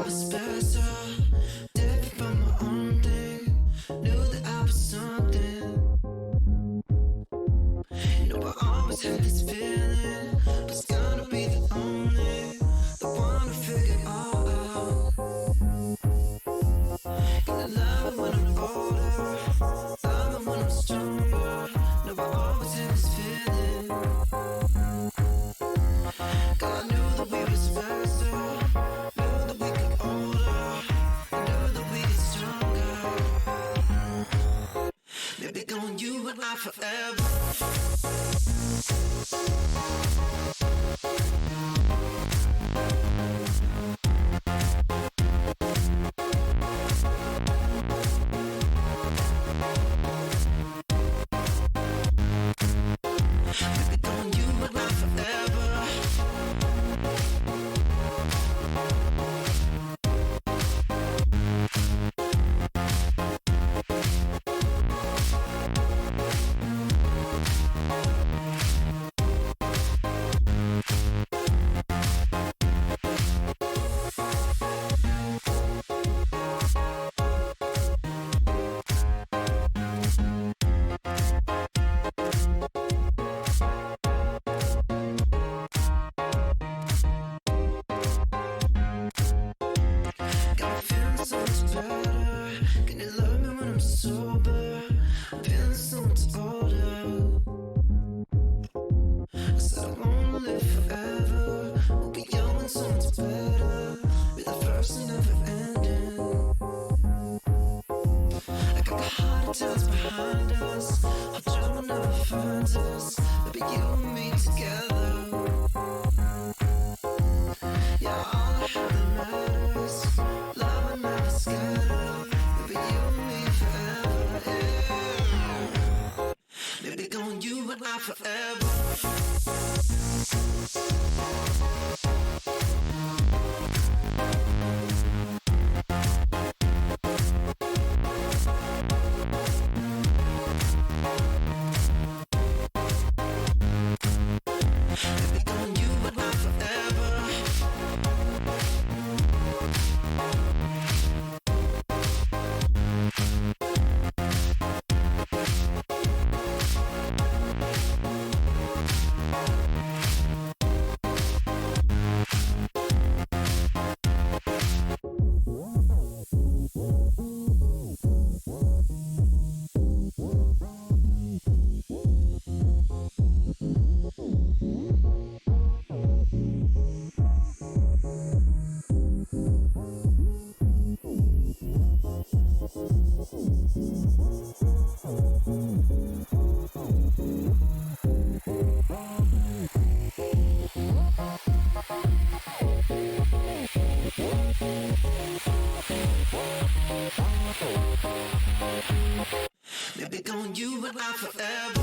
was better, different from my own thing. Knew that I was something. You know I always had this feeling, but it's gonna be the only, the one to figure it all out. Gonna love it when I'm older, love it when I'm stronger. No, I always had this feeling. God, I knew that we was faster, knew that we get older, knew that we get stronger. Maybe going you and I forever. Maybe going you and I forever.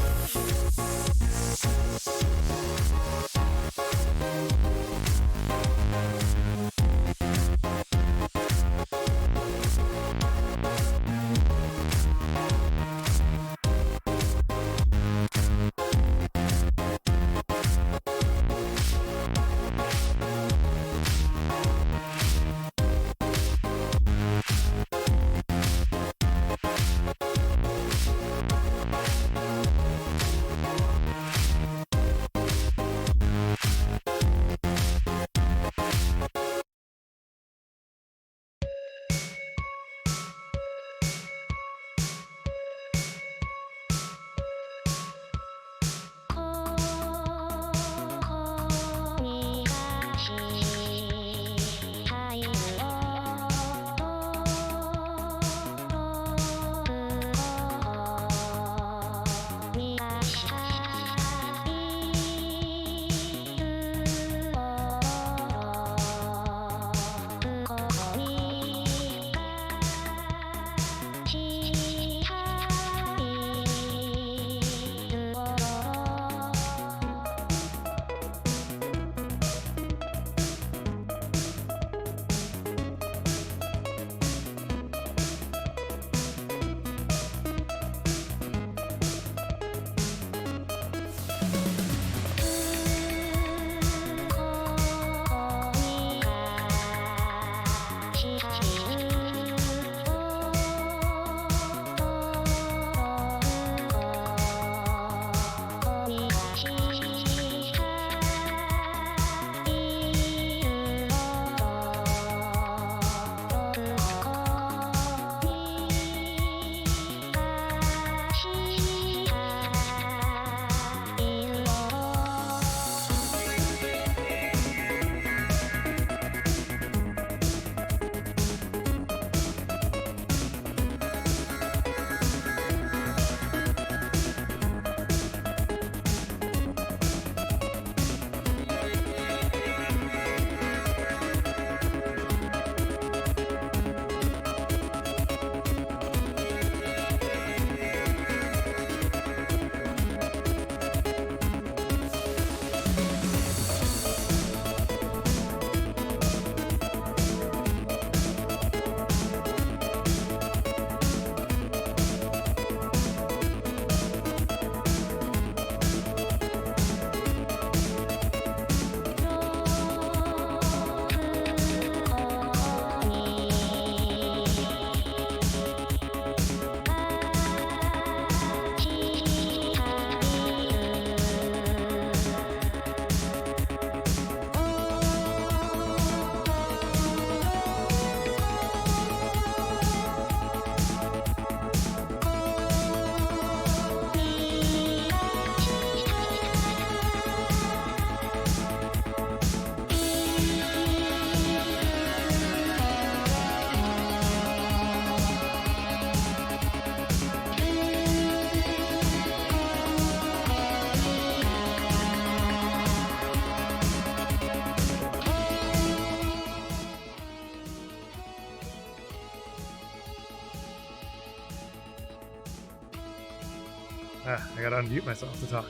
I gotta unmute myself to talk.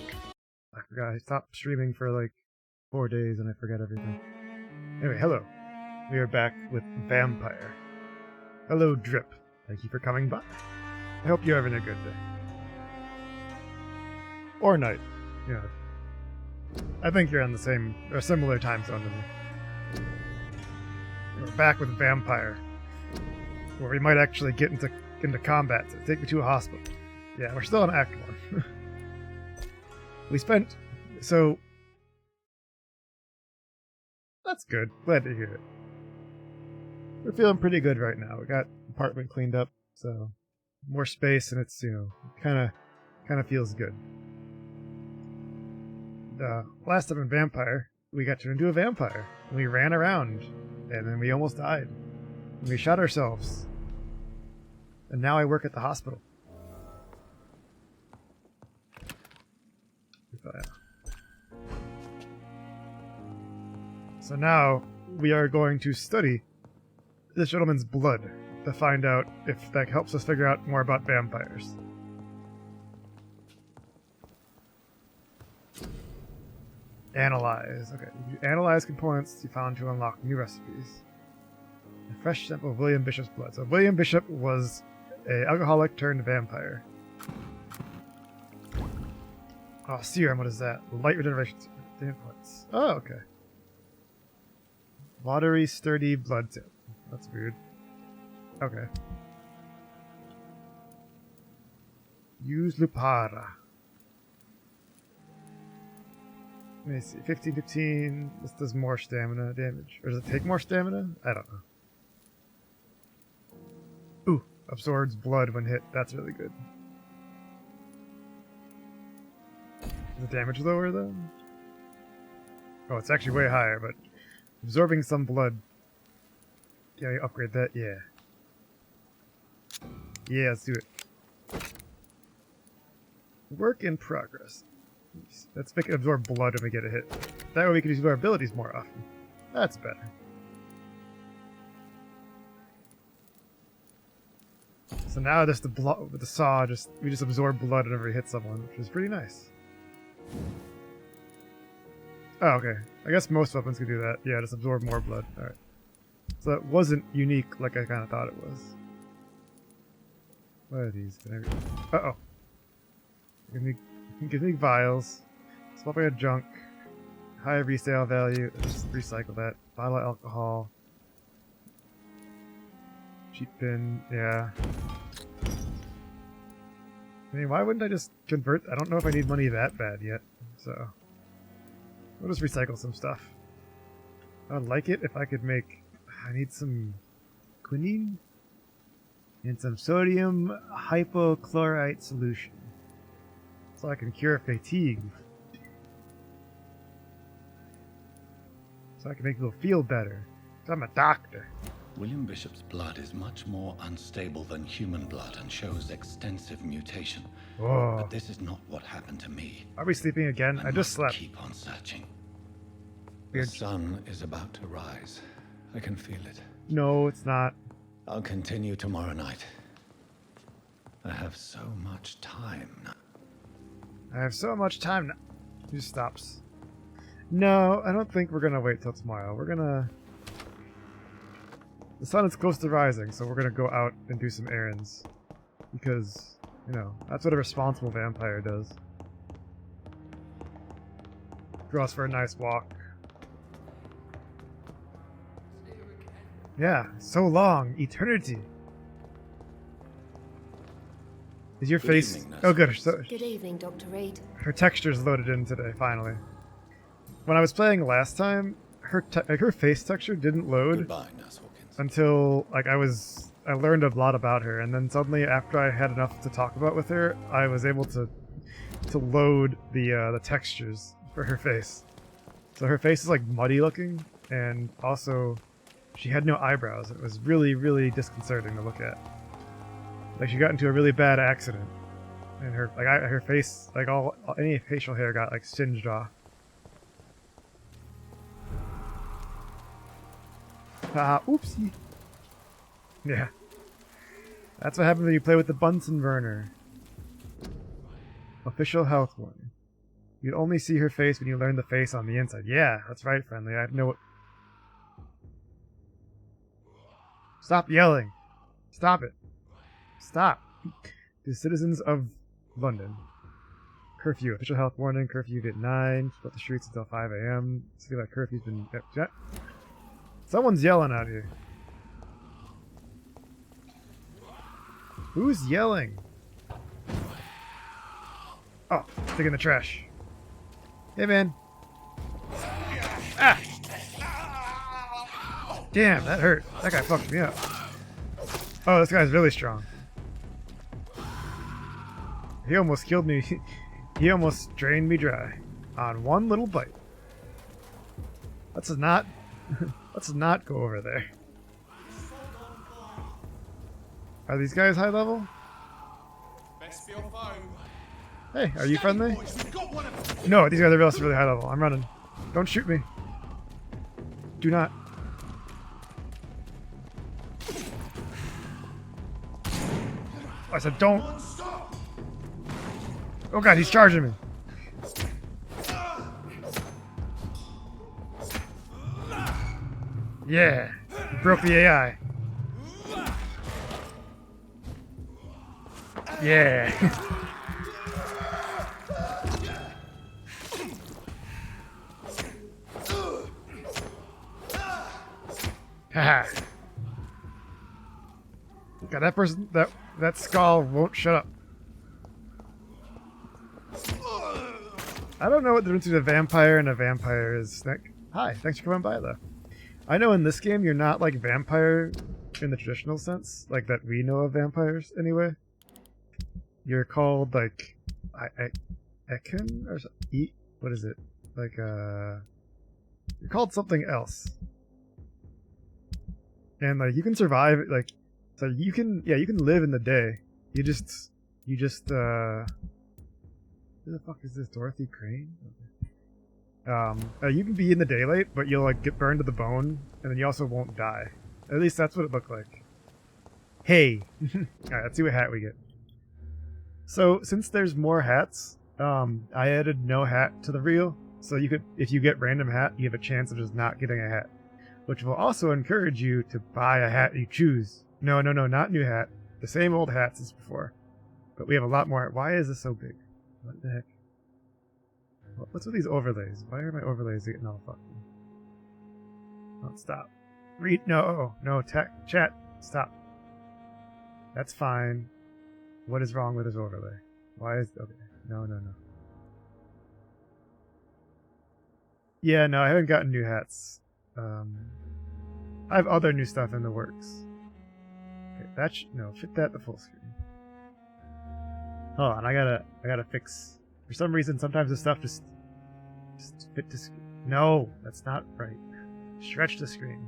I forgot. I stopped streaming for like 4 days and I forget everything. Anyway, hello. We are back with Vampyr. Hello, Drip. Thank you for coming by. I hope you're having a good day. Or night. Yeah. I think you're on the same or similar time zone to me. We're back with Vampyr, where we might actually get into combat. So take me to a hospital. Yeah, we're still on Act 1. We spent... So... That's good. Glad to hear it. We're feeling pretty good right now. We got the apartment cleaned up, so... More space, and it's, you know, kind of feels good. Last time in Vampyr, we got turned into a vampire. And we ran around, and then we almost died. And we shot ourselves. And now I work at the hospital. So now we are going to study this gentleman's blood to find out if that helps us figure out more about vampires. Analyze. Okay, you analyze components you found to unlock new recipes. A fresh sample of William Bishop's blood. So William Bishop was an alcoholic turned vampire. Oh, serum, what is that? Light regeneration points. Oh, okay. Watery, sturdy blood tip. That's weird. Okay. Use Lupara. Let me see. 15-15. This does more stamina damage. Or does it take more stamina? I don't know. Ooh. Absorbs blood when hit. That's really good. Is the damage lower though? Oh, it's actually way higher, but absorbing some blood. Can I upgrade that? Yeah. Yeah, let's do it. Work in progress. Let's make it absorb blood when we get a hit. That way we can use our abilities more often. That's better. So now just with the saw, we just absorb blood whenever we hit someone, which is pretty nice. Oh, okay. I guess most weapons can do that. Yeah, just absorb more blood. Alright. So that wasn't unique like I kind of thought it was. What are these? Uh-oh. Give me vials. Swap out junk. High resale value. Just recycle that. Bottle of alcohol. Cheap bin, yeah. I mean, why wouldn't I just convert? I don't know if I need money that bad yet, so we'll just recycle some stuff. I would like it if I could make. I need some quinine and some sodium hypochlorite solution, so I can cure fatigue. So I can make people feel better. 'Cause I'm a doctor. William Bishop's blood is much more unstable than human blood and shows extensive mutation. Whoa. But this is not what happened to me. Are we sleeping again? I just must slept. Keep on searching. Weird. The sun is about to rise. I can feel it. No, it's not. I'll continue tomorrow night. I have so much time now. I have so much time now. He just stops. No, I don't think we're gonna wait till tomorrow. We're gonna... The sun is close to rising, so we're gonna go out and do some errands. Because, you know, that's what a responsible vampire does. Go out for a nice walk. Yeah, so long. Eternity. Is your face... evening, nurse. Oh good, so Good evening, Dr. Reed. her texture's loaded in today, finally. When I was playing last time, her face texture didn't load Goodbye, Nurse Hawkins. until like I learned a lot about her, and then suddenly after I had enough to talk about with her, I was able to load the textures for her face. So her face is like muddy looking, and also she had no eyebrows. It was really, really disconcerting to look at. Like she got into a really bad accident, and her face, like any facial hair got like singed off. Oopsie. Yeah. That's what happens when you play with the Bunsen burner. Official health warning. You only see her face when you learn the face on the inside. Yeah, that's right, friendly. I know what... Stop yelling. Stop it. Stop. The citizens of London. Curfew. Official health warning. Curfew at 9. Keep out the streets until 5 a.m. It's like curfew's been... Someone's yelling out here. Who's yelling? Oh, taking the trash. Hey, man. Ah! Damn, that hurt. That guy fucked me up. Oh, this guy's really strong. He almost killed me. He almost drained me dry on one little bite. Let's not go over there. Are these guys high level? Hey, are you friendly? No, these guys are really high level. I'm running. Don't shoot me. Do not. I said don't. Oh god, he's charging me. Yeah, he broke the AI. Yeah. Haha. God, that person, that skull won't shut up. I don't know what the difference between a vampire and a vampire is. Hi, thanks for coming by though. I know in this game you're not like vampire in the traditional sense, like that we know of vampires anyway. You're called like Ekin or what is it? Like you're called something else. And like you can survive like so you can live in the day. You just who the fuck is this? Dorothy Crane? You can be in the daylight, but you'll like get burned to the bone, and then you also won't die. At least that's what it looked like. Hey! Alright, let's see what hat we get. So, since there's more hats, I added no hat to the reel, so you could, if you get random hat, you have a chance of just not getting a hat. Which will also encourage you to buy a hat you choose. No, not new hat. The same old hats as before. But we have a lot more. Why is this so big? What the heck? What's with these overlays? Why are my overlays getting all fucked? Oh, stop. No, chat, stop. That's fine. What is wrong with his overlay? Why is... Okay. No. Yeah, no, I haven't gotten new hats. I have other new stuff in the works. Okay, that should... No, fit that to full screen. Hold on, I gotta fix... For some reason, sometimes the stuff just fit to screen. No, that's not right. Stretch the screen.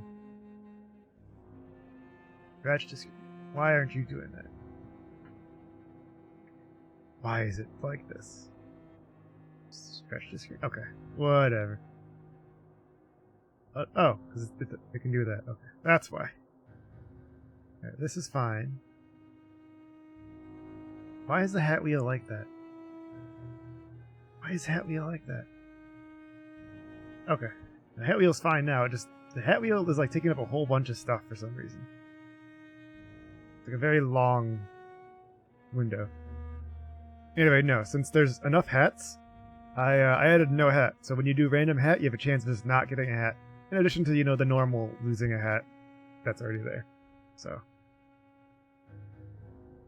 Stretch the screen. Why aren't you doing that? Why is it like this? Stretch the screen. Okay, whatever. Oh, because it can do that. Okay, that's why. Alright, this is fine. Why is the hat wheel like that? Why is hat wheel like that? Okay, the hat wheel's fine now. It just the hat wheel is like taking up a whole bunch of stuff for some reason. It's like a very long window. Anyway, no, since there's enough hats, I added no hat. So when you do random hat, you have a chance of just not getting a hat. In addition to, you know, the normal losing a hat that's already there. So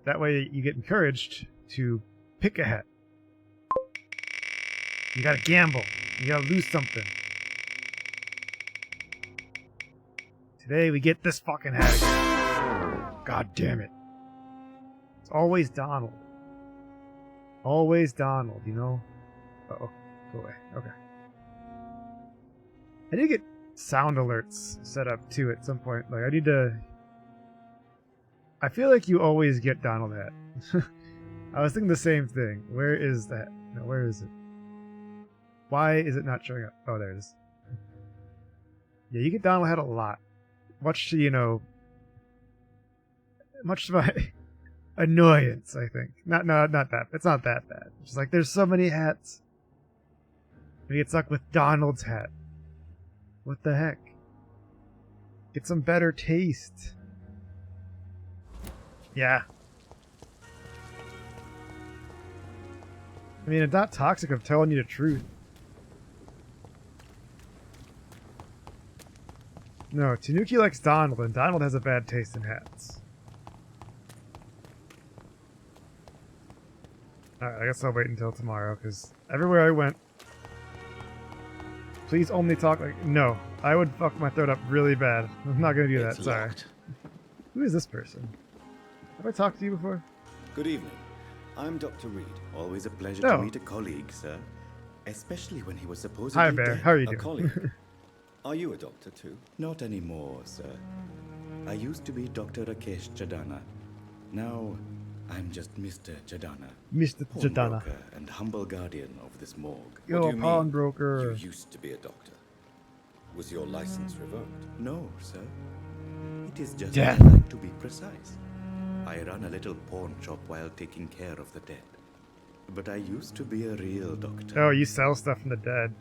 that way you get encouraged to pick a hat. You gotta gamble. You gotta lose something. Today we get this fucking hat again. God damn it. It's always Donald. Always Donald, you know? Uh-oh. Go away. Okay. I did get sound alerts set up too at some point. Like, I need to... I feel like you always get Donald hat. I was thinking the same thing. Where is that? No, where is it? Why is it not showing up? Oh, there it is. Yeah, you get Donald hat a lot. Much to, you know... Much to my annoyance, I think. Not that. It's not that bad. It's just like, there's so many hats. And you get stuck with Donald's hat. What the heck? Get some better taste. Yeah. I mean, it's not toxic of telling you the truth. No, Tanuki likes Donald, and Donald has a bad taste in hats. Alright, I guess I'll wait until tomorrow, because everywhere I went... Please only talk like... No, I would fuck my throat up really bad. I'm not gonna do that, sorry. Who is this person? Have I talked to you before? Good evening. I'm Dr. Reed. Always a pleasure Oh. to meet a colleague, sir. Especially when he was supposedly Hi, Bear. dead. How are you A doing? colleague. Are you a doctor too? Not anymore, sir. I used to be Dr. Rakesh Chadana. Now, I'm just Mr. Chadana. Mr. Jadana. Pawnbroker and humble guardian of this morgue. What You're do a you mean? pawnbroker. You used to be a doctor. Was your license revoked? No, sir. It is just Death. that I like to be precise. I run a little pawn shop while taking care of the dead. But I used to be a real doctor. Oh, you sell stuff from the dead.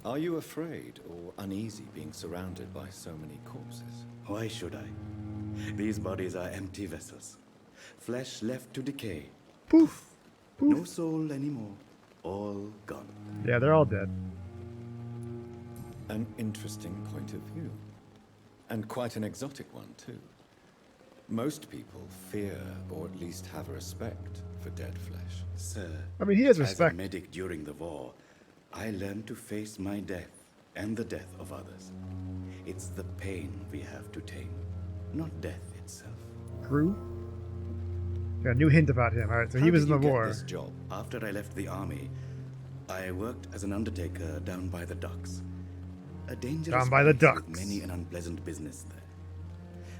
Are you afraid or uneasy being surrounded by so many corpses? Why should I? These bodies are empty vessels. Flesh left to decay. Poof. No soul anymore. All gone. Yeah, they're all dead. An interesting point of view. And quite an exotic one, too. Most people fear, or at least have a respect, for dead flesh. Sir, I mean, he has as a respect. medic during the war, I learned to face my death and the death of others. It's the pain we have to tame, not death itself. Crew? Got a new hint about him. Alright, so How he was in did the you get war. this job? After I left the army, I worked as an undertaker down by the docks. A dangerous Down by the place with docks. many an unpleasant business there.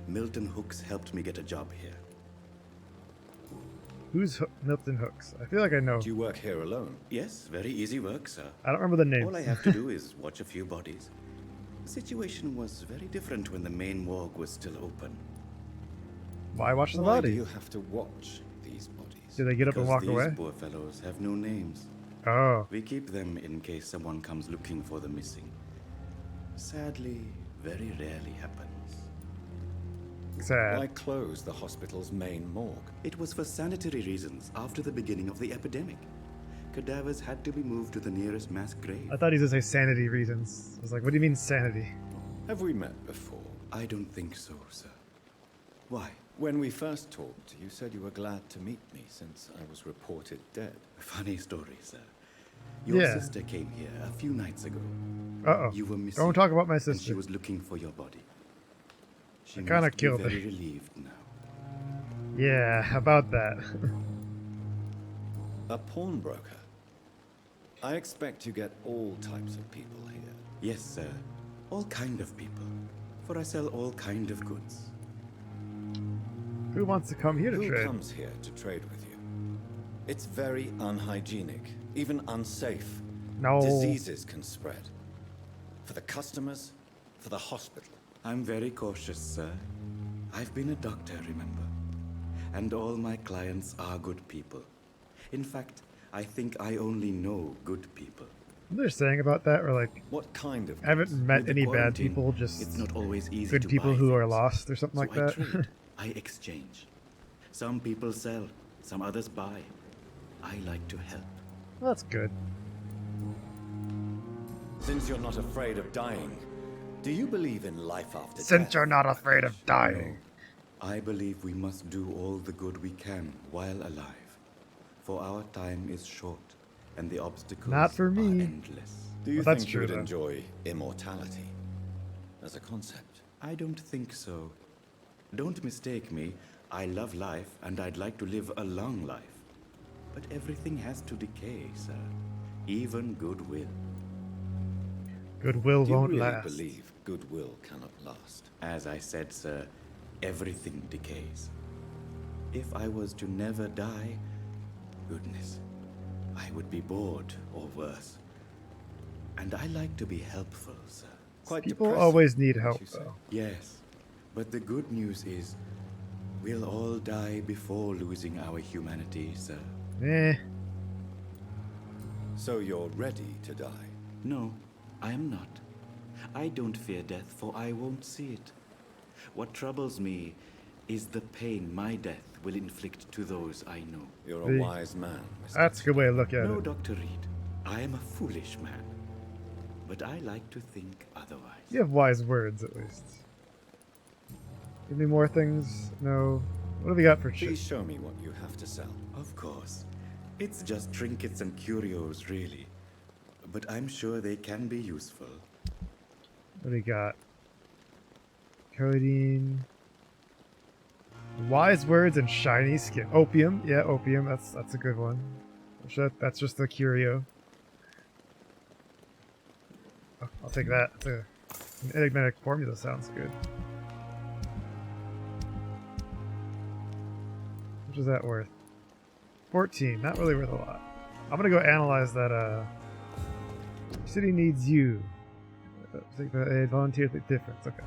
Milton Hooks helped me get a job here. Who's Milton Hooks? I feel like I know. Do you work here alone? Yes, very easy work, sir. I don't remember the name. All I have to do is watch a few bodies. The situation was very different when the main morgue was still open. Why watch the Why do body? you have to watch these bodies? Do they get up and Because walk these away? poor fellows have no names. Oh. We keep them in case someone comes looking for the missing. Sadly, very rarely happens. Sad. Why close the hospital's main morgue? It was for sanitary reasons after the beginning of the epidemic. Cadavers had to be moved to the nearest mass grave. I thought he was gonna say sanity reasons. I was like, what do you mean sanity? Have we met before? I don't think so, sir. Why? When we first talked, you said you were glad to meet me since I was reported dead. Funny story, sir. Your Yeah. sister came here a few nights ago. Uh-oh. You were missing. Don't talk about my And she sister. was looking for your body. She I kinda must be killed her. very relieved now. Yeah, about that. A pawnbroker? I expect you get all types of people here. Yes, sir. All kind of people. For I sell all kind of goods. Who wants to come here to Who trade? comes here to trade with you? It's very unhygienic, even unsafe. No. Diseases can spread. For the customers, for the hospital. I'm very cautious, sir. I've been a doctor, remember? And all my clients are good people. In fact, I think I only know good people. What they're saying about that, or like, What kind of I haven't goods? met With the any bad quarantine, people, just it's not always easy good to people buy who are things. lost or something So like I that. trade, I exchange. Some people sell, some others buy. I like to help. Well, that's good. Since you're not afraid of dying, do you believe in life after death? Since you're not afraid of dying. I believe we must do all the good we can while alive. For our time is short, and the obstacles Not for are me. endless. Do you Well, that's think you would true, though. enjoy immortality as a concept? I don't think so. Don't mistake me. I love life, and I'd like to live a long life. But everything has to decay, sir. Even goodwill. Goodwill Do you won't really last. believe goodwill cannot last? As I said, sir, everything decays. If I was to never die, goodness, I would be bored or worse. And I like to be helpful, sir. Quite People depressing, always need wouldn't help, you say? though. Yes, but the good news is we'll all die before losing our humanity, sir. Eh. So you're ready to die? No, I am not. I don't fear death, for I won't see it. What troubles me is the pain my death will inflict to those I know. You're See, a wise man, Mr. That's a good way to look at No, it. Dr. Reed, I am a foolish man. But I like to think otherwise. You have wise words, at least. Give me more things? No. What have we got for Please shit? show me what you have to sell. Of course. It's just trinkets and curios, really. But I'm sure they can be useful. What do we got? Codeine. Wise words and shiny skin. Opium. Yeah, opium. That's a good one. That's just a curio. Oh, I'll take that. An enigmatic formula sounds good. How much is that worth? 14. Not really worth a lot. I'm gonna go analyze that. City needs you. Take the volunteer the difference. Okay.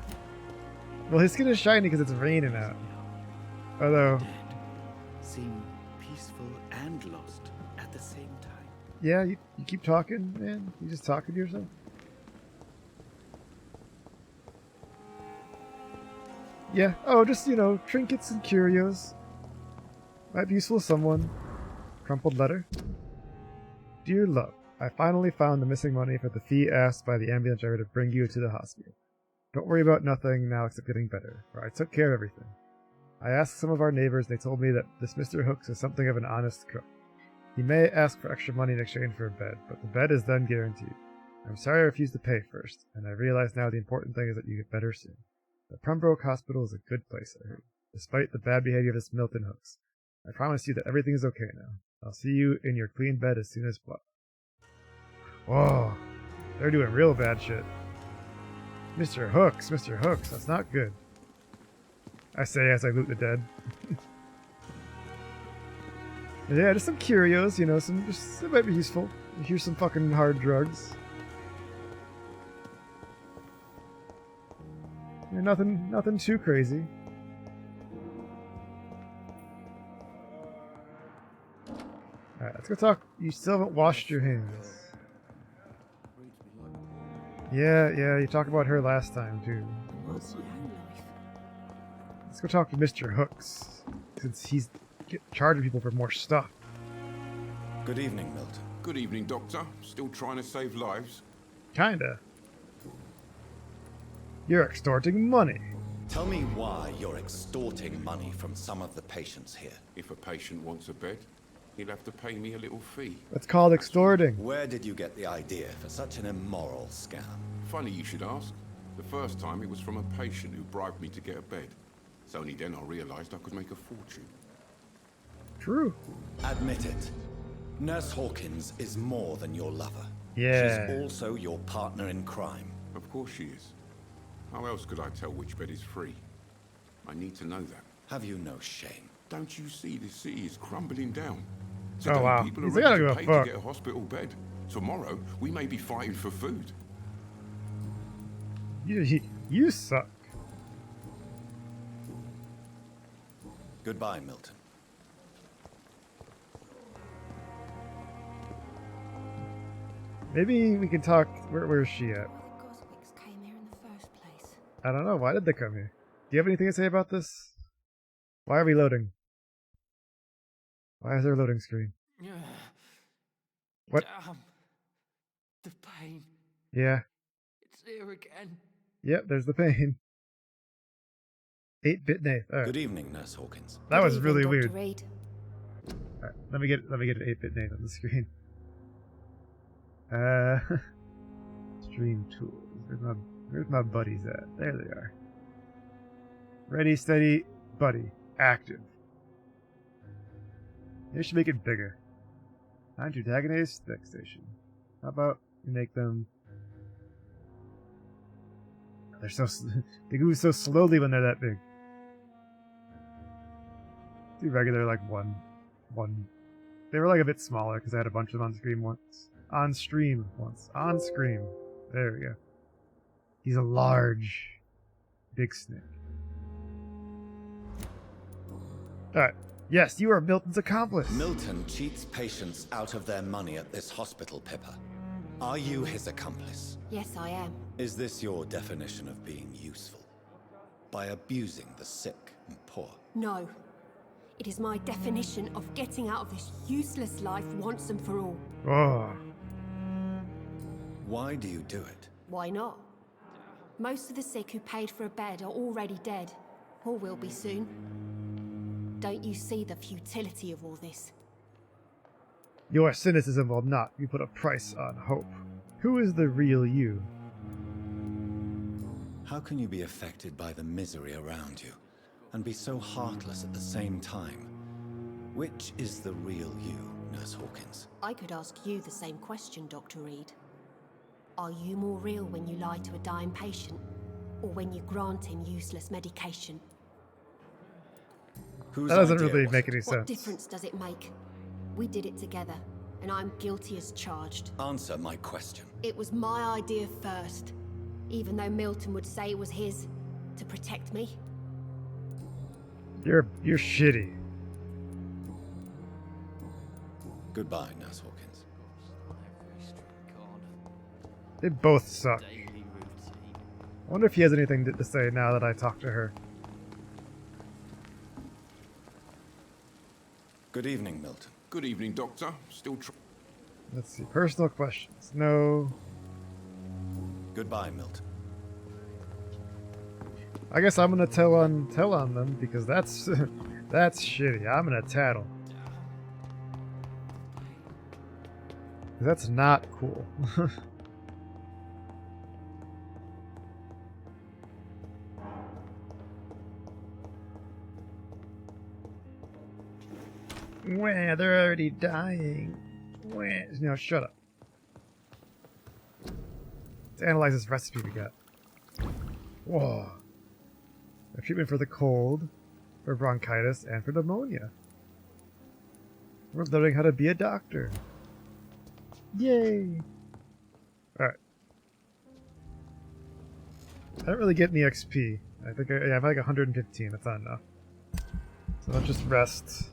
Well, his skin is shiny because it's raining out. Although, Dead seem peaceful and lost at the same time. yeah, you keep talking, man. You just talking to yourself. Yeah. Oh, just, trinkets and curios. Might be useful to someone. Crumpled letter. Dear love, I finally found the missing money for the fee asked by the ambulance driver to bring you to the hospital. Don't worry about nothing now except getting better, for I took care of everything. I asked some of our neighbors and they told me that this Mr. Hooks is something of an honest cook. He may ask for extra money in exchange for a bed, but the bed is then guaranteed. I'm sorry I refused to pay first, and I realize now the important thing is that you get better soon. The Pembroke Hospital is a good place, I heard, despite the bad behavior of this Milton Hooks. I promise you that everything is okay now. I'll see you in your clean bed as soon as what? Whoa, they're doing real bad shit. Mr. Hooks, that's not good. I say as I loot the dead. Yeah, just some curios, it might be useful. Here's some fucking hard drugs. Yeah, nothing too crazy. Alright, let's go talk. You still haven't washed your hands. Yeah, you talked about her last time, too. Let's go talk to Mr. Hooks, since he's charging people for more stuff. Good evening, Milton. Good evening, Doctor. Still trying to save lives? Kinda. You're extorting money. Tell me why you're extorting money from some of the patients here. If a patient wants a bed, he'll have to pay me a little fee. That's called extorting. Where did you get the idea for such an immoral scam? Funny you should ask. The first time it was from a patient who bribed me to get a bed. It's only then I realized I could make a fortune. True. Admit it. Nurse Hawkins is more than your lover. Yeah. She's also your partner in crime. Of course she is. How else could I tell which bed is free? I need to know that. Have you no shame? Don't you see the city is crumbling down? Oh, Today, wow. people are He's ready gotta to give a pay fuck. to get a hospital bed. Tomorrow, we may be fighting for food. You suck. Goodbye, Milton. Maybe we can talk. Where's she at? Well, the Goswicks came here in the first place. I don't know. Why did they come here? Do you have anything to say about this? Why are we loading? Why is there a loading screen? What? Damn. The pain. Yeah. It's here again. Yep, there's the pain. 8-bit Nate. All right. Good evening, Nurse Hawkins. That was Good really evening, weird. Dr. Reed. All right, let me get an 8-bit Nate on the screen. Stream tools. Where's my buddies at? There they are. Ready, steady, buddy. Active. Maybe we should make it bigger. 9 to Dagonates next station. How about we make them... They're so... They move so slowly when they're that big. Do regular, like, one. They were, like, a bit smaller, because I had a bunch of them on screen once. On stream once. On screen. There we go. He's a large... big snake. Alright. Yes, you are Milton's accomplice. Milton cheats patients out of their money at this hospital, Pippa. Are you his accomplice? Yes, I am. Is this your definition of being useful? By abusing the sick and poor? No. It is my definition of getting out of this useless life once and for all. Oh. Why do you do it? Why not? Most of the sick who paid for a bed are already dead, or will be soon. Don't you see the futility of all this? Your cynicism will not. You put a price on hope. Who is the real you? How can you be affected by the misery around you and be so heartless at the same time? Which is the real you, Nurse Hawkins? I could ask you the same question, Dr. Reed. Are you more real when you lie to a dying patient, or when you grant him useless medication? Whose That doesn't idea really was make it? any What sense. difference does it make? We did it together, and I'm guilty as charged. Answer my question. It was my idea first, even though Milton would say it was his, to protect me. You're shitty. Goodbye, Nurse Hawkins. Every street corner, They both suck. daily routine. I wonder if he has anything to say now that I talked to her. Good evening, Milton. Good evening, Doctor. Still Let's see. Personal questions. No. Goodbye, Milton. I guess I'm gonna tell on them because that's that's shitty. I'm gonna tattle. That's not cool. Wah, they're already dying. Wah. No, shut up. Let's analyze this recipe we got. Whoa. A treatment for the cold, for bronchitis, and for pneumonia. We're learning how to be a doctor. Yay! Alright. I don't really get any XP. I think I have like 115. That's not enough. So let's just rest.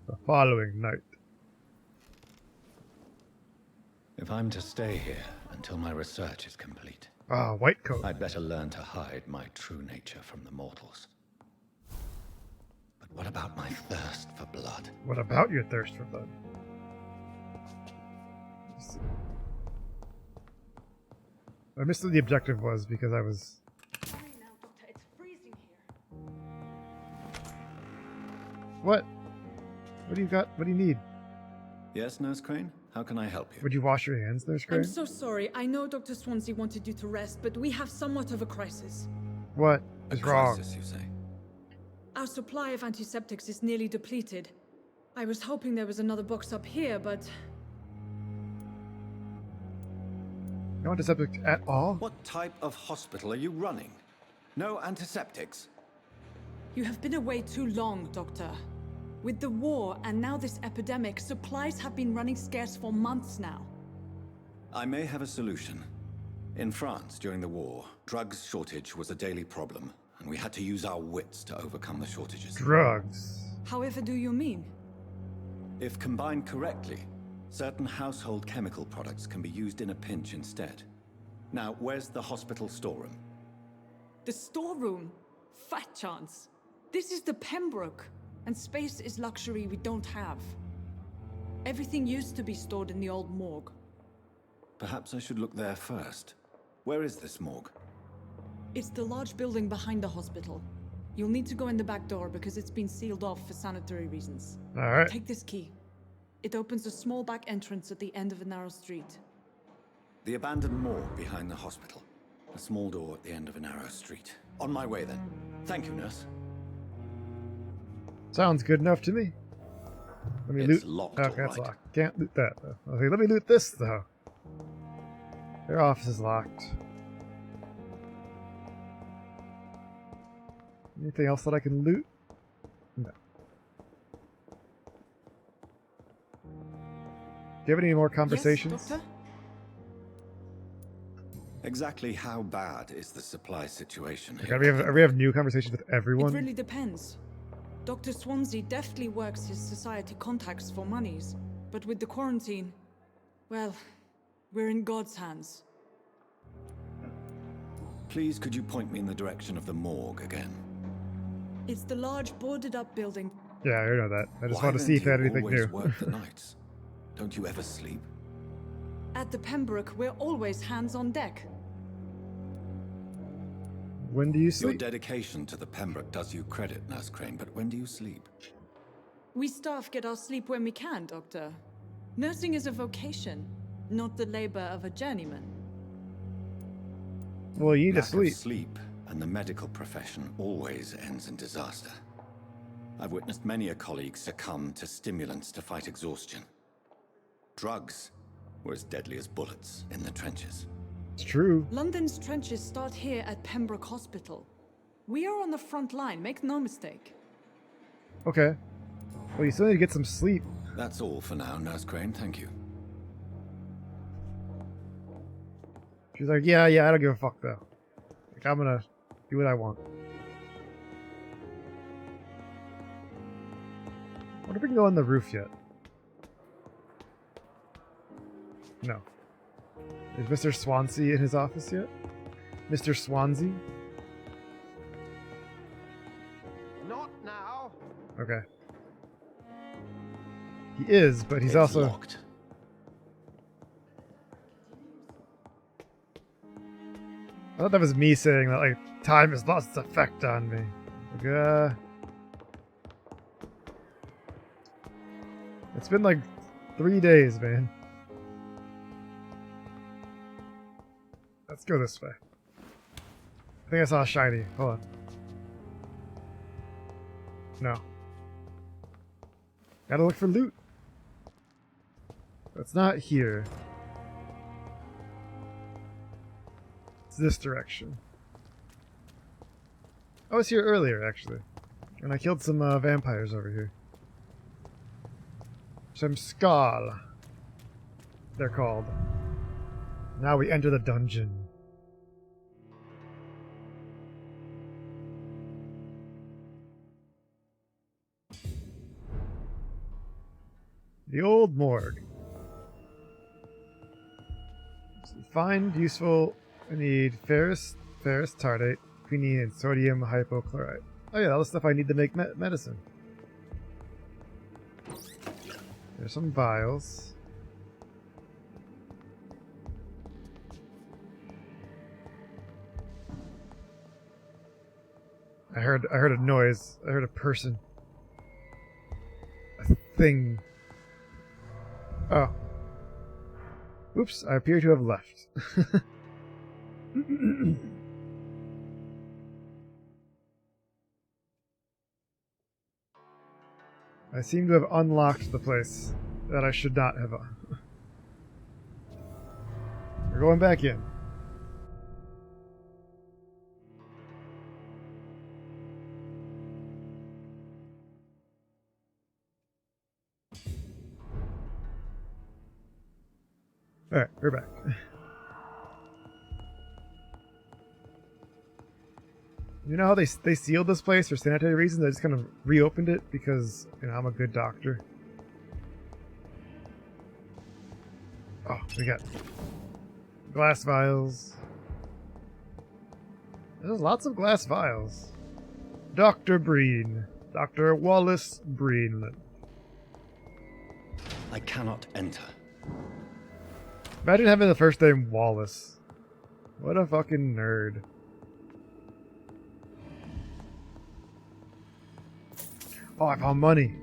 The following night. If I'm to stay here until my research is complete, Ah, white coat. I'd better learn to hide my true nature from the mortals. But what about my thirst for blood? What about your thirst for blood? I missed what the objective was because I was... Sorry now, Doctor. It's freezing here. What? What do you got? What do you need? Yes, Nurse Crane? How can I help you? Would you wash your hands there, Screen? I'm so sorry. I know Dr. Swansea wanted you to rest, but we have somewhat of a crisis. What A is wrong? crisis, you say? Our supply of antiseptics is nearly depleted. I was hoping there was another box up here, but No antiseptic at all? What type of hospital are you running? No antiseptics? you have been away too long, Doctor. With the war and now this epidemic, supplies have been running scarce for months now. I may have a solution. In France, during the war, drugs shortage was a daily problem, and we had to use our wits to overcome the shortages. Drugs. However do you mean? If combined correctly, certain household chemical products can be used in a pinch instead. Now, where's the hospital storeroom? The storeroom? Fat chance. This is the Pembroke, and space is luxury we don't have. Everything used to be stored in the old morgue. Perhaps I should look there first. Where is this morgue? It's the large building behind the hospital. You'll need to go in the back door because it's been sealed off for sanitary reasons. Alright. Take this key. It opens a small back entrance at the end of a narrow street. The abandoned morgue behind the hospital. A small door at the end of a narrow street. On my way then. Thank you, nurse. Sounds good enough to me. Let me It's loot. locked, Okay, that's alright. locked. Can't loot that though. Okay, let me loot this though. Their office is locked. Anything else that I can loot? No. Do you have any more conversations? Yes, Doctor? Exactly how bad is the supply situation Like, here? we have new conversations with It everyone? really depends. Dr. Swansea deftly works his society contacts for monies, but with the quarantine, well, we're in God's hands. Please, could you point me in the direction of the morgue again? It's the large boarded-up building. Yeah, I know that. I just Why want to then see if do they you had anything always new. work the nights? Don't you ever sleep? At the Pembroke, we're always hands on deck. When do you Your sleep? dedication to the Pembroke does you credit, Nurse Crane, but when do you sleep? We staff get our sleep when we can, Doctor. Nursing is a vocation, not the labor of a journeyman. Well, you need to Lack sleep. of sleep and the medical profession always ends in disaster. I've witnessed many a colleague succumb to stimulants to fight exhaustion. Drugs were as deadly as bullets in the trenches. It's true. London's trenches start here at Pembroke Hospital. We are on the front line, make no mistake. Okay. Well, you still need to get some sleep. That's all for now, Nurse Crane, thank you. She's like, yeah, I don't give a fuck though. Like, I'm gonna do what I want. I wonder if we can go on the roof yet. No. Is Mr. Swansea in his office yet? Mr. Swansea? Not now. Okay. He is, but he's It's also... locked. I thought that was me saying that, like, time has lost its effect on me. Like, it's been like 3 days, man. Let's go this way. I think I saw a shiny. Hold on. No. Gotta look for loot. It's not here. It's this direction. I was here earlier, actually. And I killed some vampires over here. Some Skal, they're called. Now we enter the dungeon. The old morgue. Find useful. I need ferrous tardate, quinine, and sodium hypochlorite. Oh yeah, all the stuff I need to make medicine. There's some vials. I heard a noise. I heard a person. A thing. Oh. Oops, I appear to have left. I seem to have unlocked the place that I should not have. We're going back in. Alright, we're back. You know how they sealed this place for sanitary reasons? I just kind of reopened it because, you know, I'm a good doctor. Oh, we got glass vials. There's lots of glass vials. Dr. Breen. Dr. Wallace Breen. I cannot enter. Imagine having the first name Wallace. What a fucking nerd. Oh, I found money.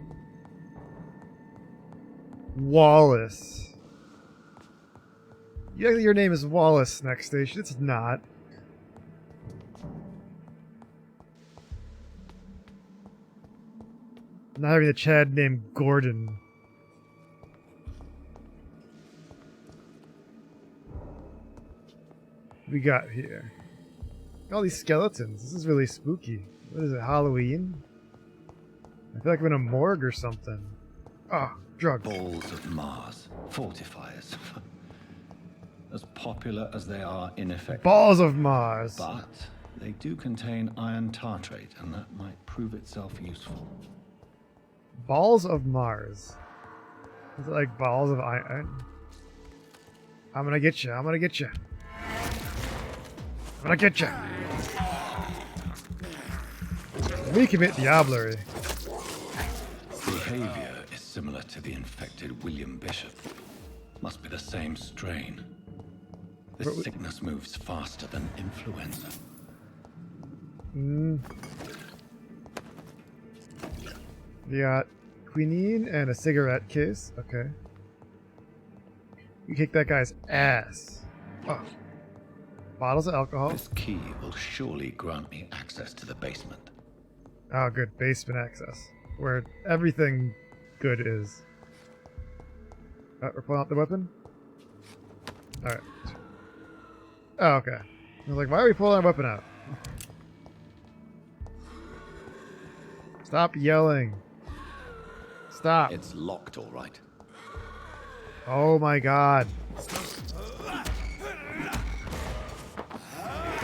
Wallace. Yeah, your name is Wallace, next station. It's not. Not having a Chad named Gordon. What we got here? All these skeletons. This is really spooky. What is it, Halloween? I feel like I'm in a morgue or something. Ah, drugs. Balls of Mars. Fortifiers. As popular as they are ineffective. Balls of Mars. But they do contain iron tartrate, and that might prove itself useful. Balls of Mars. Is it like balls of iron? I'm gonna get you. I'm gonna get you. I'm gonna get you. We commit diablerie. Behavior is similar to the infected William Bishop. Must be the same strain. This sickness moves faster than influenza. We got quinine and a cigarette case. Okay. You kick that guy's ass. Oh. Bottles of alcohol. This key will surely grant me access to the basement. Oh, good. Basement access. Where everything good is. We're pulling out the weapon? Alright. Oh, okay. I was like, why are we pulling our weapon out? Stop yelling. Stop. It's locked, all right. Oh my god.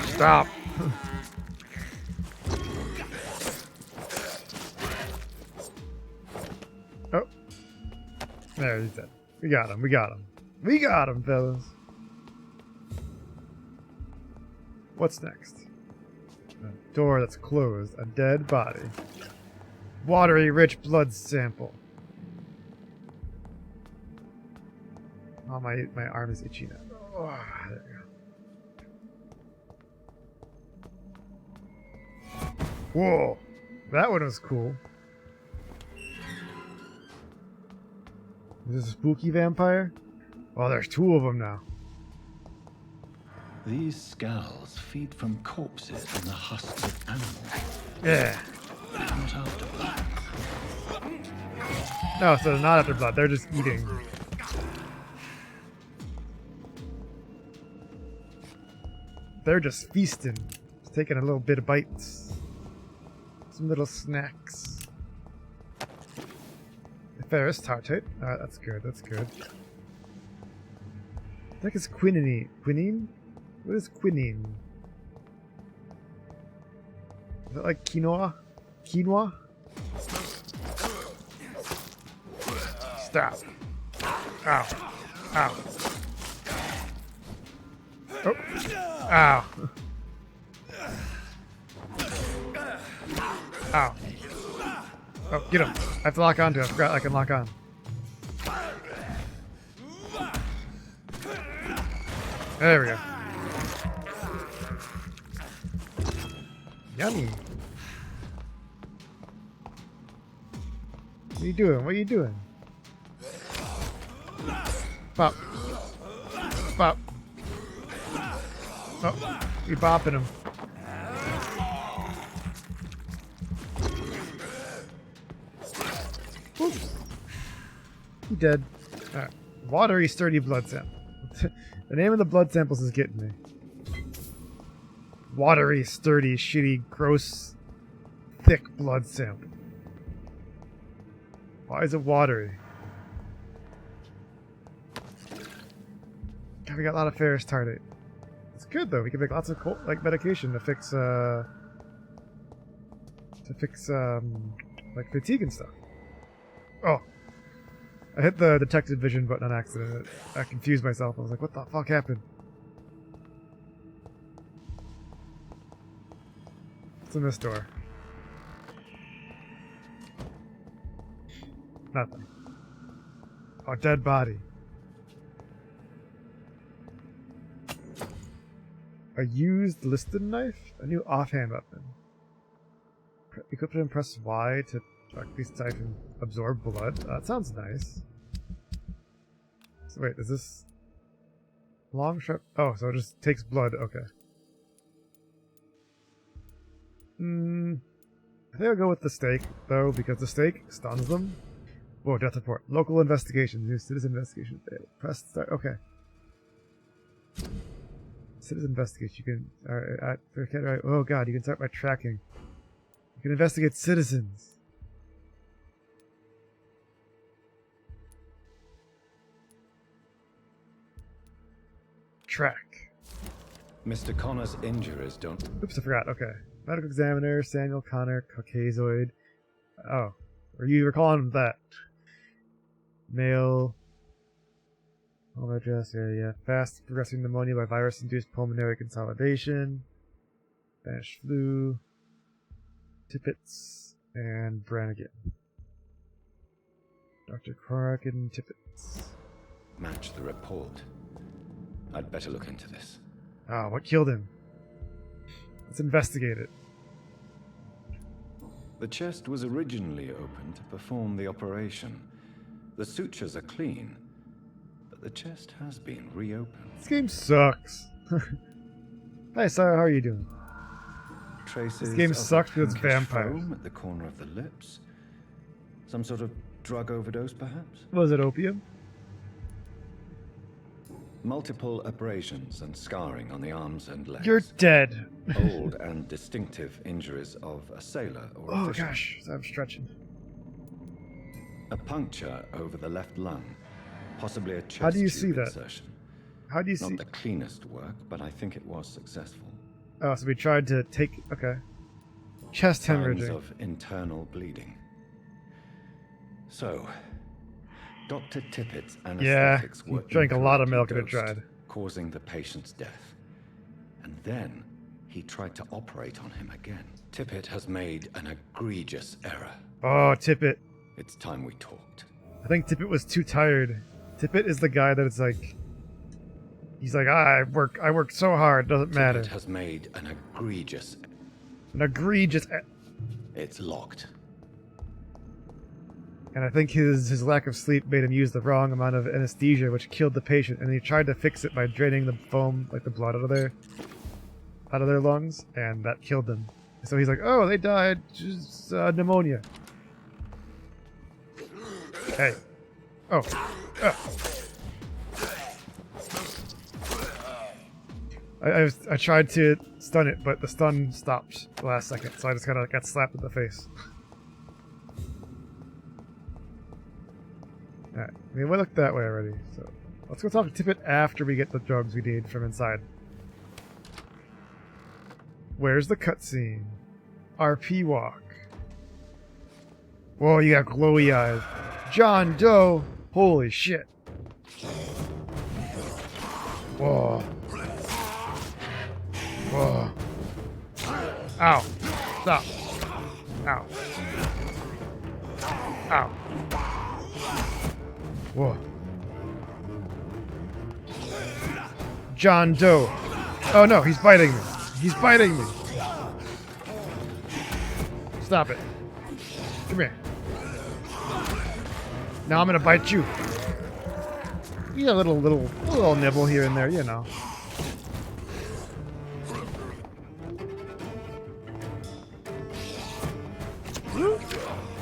Stop. Oh. There, he's dead. We got him. We got him. We got him, fellas. What's next? A door that's closed. A dead body. Watery, rich blood sample. Oh, my arm is itchy now. Oh, there we go. Whoa. That one was cool. Is this a spooky vampire? Oh, there's two of them now. These skulls feed from corpses and the husks of animals. Yeah. Not after blood. No, so they're not after blood. They're just eating. They're just feasting. Just taking a little bit of bites. Some little snacks. Ferrous tartrate. Alright, that's good. That's good. I think it's quinine. Quinine? What is quinine? Is that like quinoa? Quinoa? Stop. Ow. Ow. Oh. Ow. Ow. Oh, get him. I have to lock onto it. I forgot I can lock on. There we go. Yummy. What are you doing? What are you doing? Bop. Bop. Oh, you're bopping him. Oop. He dead. Alright. Watery, sturdy blood sample. The name of the blood samples is getting me. Watery, sturdy, shitty, gross, thick blood sample. Why is it watery? God, we got a lot of ferrous tartrate. It's good though. We can make lots of medication to fix like fatigue and stuff. Oh, I hit the detected vision button on accident. I confused myself. I was like, "What the fuck happened?" What's in this door? Nothing. Oh, dead body. A used listed knife? A new offhand weapon. Equip it and press Y to these type and absorb blood. That sounds nice. So wait, is this long sharp? Oh, so it just takes blood. Okay. I think I'll go with the stake though, because the stake stuns them. Whoa, death report. Local investigation. New citizen investigation failed. Press start. Okay. Citizen investigation. You can. Oh god, you can start by tracking. You can investigate citizens. Track. Mr. Connor's injuries don't... Oops, I forgot. Okay. Medical examiner, Samuel Connor, Caucasoid. Oh. Or you were calling him that. Male. Home address, yeah. Fast progressing pneumonia by virus-induced pulmonary consolidation. Spanish flu. Tippets. And Brannigan. Dr. Corrigan Tippets. match the report. I'd better look into this. Ah, what killed him? Let's investigate it. The chest was originally opened to perform the operation. The sutures are clean, but the chest has been reopened. This game sucks. Hi, Sarah, how are you doing? Traces This game of sucks a because it's pinkish vampires. foam at the corner of the lips. Some sort of drug overdose, perhaps? Was it opium? Multiple abrasions and scarring on the arms and legs. You're dead. Old and distinctive injuries of a sailor or a Oh fisherman. gosh, I'm stretching. A puncture over the left lung, possibly a chest How do you tube see that? insertion. How do you Not see? the cleanest work, but I think it was successful. Oh, so we tried to take. Okay. Chest Signs hemorrhaging. of internal bleeding. So, Dr. Tippett's Yeah, anesthetics he were drank a lot of milk incorrectly and it dosed, dried. causing the patient's death. And then he tried to operate on him again. Tippett has made an egregious error. Oh, Tippett. It's time we talked. I think Tippett was too tired. Tippett is the guy that it's like. He's like, I worked so hard, doesn't matter. Tippett has made an egregious... An egregious. It's locked. And I think his lack of sleep made him use the wrong amount of anesthesia, which killed the patient. And he tried to fix it by draining the foam, like the blood out of their lungs, and that killed them. So he's like, oh, they died, just pneumonia. Hey. Oh. I tried to stun it, but the stun stopped the last second, so I just kind of got slapped in the face. Alright, I mean, we looked that way already, so let's go talk to Tippett after we get the drugs we need from inside. Where's the cutscene? RP walk. Whoa, you got glowy eyes. John Doe! Holy shit. Whoa. Whoa. Ow. Stop. Ow. Ow. Whoa. John Doe. Oh no, he's biting me. He's biting me. Stop it. Come here. Now I'm gonna bite you. Yeah, a little nibble here and there, you know.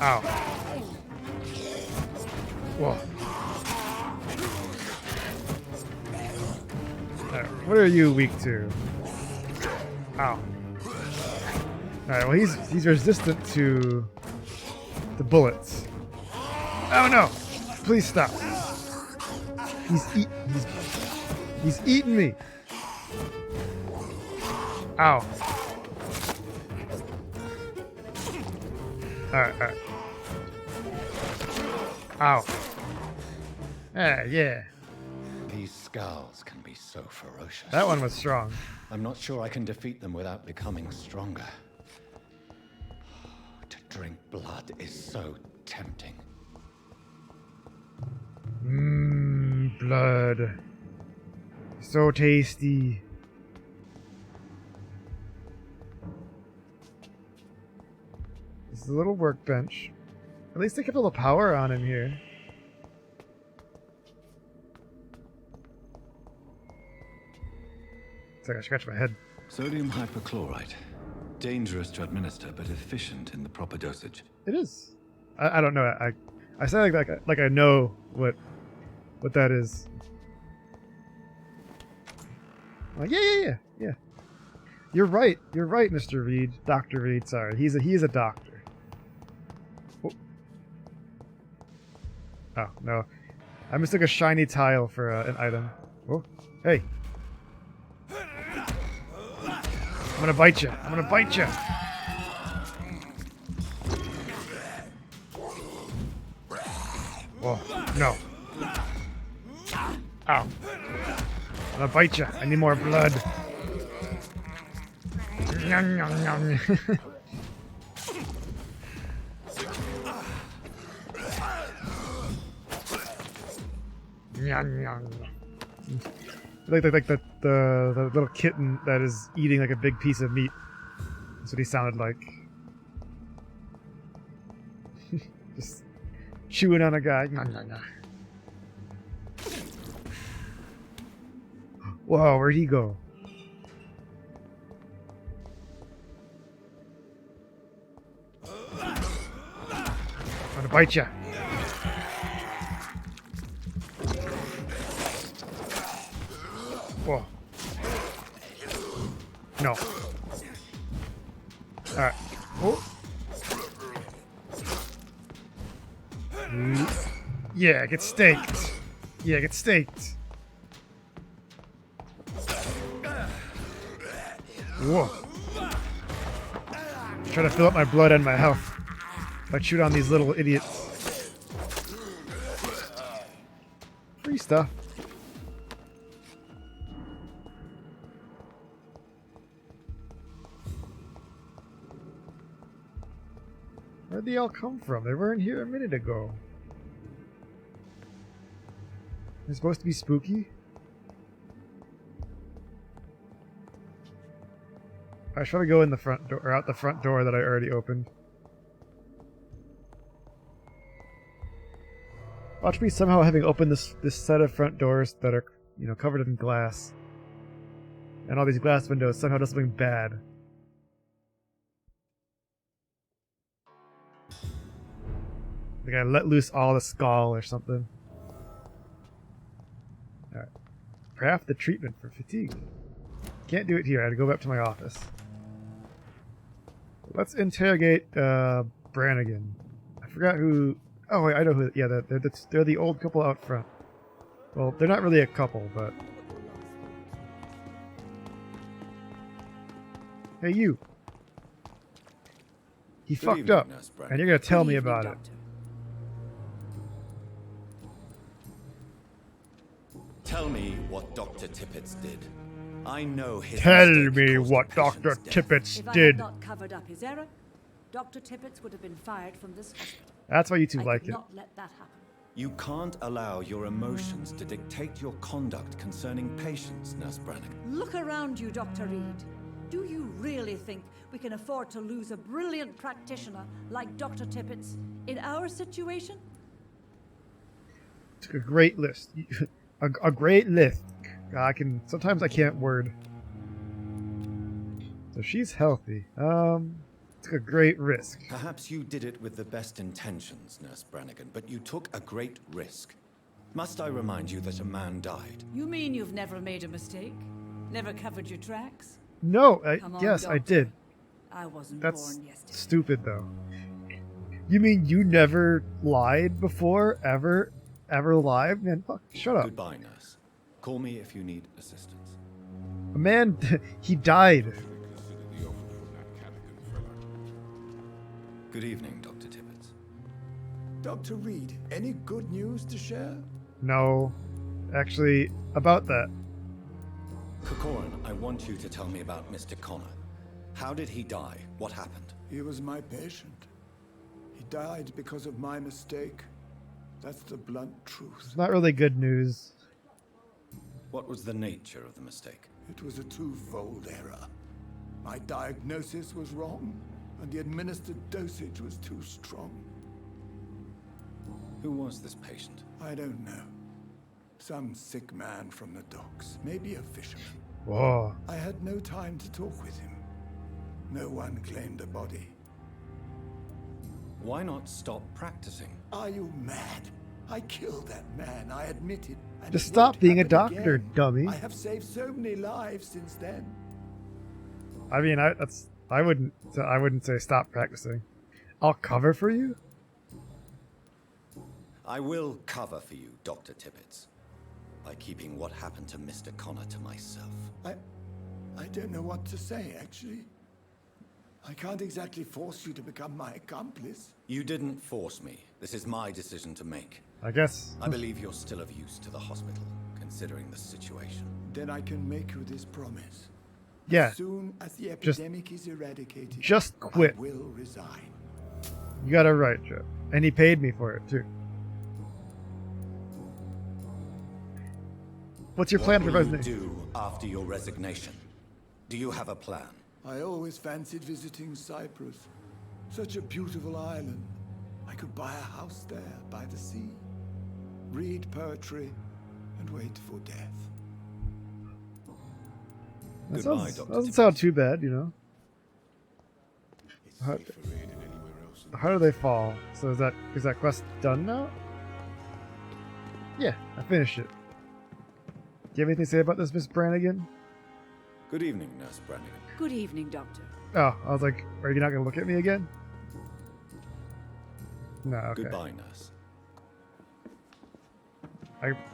Ow. Whoa. Alright, what are you weak to? Ow. Alright, well he's resistant to the bullets. Oh no! Please stop. He's eating me. Ow. Alright. Ow. Yeah. These skulls can be so ferocious. That one was strong. I'm not sure I can defeat them without becoming stronger. To drink blood is so tempting. Blood. So tasty. This is a little workbench. At least they kept all the power on in here. It's like I scratched my head. Sodium hypochlorite. Dangerous to administer, but efficient in the proper dosage. It is. I don't know. I say like I know what that is. Like, yeah. You're right, Mr. Reed. Dr. Reed, sorry. He's a doctor. Oh, no. I mistook a shiny tile for an item. Oh, hey. I'm gonna bite you. Whoa, no. Ow. I'm gonna bite you. I need more blood. Nyam, nyam, nyam. Nyam, nyam. Like the little kitten that is eating like a big piece of meat. That's what he sounded like. Just chewing on a guy. Whoa, where'd he go? I'm gonna bite ya. Whoa. No. Alright. Oh. Yeah, get staked. Whoa. Try to fill up my blood and my health by shooting on these little idiots. Free stuff. Where'd they all come from? They weren't here a minute ago. They're supposed to be spooky? I should go in the front door, or out the front door that I already opened. Watch me somehow having opened this set of front doors that are, you know, covered in glass. And all these glass windows somehow does something bad. Like I let loose all the skull or something. Alright. Craft the treatment for fatigue. Can't do it here. I had to go back to my office. Let's interrogate Brannigan. I forgot who... Oh, wait, I know who... Yeah, they're the old couple out front. Well, they're not really a couple, but... Hey, you. He Good fucked evening, up, Nurse and Brannigan. you're gonna tell me about it. Tell me what Dr. Tippett did. I know his Tell mistake me caused what the Dr. patient's death. Tippett If I did. had not covered up his error, Dr. Tippett would have been fired from this hospital. That's why you two I like could it. not let that happen. You can't allow your emotions to dictate your conduct concerning patients, Nurse Brannigan. Look around you, Dr. Reed. Do you really think we can afford to lose a brilliant practitioner like Dr. Tippett's in our situation? A great list. A great list. Sometimes I can't word. So she's healthy. Took a great risk. Perhaps you did it with the best intentions, Nurse Brannigan, but you took a great risk. Must I remind you that a man died? You mean you've never made a mistake? Never covered your tracks? No, Come on, yes, I Doctor. did. I wasn't That's born yesterday. stupid, though. You mean you never lied before? Ever lied? Man, fuck, shut up. Goodbye, Nurse. Call me if you need assistance. A man, he died. Consider the offer from that Callaghan fellow. Good evening, Dr. Tippett. Dr. Reed, any good news to share? No, actually, about that. Corcoran, I want you to tell me about Mr. Connor. How did he die? What happened? He was my patient. He died because of my mistake. That's the blunt truth. It's not really good news. What was the nature of the mistake? It was a twofold error. My diagnosis was wrong, and the administered dosage was too strong. Who was this patient? I don't know. Some sick man from the docks, maybe a fisherman. Whoa. I had no time to talk with him. No one claimed a body. Why not stop practicing? Are you mad? I killed that man, I admit it. And Just it stop won't being a happen doctor, again. dummy. I have saved so many lives since then. I mean, I wouldn't say stop practicing. I'll cover for you. I will cover for you, Dr. Tippett, by keeping what happened to Mr. Connor to myself. I don't know what to say, actually. I can't exactly force you to become my accomplice. You didn't force me. This is my decision to make. I guess. I believe you're still of use to the hospital, considering the situation. Then I can make you this promise. Yeah. As soon as the Just- epidemic is eradicated, just quit. I will resign. You got it right, Joe. And he paid me for it, too. What's your plan for What will you resignation? do after your resignation? Do you have a plan? I always fancied visiting Cyprus. Such a beautiful island. I could buy a house there by the sea, read poetry, and wait for death. That Goodbye, sounds, Dr. doesn't sound too bad, you know. It's How- safer here than anywhere else. How do they fall? So is that quest done now? Yeah, I finished it. Do you have anything to say about this, Miss Brannigan? Good evening, Nurse Brannigan. Good evening, Doctor. Oh, I was like, are you not going to look at me again? No, okay. Goodbye, Nurse.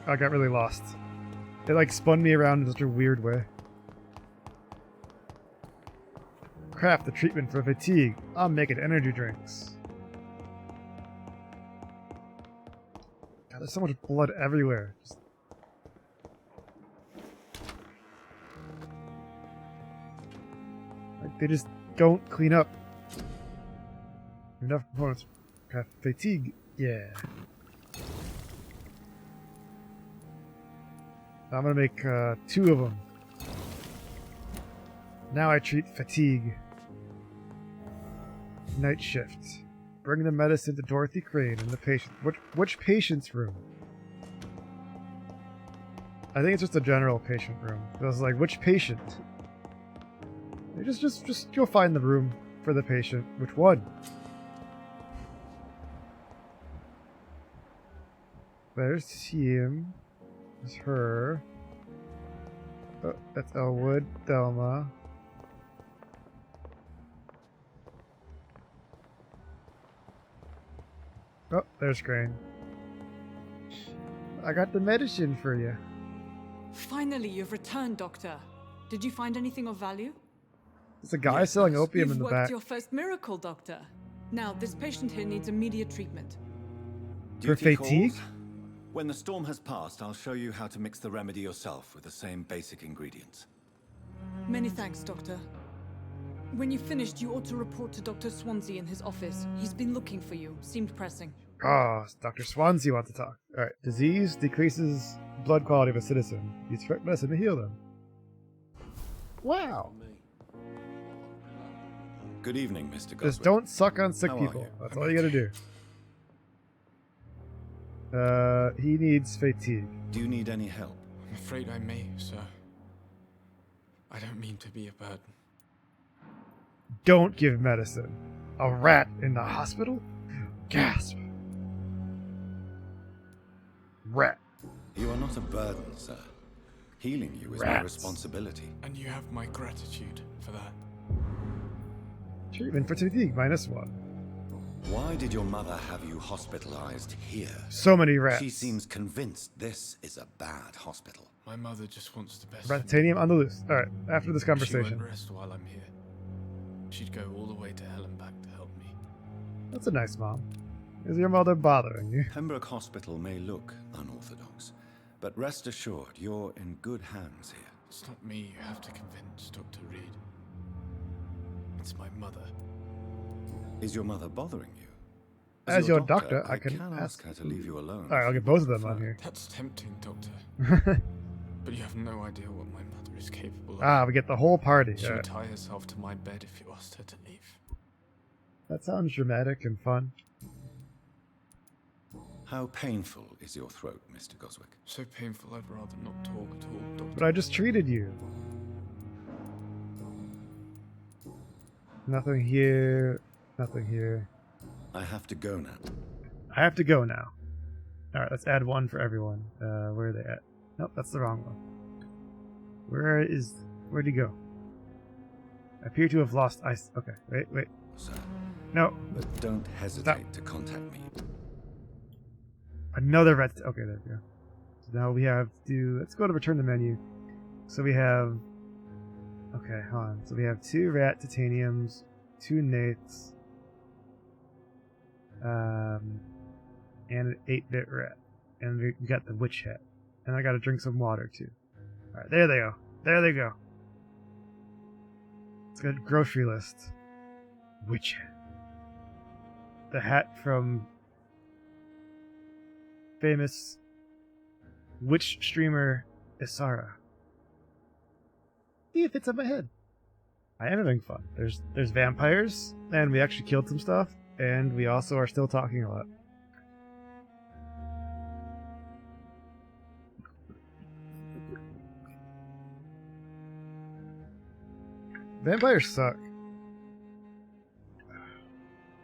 I got really lost. It like spun me around in such a weird way. Craft the treatment for fatigue. I'm making energy drinks. God, there's so much blood everywhere. Like, they just don't clean up. Enough components. Craft fatigue. Yeah. I'm gonna make 2 of them. Now I treat fatigue. Night shift. Bring the medicine to Dorothy Crane and the patient. Which patient's room? I think it's just a general patient room. I was like, which patient? Just go find the room for the patient. Which one? There's him. There's her. Oh, that's Elwood. Thelma. Oh, there's Crane. I got the medicine for you. Finally, you've returned, Doctor. Did you find anything of value? There's a guy selling opium You've in the worked back. your first miracle, Doctor. Now, this patient here needs immediate treatment. For Duty fatigue? calls? When the storm has passed, I'll show you how to mix the remedy yourself with the same basic ingredients. Many thanks, Doctor. When you've finished, you ought to report to Dr. Swansea in his office. He's been looking for you. Seemed pressing. Ah, Dr. Swansea wants to talk. Alright. Disease decreases blood quality of a citizen. Use correct medicine to heal them. Wow. Good evening, Mr. Goswick. Just don't suck on sick How are people. you? That's all you gotta do. He needs fatigue. Do you need any help? I'm afraid I may, sir. I don't mean to be a burden. Don't give medicine. A rat in the hospital? Gasp. Rat. You are not a burden, sir. Healing you is my responsibility. And you have my gratitude for that. Treatment for fatigue, -1. Why did your mother have you hospitalized here? So many rats. She seems convinced this is a bad hospital. My mother just wants the best. Ratitanium on the loose. Alright, after this She conversation. won't rest while I'm here. She'd go all the way to hell and back to help me. That's a nice mom. Is your mother bothering you? Pembroke Hospital may look unorthodox, but rest assured you're in good hands here. It's not me you have to convince, Dr. Reed. It's my mother. Is your mother bothering you? As your doctor, I can can ask her to leave you alone. Alright, I'll get both of them on here. That's tempting, Doctor. But you have no idea what my mother is capable of. Ah, we get the whole party. She would Alright. tie herself to my bed if you asked her to leave. That sounds dramatic and fun. How painful is your throat, Mr. Goswick? So painful I'd rather not talk at all, Doctor. But I just treated you. Nothing here. Nothing here. I have to go now. I have to go now. Alright, let's add one for everyone. Where are they at? Nope, that's the wrong one. Where'd he go? I appear to have lost ice. Okay, wait. Sir, No. but don't hesitate to contact me. Another red. Okay, there we go. So now we have to. Let's go to return the menu. So we have. Okay, hold on. So we have 2 rat titaniums, 2 nates, and an 8-bit rat, and we got the witch hat. And I got to drink some water too. All right, there they go. There they go. Let's go to grocery list. Witch hat. The hat from famous witch streamer Isara. See if it's on my head. I am having fun. There's vampires, and we actually killed some stuff, and we also are still talking a lot. Vampires suck.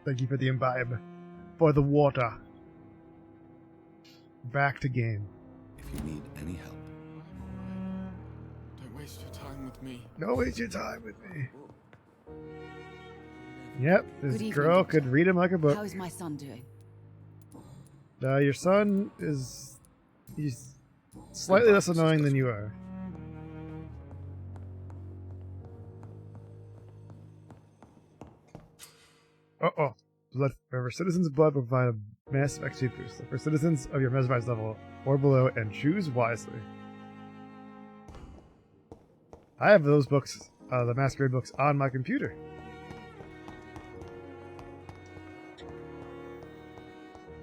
Thank you for the imbibe. For the water. Back to game. If you need any help. Don't waste your time with me. Don't waste your time with me. Yep, this Good evening, girl Doctor. could read him like a book. How's my son doing? Your son is... he's slightly less annoying than you are. Uh-oh. Blood for citizens' blood will provide a massive XP boost. For citizens of your mesmerized level or below, and choose wisely. I have those books, the Masquerade books, on my computer.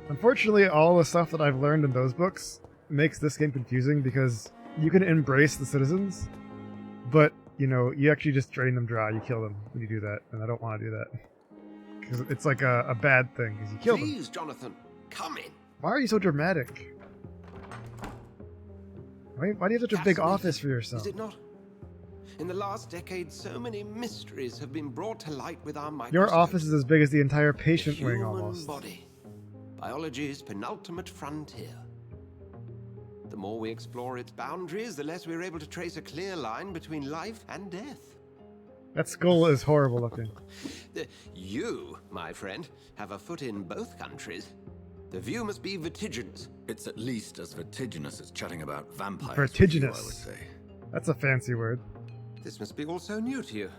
Unfortunately, all the stuff that I've learned in those books makes this game confusing because you can embrace the citizens, but, you know, you actually just drain them dry. You kill them when you do that, and I don't want to do that. Because it's like a bad thing, because you kill them. Please, Jonathan, come in. Why are you so dramatic? Why do you have such a big office for yourself? Is it not? In the last decade, so many mysteries have been brought to light with our microscope. Your office is as big as the entire patient The wing, human almost. body. Biology's penultimate frontier. The more we explore its boundaries, the less we're able to trace a clear line between life and death. That skull is horrible looking. You, my friend, have a foot in both countries. The view must be vertiginous. It's at least as vertiginous as chatting about vampires. Vertiginous. I would say. That's a fancy word. This must be all so new to you.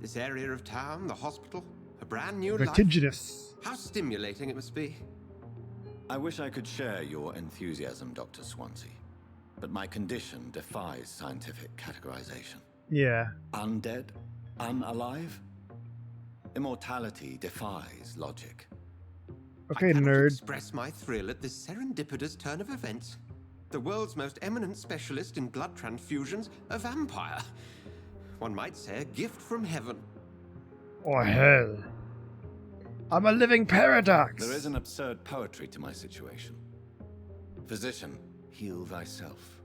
This area of town, the hospital, a brand new life. Vertiginous. How stimulating it must be. I wish I could share your enthusiasm, Dr. Swansea, but my condition defies scientific categorization. Yeah. Undead? Unalive? Immortality defies logic. Okay, I cannot nerd. express my thrill at this serendipitous turn of events. The world's most eminent specialist in blood transfusions, a vampire. One might say a gift from heaven. Or hell. I'm a living paradox. There is an absurd poetry to my situation. Physician, heal thyself.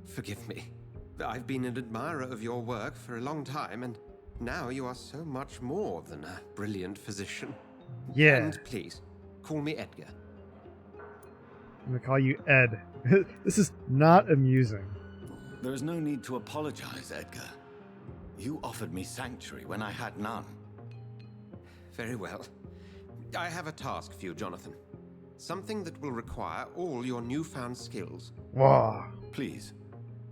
Forgive me. I've been an admirer of your work for a long time, and now you are so much more than a brilliant physician. Yeah. And please, call me Edgar. I'm gonna call you Ed. This is not amusing. There is no need to apologize, Edgar. You offered me sanctuary when I had none. Very well. I have a task for you, Jonathan. Something that will require all your newfound skills. Whoa. Please,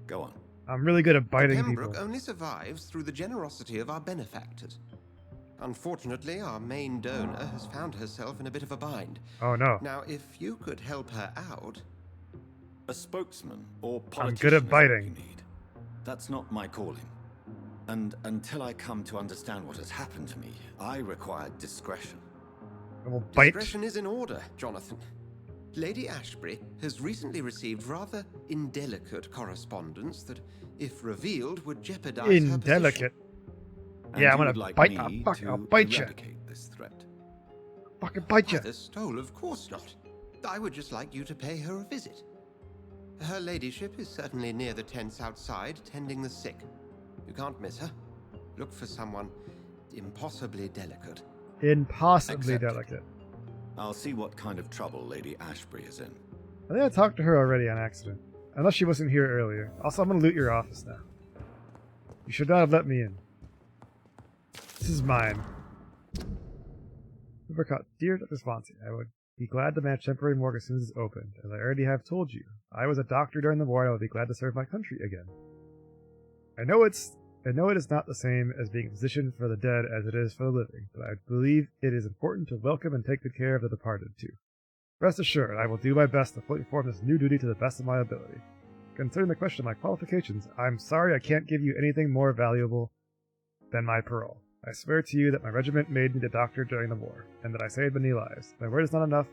go on. I'm really good at biting Pembroke people. only survives through the generosity of our benefactors. Unfortunately, our main donor has found herself in a bit of a bind. Oh no. Now, if you could help her out... A spokesman or politician I'm good at is what biting. you need. That's not my calling. And until I come to understand what has happened to me, I require discretion. I will bite. Discretion is in order, Jonathan. Lady Ashbury has recently received rather indelicate correspondence that, if revealed, would jeopardize her position. Indelicate. And Yeah, I'm you gonna would like bite. me I'll to bite you. eradicate this threat. Fucking bite you. Either stole, of course not. I would just like you to pay her a visit. Her ladyship is certainly near the tents outside, tending the sick. You can't miss her. Look for someone impossibly delicate. Impossibly Accepted. delicate. I'll see what kind of trouble Lady Ashbury is in. I think I talked to her already on accident. Unless she wasn't here earlier. Also, I'm gonna loot your office now. You should not have let me in. This is mine. Uppercut. Dear Dr. Swansea, I would be glad to manage temporary morgue as soon as it's opened. As I already have told you, I was a doctor during the war and I would be glad to serve my country again. I know it is not the same as being a physician for the dead as it is for the living, but I believe it is important to welcome and take good care of the departed too. Rest assured, I will do my best to fully perform this new duty to the best of my ability. Concerning the question of my qualifications, I'm sorry I can't give you anything more valuable than my parole. I swear to you that my regiment made me the doctor during the war, and that I saved many lives. My word is not enough.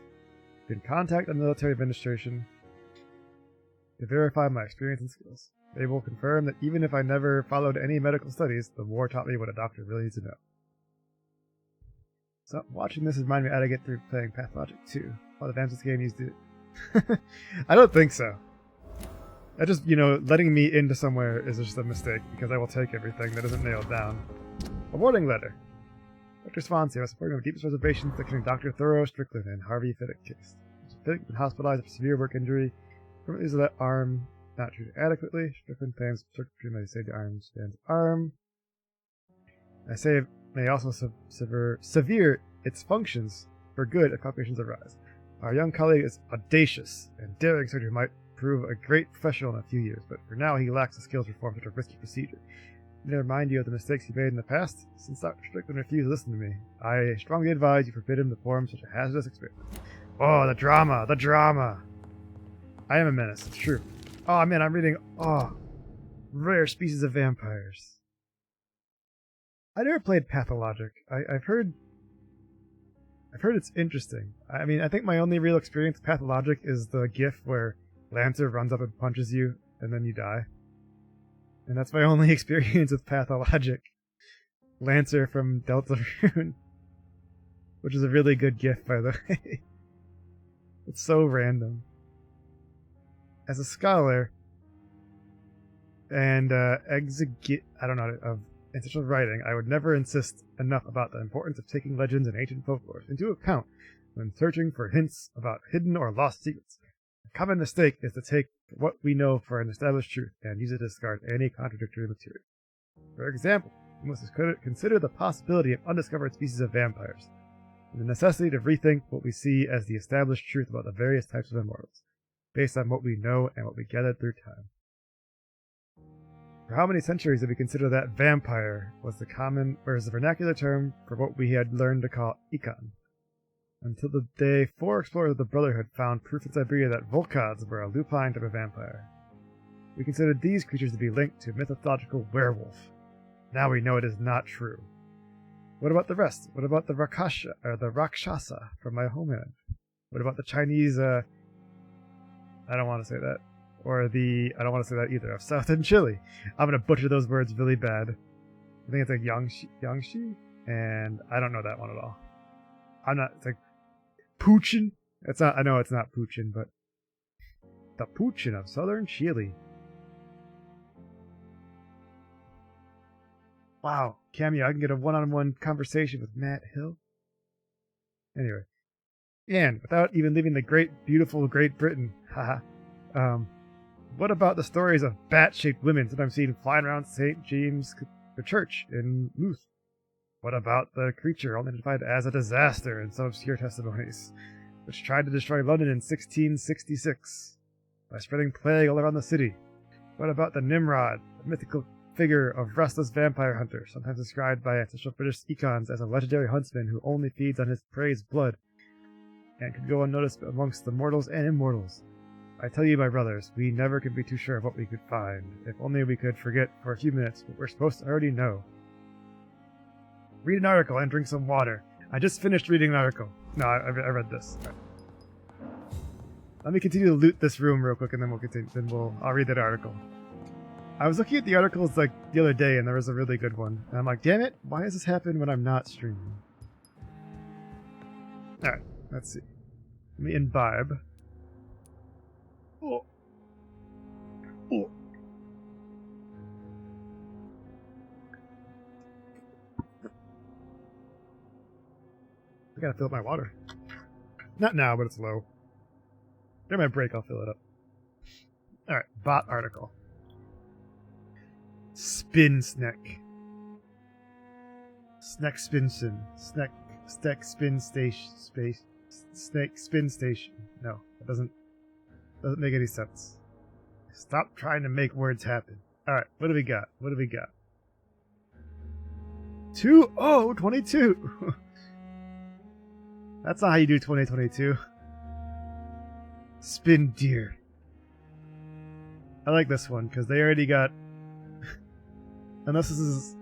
You can contact the military administration to verify my experience and skills. They will confirm that even if I never followed any medical studies, the war taught me what a doctor really needs to know. So, watching this reminded me how to get through playing Pathologic 2. While the advanced game used it. I don't think so. I just, letting me into somewhere is just a mistake, because I will take everything that isn't nailed down. A warning letter. Dr. Swansea, I was supporting with deepest reservations concerning Dr. Thoreau Strickland and Harvey Fiddick case. Fiddick been hospitalized for severe work injury. Currently, is that arm not treated adequately. Strickland plans surgery may save the arm stands arm. I say it may also severe its functions for good if complications arise. Our young colleague is audacious, and daring surgery might prove a great professional in a few years, but for now he lacks the skills to perform such a risky procedure. I need to remind you of the mistakes he made in the past. Since Dr. Strickland refused to listen to me, I strongly advise you forbid him to perform such a hazardous experiment. Oh, the drama! The drama! I am a menace, it's true. Oh man, I'm reading, rare species of vampires. I never played Pathologic. I've heard it's interesting. I mean, I think my only real experience with Pathologic is the gif where Lancer runs up and punches you, and then you die. And that's my only experience with Pathologic. Lancer from Deltarune. Which is a really good gif, by the way. It's so random. As a scholar, and of ancestral writing, I would never insist enough about the importance of taking legends and ancient folklore into account when searching for hints about hidden or lost secrets. A common mistake is to take what we know for an established truth and use it to discard any contradictory material. For example, we must consider the possibility of undiscovered species of vampires, and the necessity to rethink what we see as the established truth about the various types of immortals, based on what we know and what we gathered through time. For how many centuries did we consider that vampire was the vernacular term for what we had learned to call Ikan? Until the day 4 explorers of the Brotherhood found proof in Siberia that Volkods were a lupine type of vampire. We considered these creatures to be linked to a mythological werewolf. Now we know it is not true. What about the rest? What about the Rakshasa from my homeland? What about the Chinese, I don't want to say that. Or I don't want to say that either, of southern Chile. I'm going to butcher those words really bad. I think it's like Yangshi, and I don't know that one at all. It's like Puchin. I know it's not Puchin, but the Puchin of southern Chile. Wow, cameo, I can get a one-on-one conversation with Matt Hill. Anyway. And without even leaving the great, beautiful Great Britain, haha, what about the stories of bat-shaped women sometimes seen flying around St. James Church in Louth? What about the creature only identified as a disaster in some obscure testimonies, which tried to destroy London in 1666 by spreading plague all around the city? What about the Nimrod, a mythical figure of restless vampire hunter, sometimes described by official British icons as a legendary huntsman who only feeds on his prey's blood and could go unnoticed amongst the mortals and immortals? I tell you, my brothers, we never could be too sure of what we could find. If only we could forget for a few minutes what we're supposed to already know. Read an article and drink some water. I just finished reading an article. No, I read this. Right. Let me continue to loot this room real quick, and then we'll continue. I'll read that article. I was looking at the articles like the other day, and there was a really good one. And I'm like, damn it, why does this happen when I'm not streaming? All right, let's see. Let me imbibe. Oh. Oh. I gotta fill up my water. Not now, but it's low. During my break, I'll fill it up. Alright, bot article. Spin snack. Snack spinson. Snack spin station. Space. Snake spin station. No, that doesn't make any sense. Stop trying to make words happen. Alright, what do we got? 2022! That's not how you do 2022. Spin deer. I like this one because they already got. Unless this is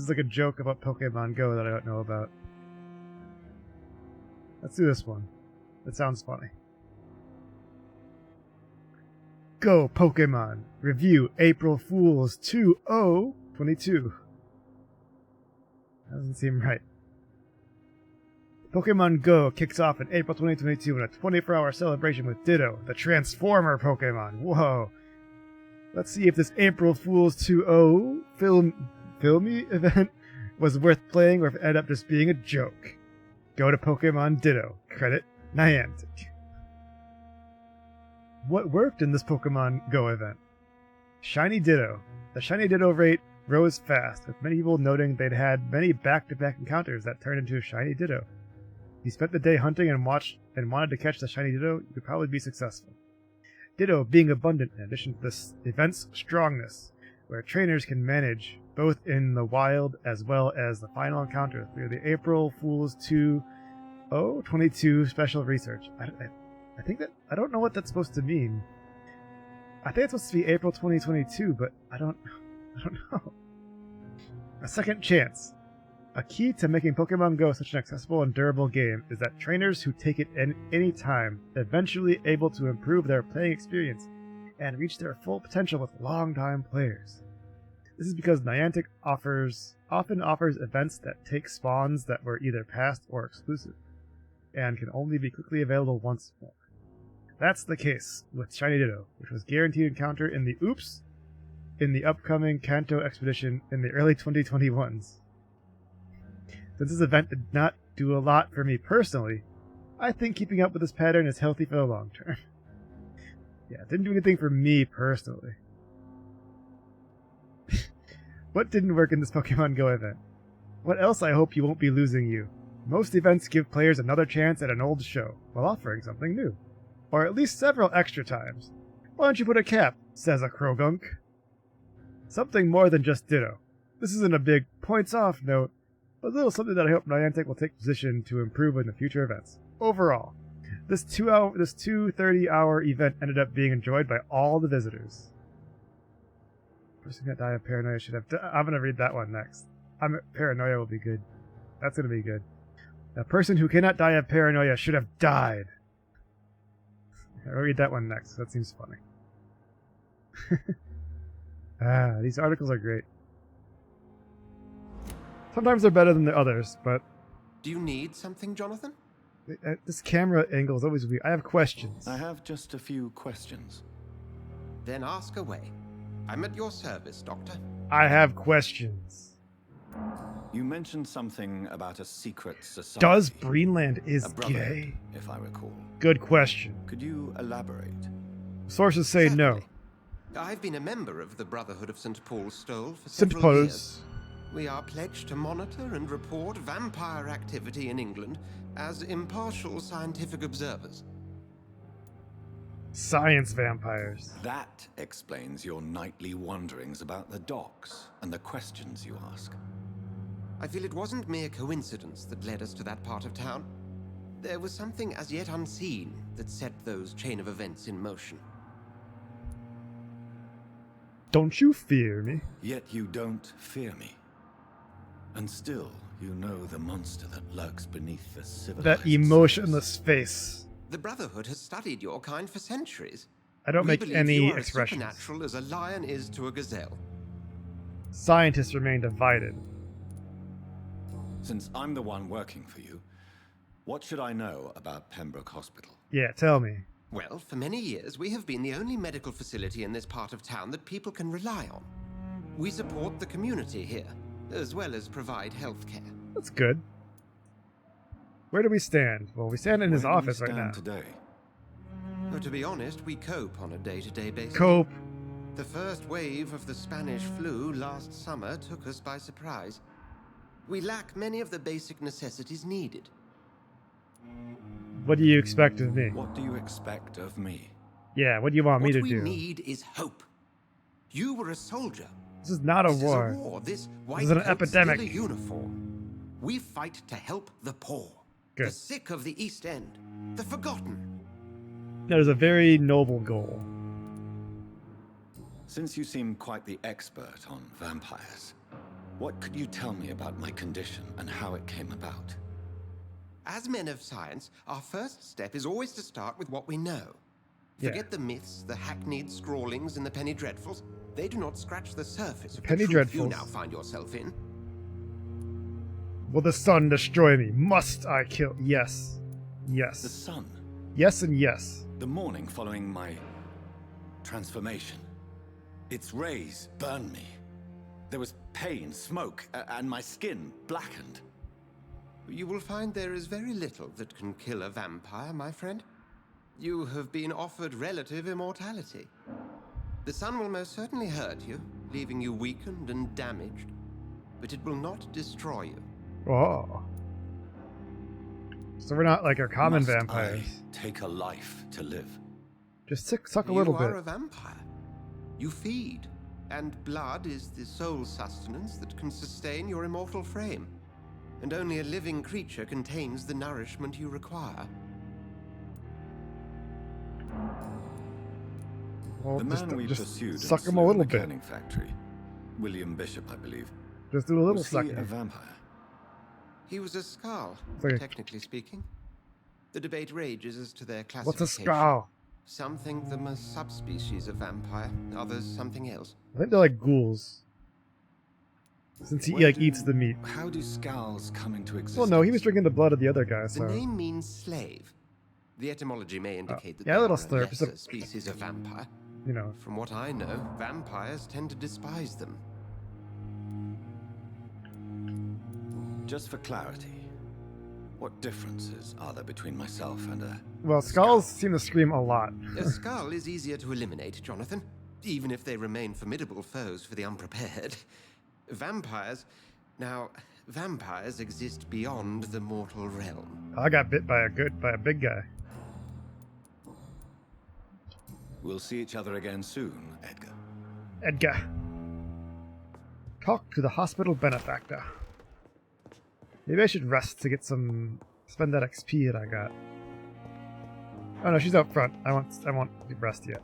like a joke about Pokemon Go that I don't know about. Let's do this one. That sounds funny. Go Pokemon Review April Fools 2022. Doesn't seem right. Pokemon Go kicks off in April 2022 in a 24-hour celebration with Ditto, the Transformer Pokemon. Whoa. Let's see if this April Fool's 20 filmy event was worth playing or if it ended up just being a joke. Go to Pokemon Ditto. Credit Niantic. What worked in this Pokemon Go event? Shiny Ditto. The Shiny Ditto rate rose fast, with many people noting they'd had many back-to-back encounters that turned into a Shiny Ditto. If you spent the day hunting and wanted to catch the Shiny Ditto, you could probably be successful. Ditto being abundant in addition to this event's strongness, where trainers can manage both in the wild as well as the final encounter through the April Fool's 2022 special research. I think that I don't know what that's supposed to mean. I think it's supposed to be April 2022, but I don't know. A second chance. A key to making Pokemon Go such an accessible and durable game is that trainers who take it in any time eventually able to improve their playing experience and reach their full potential with long-time players. This is because Niantic often offers events that take spawns that were either past or exclusive, and can only be quickly available once more. That's the case with Shiny Ditto, which was guaranteed encounter in the upcoming Kanto expedition in the early 2021s. Since this event did not do a lot for me personally, I think keeping up with this pattern is healthy for the long term. Yeah, it didn't do anything for me personally. What didn't work in this Pokemon Go event? What else I hope you won't be losing you? Most events give players another chance at an old show, while offering something new. Or at least several extra times. Why don't you put a cap, says a Krogunk. Something more than just Ditto. This isn't a big points-off note, but a little something that I hope Niantic will take position to improve in the future events. Overall, this 230-hour event ended up being enjoyed by all the visitors. Person that died of paranoia should have... I'm going to read that one next. Paranoia will be good. That's going to be good. A person who cannot die of paranoia should have died. I'll read that one next. That seems funny. These articles are great. Sometimes they're better than the others, but... Do you need something, Jonathan? This camera angle is always weird. I have questions. I have just a few questions. Then ask away. I'm at your service, Doctor. I have questions. You mentioned something about a secret society. Does Greenland is A brotherhood, gay? if I recall. Good question. Could you elaborate? Sources say no. Certainly. I've been a member of the Brotherhood of St. Paul's Stole for St. several years. Paul's. We are pledged to monitor and report vampire activity in England as impartial scientific observers. Science vampires. That explains your nightly wanderings about the docks and the questions you ask. I feel it wasn't mere coincidence that led us to that part of town. There was something as yet unseen that set those chain of events in motion. Don't you fear me? Yet you don't fear me. And still, you know the monster that lurks beneath the civilized That emotionless face. The Brotherhood has studied your kind for centuries. I don't We make believe any you are expressions. as supernatural as a lion is to a gazelle. Scientists remain divided. Since I'm the one working for you, what should I know about Pembroke Hospital? Yeah, tell me. Well, for many years, we have been the only medical facility in this part of town that people can rely on. We support the community here, as well as provide health care. That's good. Where do we stand? Well, we stand in his Where do we office right stand now. today? But to be honest, we cope on a day-to-day basis. Cope. The first wave of the Spanish flu last summer took us by surprise. We lack many of the basic necessities needed. What do you expect of me? What do you expect of me? Yeah, what do you want me to What we do? need is hope. You were a soldier. This is not a This war. is a war. This white is an coat's epidemic. still a uniform. We fight to help the poor, Good. the sick of the East End, the forgotten. That is a very noble goal. Since you seem quite the expert on vampires, what could you tell me about my condition and how it came about? As men of science, our first step is always to start with what we know. Yeah. Forget the myths, the hackneyed scrawlings, and the penny dreadfuls. They do not scratch the surface of Penny the truth you dreadfuls. now find yourself in. Will the sun destroy me? Must I kill? Yes. The Yes. sun, Yes and yes. the morning following my transformation. Its rays burned me. There was pain, smoke, and my skin blackened. You will find there is very little that can kill a vampire, my friend. You have been offered relative immortality. The sun will most certainly hurt you, leaving you weakened and damaged, but it will not destroy you. Oh. So we're not like our common Must vampires. I take a life to live? Just suck a little You are bit. a vampire. You feed, and blood is the sole sustenance that can sustain your immortal frame. And only a living creature contains the nourishment you require. Well, The man we just pursued suck and him a slew in little the bit. canning factory, William Bishop, I believe. Just do a little Was he sucking. a vampire? He was a Skull, like a- technically speaking. The debate rages as to their What's a classification. skull? Some think them a subspecies of vampire, others something else. I think they're like ghouls. Since he When like do- eats the meat. How do scowls come into existence? Well, no, he was drinking the blood of the other guy, The so. name means slave. The etymology may indicate that yeah, they a little are slurp, just a- lesser species of vampire. You know. From what I know, vampires tend to despise them. Just for clarity, what differences are there between myself and a... Well, skulls seem to scream a lot. A skull is easier to eliminate, Jonathan, even if they remain formidable foes for the unprepared. Vampires... Now, vampires exist beyond the mortal realm. I got bit by a big guy. We'll see each other again soon, Edgar. Edgar. Talk to the hospital benefactor. Maybe I should rest to get some... Spend that XP that I got. Oh no, she's out front. I won't rest yet.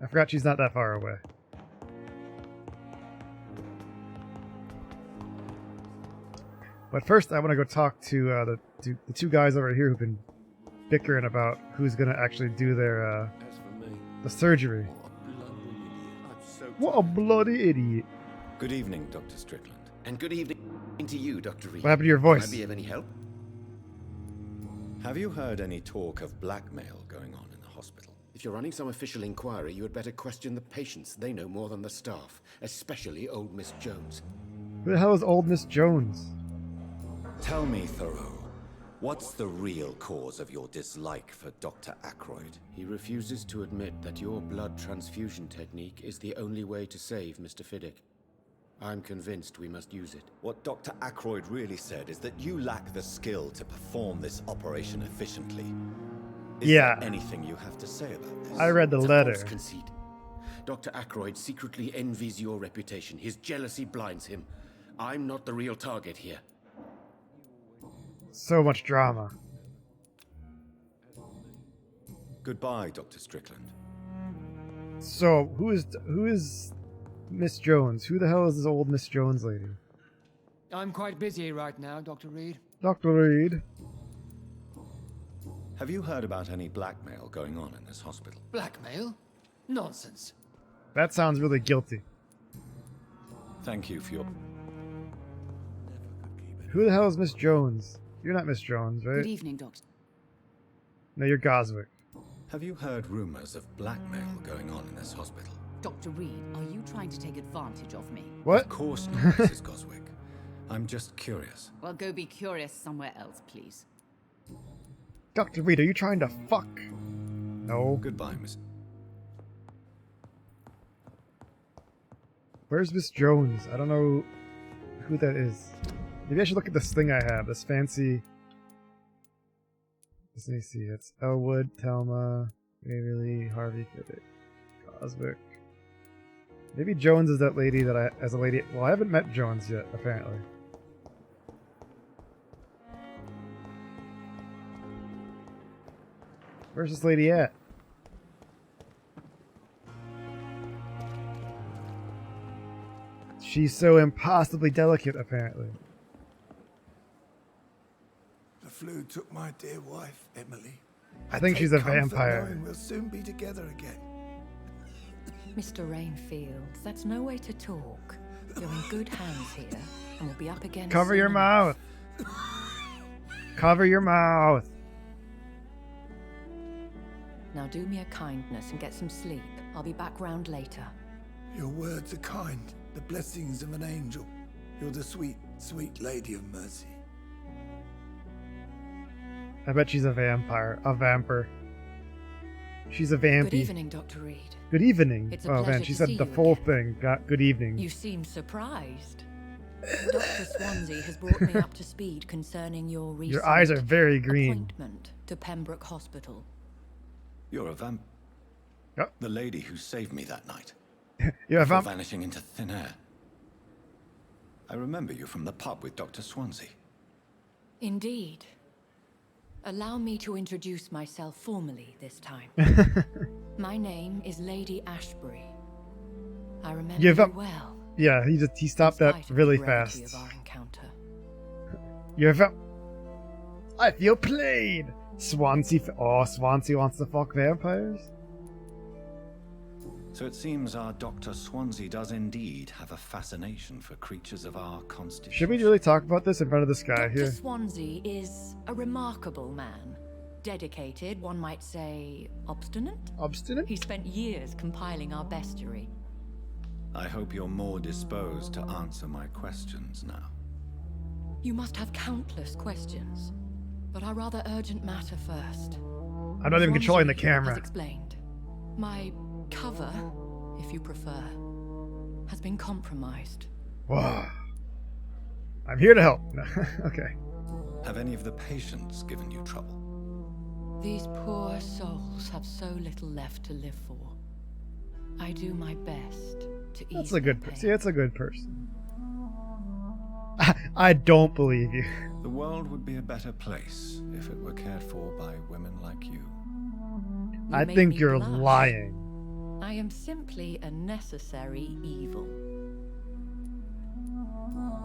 I forgot she's not that far away. But first, I want to go talk to the two guys over here who've been bickering about who's gonna actually do their As for me, the surgery. what a bloody idiot. What a bloody idiot! Good evening, Dr. Strickland. And good evening to you, Dr. Reed. What happened to your Can I voice? be of any help? Have you heard any talk of blackmail going on in the hospital? If you're running some official inquiry, you had better question the patients. They know more than the staff, especially old Miss Jones. Who the hell is old Miss Jones? Tell me, Thoreau, what's the real cause of your dislike for Dr. Ackroyd? He refuses to admit that your blood transfusion technique is the only way to save Mr. Fiddick. I'm convinced we must use it. What Dr. Ackroyd really said is that you lack the skill to perform this operation efficiently. Is Yeah. there anything you have to say about this? I read the It's a letter. false conceit. Dr. Ackroyd secretly envies your reputation. His jealousy blinds him. I'm not the real target here. So much drama. Goodbye, Dr. Strickland. So who is Miss Jones? Who the hell is this old Miss Jones lady? I'm quite busy right now, Dr. Reed. Dr. Reed. Have you heard about any blackmail going on in this hospital? Blackmail? Nonsense. That sounds really guilty. Thank you for your... Who the hell is Miss Jones? You're not Miss Jones, right? Good evening, Doctor. No, you're Goswick. Have you heard rumors of blackmail going on in this hospital? Dr. Reed, are you trying to take advantage of me? What? Of course not, Mrs. Goswick. I'm just curious. Well, go be curious somewhere else, please. Dr. Reed, are you trying to fuck? No. Goodbye, Miss... Where's Miss Jones? I don't know who that is. Maybe I should look at this thing I have. This fancy... Let me see. It's Elwood, Thelma, Waverly, Harvey, Fiddick, Goswick. Maybe Jones is that lady that as a lady... Well, I haven't met Jones yet, apparently. Where's this lady at? She's so impossibly delicate, apparently. The flu took my dear wife, Emily. I think she's a Take comfort vampire. knowing we'll soon be together again. Mr. Rainfield, that's no way to talk. You're in good hands here, and we'll be up again Cover your soon. mouth! Cover your mouth! Now do me a kindness and get some sleep. I'll be back round later. Your words are kind, the blessings of an angel. You're the sweet, sweet lady of mercy. I bet she's a vampire. A vampir. She's a vampy. Good evening, Dr. Reed. Good evening. It's a Oh man, pleasure she to said see the you full again. thing. Good evening. You seem surprised. Dr. Swansea has brought me up to speed concerning your recent Your eyes are very green. appointment to Pembroke Hospital. You're a vamp... Yep. The lady who saved me that night. You're a before vamp... vanishing into thin air. I remember you from the pub with Dr. Swansea. Indeed. Allow me to introduce myself formally this time. My name is Lady Ashbury. I remember You're you a well. Yeah, he stopped that spite of really the brevity fast. of our encounter. You're a vamp... I feel played! Swansea... Oh, Swansea wants to fuck vampires? So it seems our Dr. Swansea does indeed have a fascination for creatures of our constitution. Should we really talk about this in front of this guy Dr. here? Swansea is a remarkable man. Dedicated, one might say, obstinate? Obstinate? He spent years compiling our bestiary. I hope you're more disposed to answer my questions now. You must have countless questions, but our rather urgent matter first. I'm not even controlling the Swansea camera. Has explained. My cover, if you prefer, has been compromised. Whoa. I'm here to help. Okay. Have any of the patients given you trouble? These poor souls have so little left to live for. I do my best to ease That's a good their person. pain. See, that's a good person. I don't believe you. The world would be a better place if it were cared for by women like you. I made think me you're blush. lying. I am simply a necessary evil.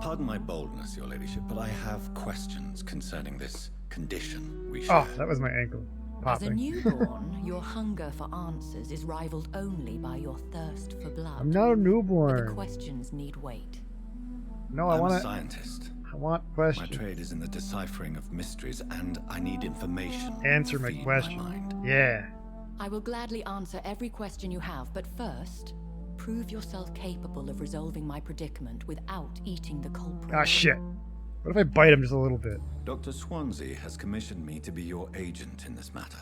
Pardon my boldness, your ladyship, but I have questions concerning this condition we Oh, share. that was my ankle As a popping. newborn, your hunger for answers is rivaled only by your thirst for blood. I'm not a But the newborn. questions need wait. No, I I'm want a to. scientist. I want My questions. trade is in the deciphering of mysteries, and I need information. Answer to my feed question. mind. Yeah. I will gladly answer every question you have, but first, prove yourself capable of resolving my predicament without eating the culprit. Ah, shit. What if I bite him just a little bit? Dr. Swansea has commissioned me to be your agent in this matter.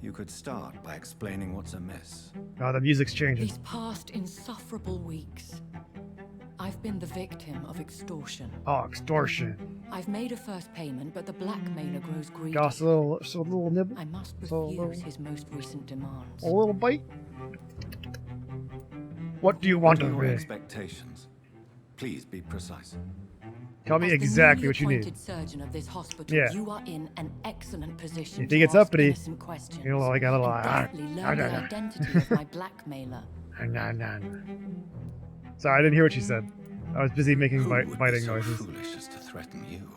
You could start by explaining what's amiss. Oh, the music's changing. These past insufferable weeks, I've been the victim of extortion. Oh, extortion. I've made a first payment, but the blackmailer grows greedy. Got a little nibble. I must So refuse his most recent demands. A little bite. What do you want What are of your me? expectations? Please be precise. Tell me As the exactly newly what you need. appointed surgeon of this hospital, Yeah. you are in an excellent position If he to gets ask uppity, innocent questions he'll like a little. and deftly learn the identity of my blackmailer. Nah. Sorry, I didn't hear what you said. I was busy making Who would be biting so noises. foolish as to threaten you?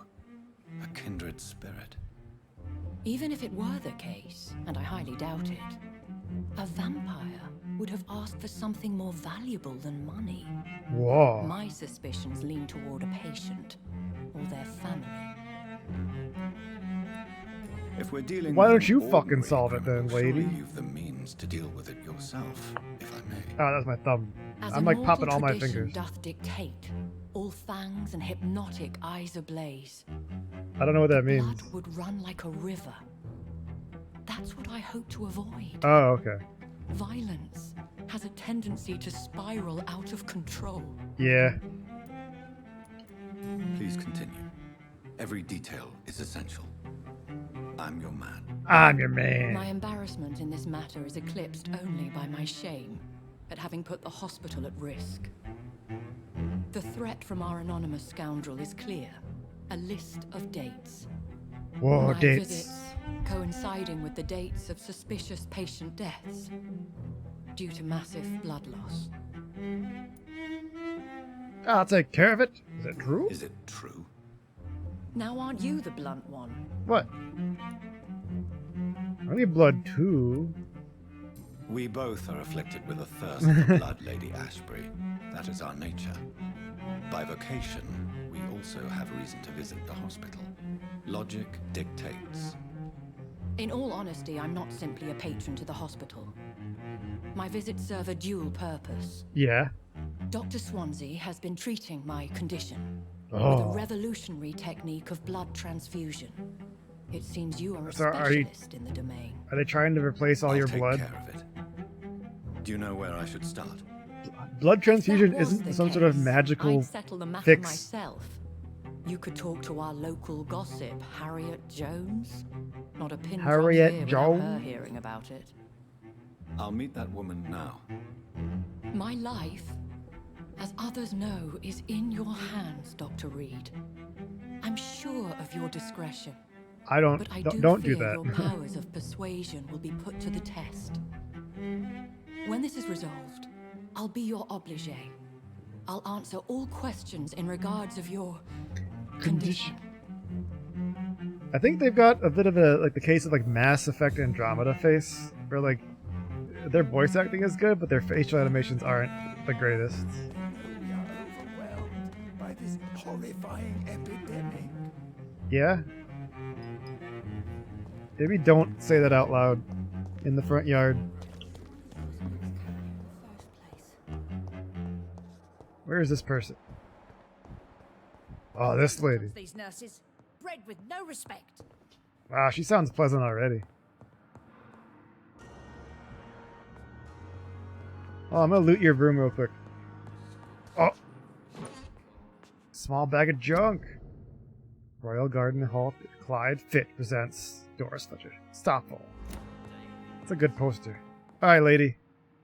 A kindred spirit. Even if it were the case, and I highly doubt it, a vampire would have asked for something more valuable than money. Whoa. My suspicions lean toward a patient or their family. If we're dealing Why with don't an you fucking ordinary solve it then, criminal, surely lady? you've the means to deal with it yourself, if I may. Oh, that's my thumb. As I'm a like mortal popping all my tradition fingers. doth dictate, all fangs and hypnotic eyes ablaze. I don't know what that means. Blood would run like a river. That's what I hope to avoid. Oh, okay. Violence has a tendency to spiral out of control. Yeah. Please continue. Every detail is essential. I'm your man. I'm your man. My embarrassment in this matter is eclipsed only by my shame at having put the hospital at risk. The threat from our anonymous scoundrel is clear. A list of dates. Whoa, My dates. visits coinciding with the dates of suspicious patient deaths due to massive blood loss. I'll take care of it. Is it true? Is it true? Now aren't you the blunt one? What? I need blood too. We both are afflicted with a thirst for blood, Lady Ashbury. That is our nature. By vocation, we also have reason to visit the hospital. Logic dictates. In all honesty, I'm not simply a patron to the hospital. My visits serve a dual purpose. Yeah. Dr. Swansea has been treating my condition with Oh. a revolutionary technique of blood transfusion. It seems you are a So are you- specialist in the domain. Are they trying to replace all your Take blood? care of it. Do you know where I should start? Blood transfusion That was isn't the some sort of case, magical I'd settle the matter fix. myself. You could talk to our local gossip, Harriet Jones. Not a pin drops Harriet here without Jones? her hearing about it. I'll meet that woman now. My life, as others know, is in your hands, Dr. Reed. I'm sure of your discretion. I don't. But I Don't do fear your that. powers of persuasion will be put to the test. When this is resolved, I'll be your obligé. I'll answer all questions in regards of your condition. I think they've got a bit of a like the case of like Mass Effect Andromeda face, where like their voice acting is good, but their facial animations aren't the greatest. We are overwhelmed by this horrifying epidemic. Yeah. Maybe don't say that out loud in the front yard. Where is this person? Oh, this lady. These nurses, bred with no respect. Wow, she sounds pleasant already. Oh, I'm gonna loot your room real quick. Oh! Small bag of junk. Royal Garden Hall, Clyde Fit presents Doris Fletcher. Stopful. It's a good poster. Alright, lady.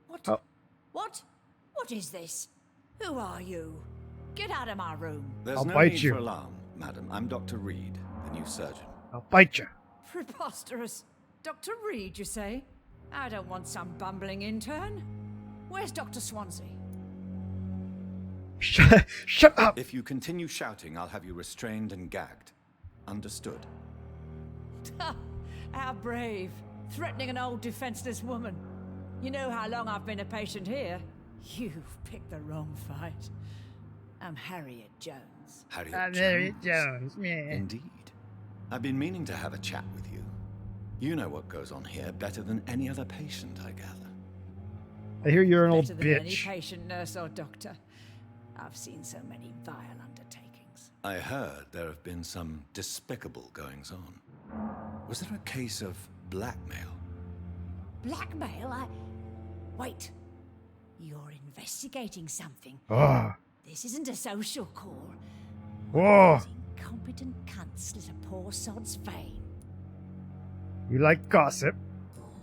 What? Oh. What? What is this? Who are you? Get out of my room. There's I'll no bite need you. for alarm, madam. I'm Dr. Reed, the new surgeon. I'll bite you. Preposterous. Dr. Reed, you say? I don't want some bumbling intern. Where's Dr. Swansea? Shut up! If you continue shouting, I'll have you restrained and gagged. Understood? How brave. Threatening an old defenseless woman. You know how long I've been a patient here? You've picked the wrong fight. I'm Harriet Jones. Harriet Jones, yeah. Indeed. I've been meaning to have a chat with you. You know what goes on here better than any other patient, I gather. I hear you're an old Better than any bitch. patient, nurse, or doctor. I've seen so many vile undertakings. I heard there have been some despicable goings-on. Was there a case of blackmail? Blackmail? Wait. You're investigating something. Oh. This isn't a social call. Whoa. Those incompetent cunts slit a poor sod's vein. You like gossip?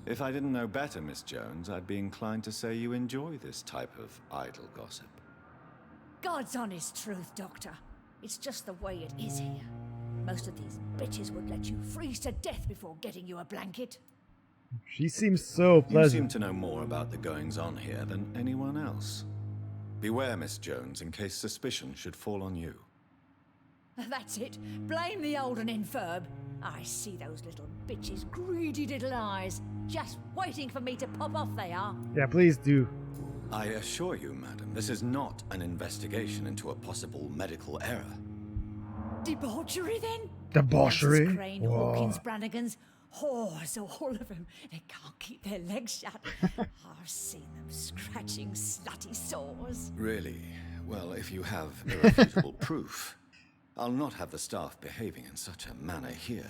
If I didn't know better, Miss Jones, I'd be inclined to say you enjoy this type of idle gossip. God's honest truth, Doctor. It's just the way it is here. Most of these bitches would let you freeze to death before getting you a blanket. She seems so pleasant. You seem to know more about the goings-on here than anyone else. Beware, Miss Jones, in case suspicion should fall on you. That's it. Blame the old and infirm. I see those little bitches' greedy little eyes. Just waiting for me to pop off they are. Yeah, please do. I assure you, madam, this is not an investigation into a possible medical error. Debauchery, then? Debauchery? Mrs. Crane, Whoa. Hawkins, Brannigan's. Whores, all of them. They can't keep their legs shut. I've seen them scratching slutty sores. Really? Well, if you have irrefutable proof, I'll not have the staff behaving in such a manner here.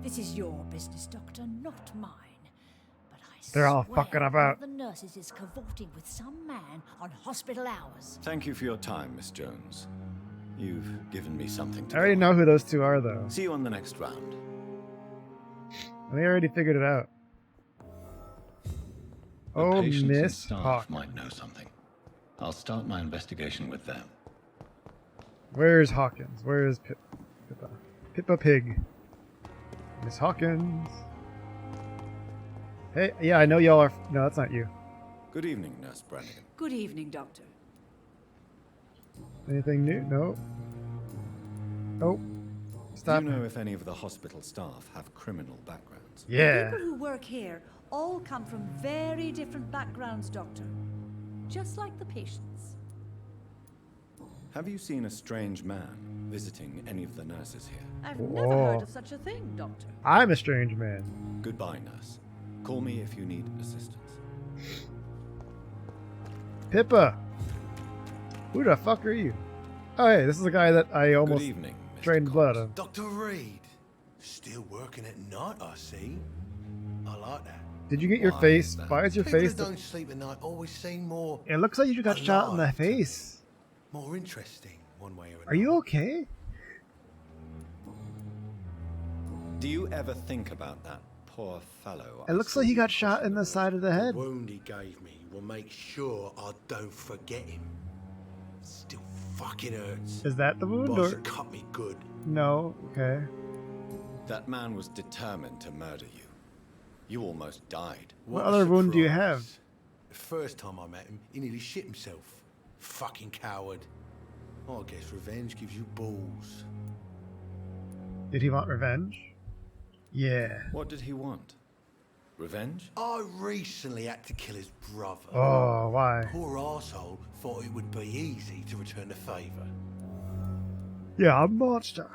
This is your business, Doctor, not mine. But I They're all swear fucking one about. of the nurses is cavorting with some man on hospital hours. Thank you for your time, Miss Jones. You've given me something to I already go know on. who those two are, though. See you on the next round. They already figured it out. The Oh, patients and Miss staff Hawk. might know something. I'll start my investigation with them. Where's Hawkins? Where's Pippa? Pippa Pig. Miss Hawkins. Hey, yeah, I know y'all are. No, that's not you. Good evening, Nurse Brannigan. Good evening, Doctor. Anything new? No. Nope. Stop. Do you know if any of the hospital staff have criminal backgrounds? Yeah. The people who work here all come from very different backgrounds, Doctor. Just like the patients. Have you seen a strange man visiting any of the nurses here? I've never heard of such a thing, Doctor. I'm a strange man. Goodbye, nurse. Call me if you need assistance. Pippa! Who the fuck are you? Oh, hey, this is the guy that I almost Good evening, drained blood of. Dr. Reed. Still working at night, I see. I like that. Did you get your face? Why is your People face? who don't sleep at night always seem more It looks like you got shot in the alive to me. face. More interesting, one way or another. Are you okay? Do you ever think about that poor fellow? It looks like he got shot in the side of the head. The wound he gave me will make sure I don't forget him. Still fucking hurts. Is that the wound Boss or? cut me good. No. Okay. That man was determined to murder you. You almost died. What a other wound do you surprise. have? The first time I met him, he nearly shit himself. Fucking coward. I guess revenge gives you balls. Did he want revenge? Yeah. What did he want? Revenge? I recently had to kill his brother. Oh, why? Poor arsehole thought it would be easy to return the favour. Yeah, I'm a monster.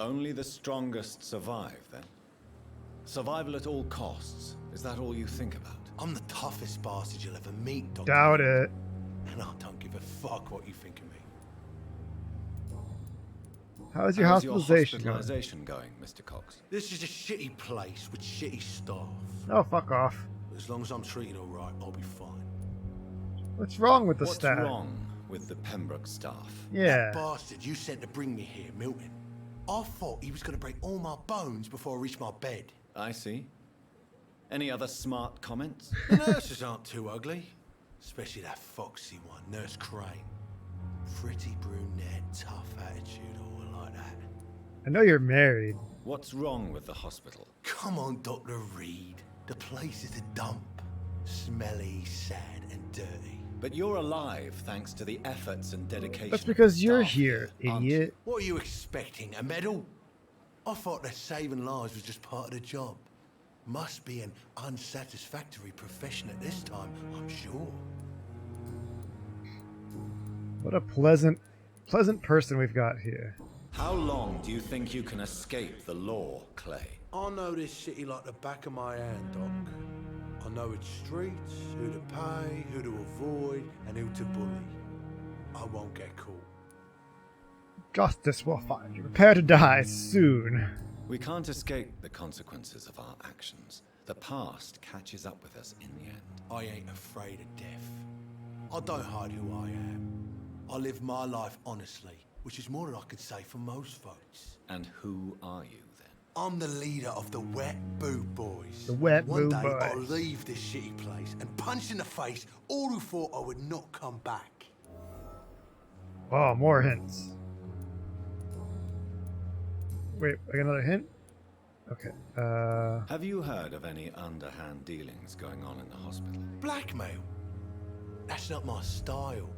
Only the strongest survive, then? Survival at all costs. Is that all you think about? I'm the toughest bastard you'll ever meet, Doctor. Doubt it. And I don't give a fuck what you think of me. How's your hospitalization going? hospitalization going, Mr. Cox? This is a shitty place with shitty staff. Oh, fuck off. As long as I'm treated alright, I'll be fine. What's wrong with the What's staff? wrong with the Pembroke staff? Yeah. That bastard you sent to bring me here, Milton. I thought he was going to break all my bones before I reached my bed. I see. Any other smart comments? The nurses aren't too ugly. Especially that foxy one, Nurse Crane. Pretty brunette, tough attitude, all like that. I know you're married. What's wrong with the hospital? Come on, Dr. Reed. The place is a dump. Smelly, sad, and dirty. But you're alive thanks to the efforts and dedication. That's of because the you're staff here, aren't idiot. you? What are you expecting, a medal? I thought that saving lives was just part of the job. Must be an unsatisfactory profession at this time, I'm sure. What a pleasant person we've got here. How long do you think you can escape the law, Clay? I know this city like the back of my hand, Doc. I know its streets, who to pay, who to avoid, and who to bully. I won't get caught. Justice will find you. Prepare to die soon. We can't escape the consequences of our actions. The past catches up with us in the end. I ain't afraid of death. I don't hide who I am. I live my life honestly, which is more than I could say for most folks. And who are you then? I'm the leader of the Wet Boot Boys. The Wet One Boot day Boys. I'll leave this shitty place and punch in the face all who thought I would not come back. Oh, more hints. Wait, I got another hint? Okay, Have you heard of any underhand dealings going on in the hospital? Blackmail? That's not my style.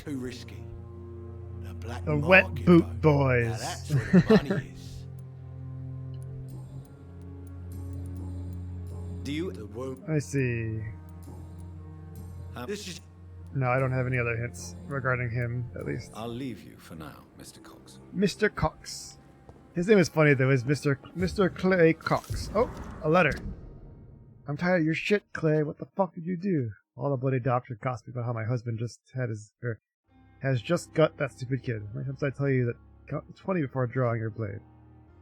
Too risky. The black The market, Wet Boot though. Boys. Now that's where the money is. Do you... I see. This is... No, I don't have any other hints regarding him, at least. I'll leave you for now, Mr. Cox. Mr. Cox. His name is funny though, is Mr. Clay Cox. Oh, a letter. I'm tired of your shit, Clay. What the fuck did you do? All the bloody doctor gossip about how my husband just has just got that stupid kid. Sometimes I tell you that count to 20 before drawing your blade.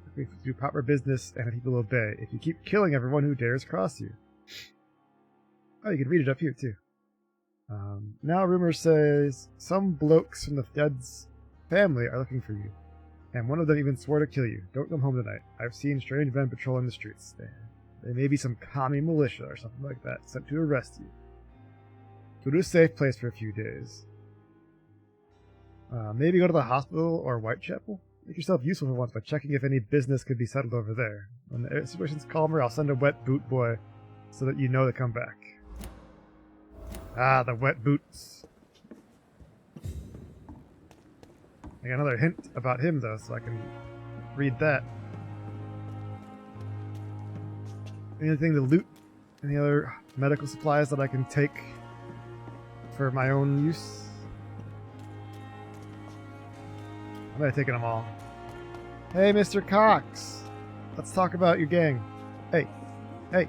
If we do proper business and people obey, if you keep killing everyone who dares cross you. Oh, you can read it up here too. Now rumor says some blokes from the dead's family are looking for you. And one of them even swore to kill you. Don't come home tonight. I've seen strange men patrolling the streets. They may be some commie militia or something like that, sent to arrest you. Go to a safe place for a few days. Maybe go to the hospital or Whitechapel? Make yourself useful for once by checking if any business could be settled over there. When the situation's calmer, I'll send a wet boot boy so that you know to come back. Ah, the wet boots. I got another hint about him, though, so I can read that. Anything to loot? Any other medical supplies that I can take for my own use? I might have taken them all. Hey, Mr. Cox! Let's talk about your gang. Hey. Hey.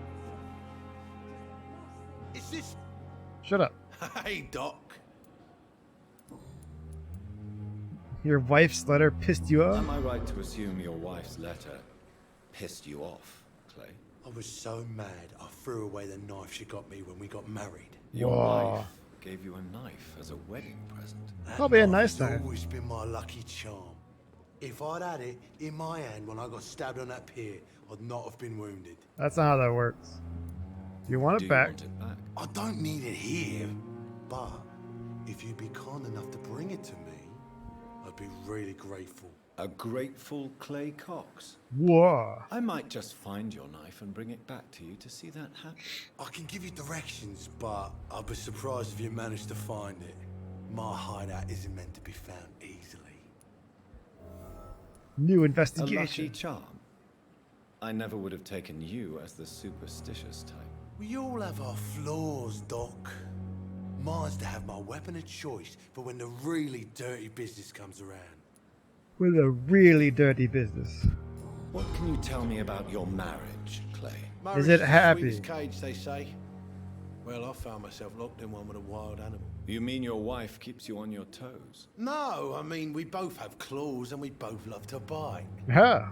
Is this... Shut up. Hey, Doc. Your wife's letter pissed you off? Am I right to assume your wife's letter pissed you off, Clay? I was so mad I threw away the knife she got me when we got married. Your Whoa. wife gave you a knife as a wedding present. Probably a nice It's knife. always been my lucky charm. If I'd had it in my hand when I got stabbed on that pier, I'd not have been wounded. That's not how that works. You want it back? I don't need it here, but if you'd be kind enough to bring it to me, I'd be really grateful. A grateful Clay Cox? Whoa. I might just find your knife and bring it back to you to see that happen. I can give you directions, but I'd be surprised if you managed to find it. My hideout isn't meant to be found easily. New A investigation. lucky charm. I never would have taken you as the superstitious type. We all have our flaws, Doc. Mine's to have my weapon of choice for when the really dirty business comes around. With a really dirty business. What can you tell me about your marriage, Clay? Is it happy? Sweetest cage, they say. Well, I found myself locked in one with a wild animal. You mean your wife keeps you on your toes? No, I mean, we both have claws and we both love to bite. Yeah.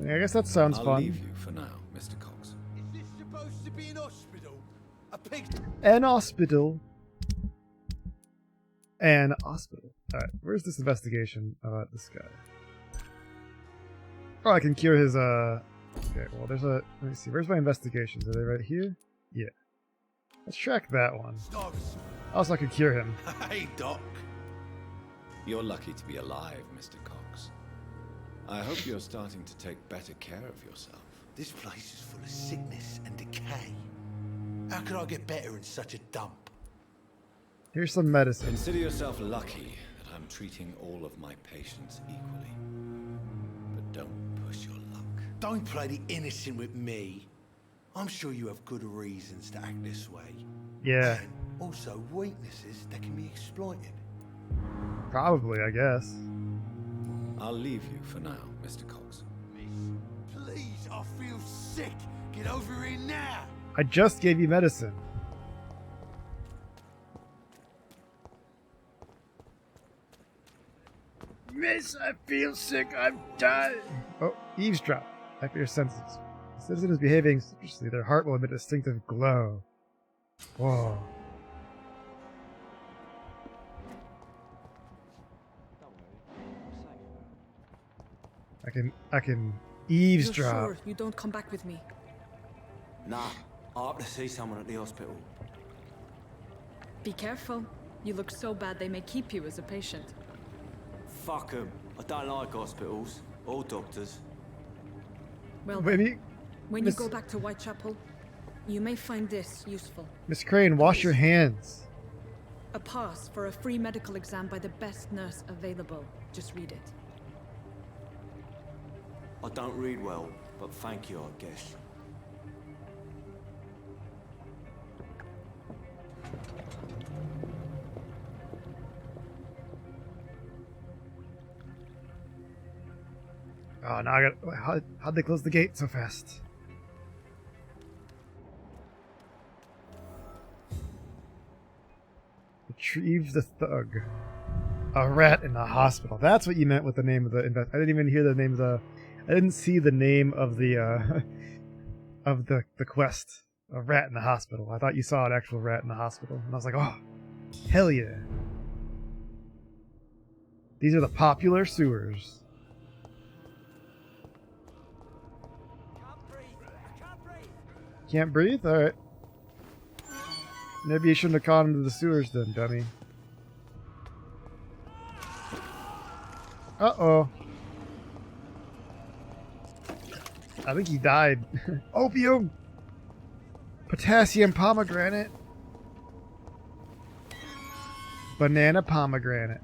I guess that sounds I'll fun. leave you for now, Mr. Cox. Is this supposed to be an hospital? A pig? An hospital. An hospital. Alright, where's this investigation about this guy? Oh, I can cure his, Okay, well, there's a... Let me see, where's my investigations? Are they right here? Yeah. Let's track that one. Also, I can cure him. Hey, Doc. You're lucky to be alive, Mr. Cox. I hope you're starting to take better care of yourself. This place is full of sickness and decay. How could I get better in such a dump? Here's some medicine. Consider yourself lucky that I'm treating all of my patients equally. But don't push your luck. Don't play the innocent with me. I'm sure you have good reasons to act this way. Yeah. And Also, weaknesses that can be exploited. Probably, I guess. I'll leave you for now, Mr. Cox. Please, I feel sick. Get over here now. I just gave you medicine. Miss, I feel sick. I'm dying. Oh, eavesdrop. After your senses. The citizen is behaving suspiciously. Their heart will emit a distinctive glow. Whoa. I can eavesdrop. You're sure you don't come back with me? Nah, I have to see someone at the hospital. Be careful. You look so bad they may keep you as a patient. Fuck 'em. I don't like hospitals or doctors. Well, Maybe, when Miss- you go back to Whitechapel, you may find this useful. Miss Crane, wash your hands. A pass for a free medical exam by the best nurse available. Just read it. I don't read well, but thank you, I guess. Oh, now I got. How'd they close the gate so fast? Retrieve the thug. A rat in the hospital. That's what you meant with the name of the invest. I didn't even hear the name of the. I didn't see the name of the of the quest. A rat in the hospital. I thought you saw an actual rat in the hospital, and I was like, oh, hell yeah! These are the popular sewers. Can't breathe? Alright. Maybe you shouldn't have caught him to the sewers then, dummy. Uh-oh. I think he died. Opium! Potassium pomegranate. Banana pomegranate.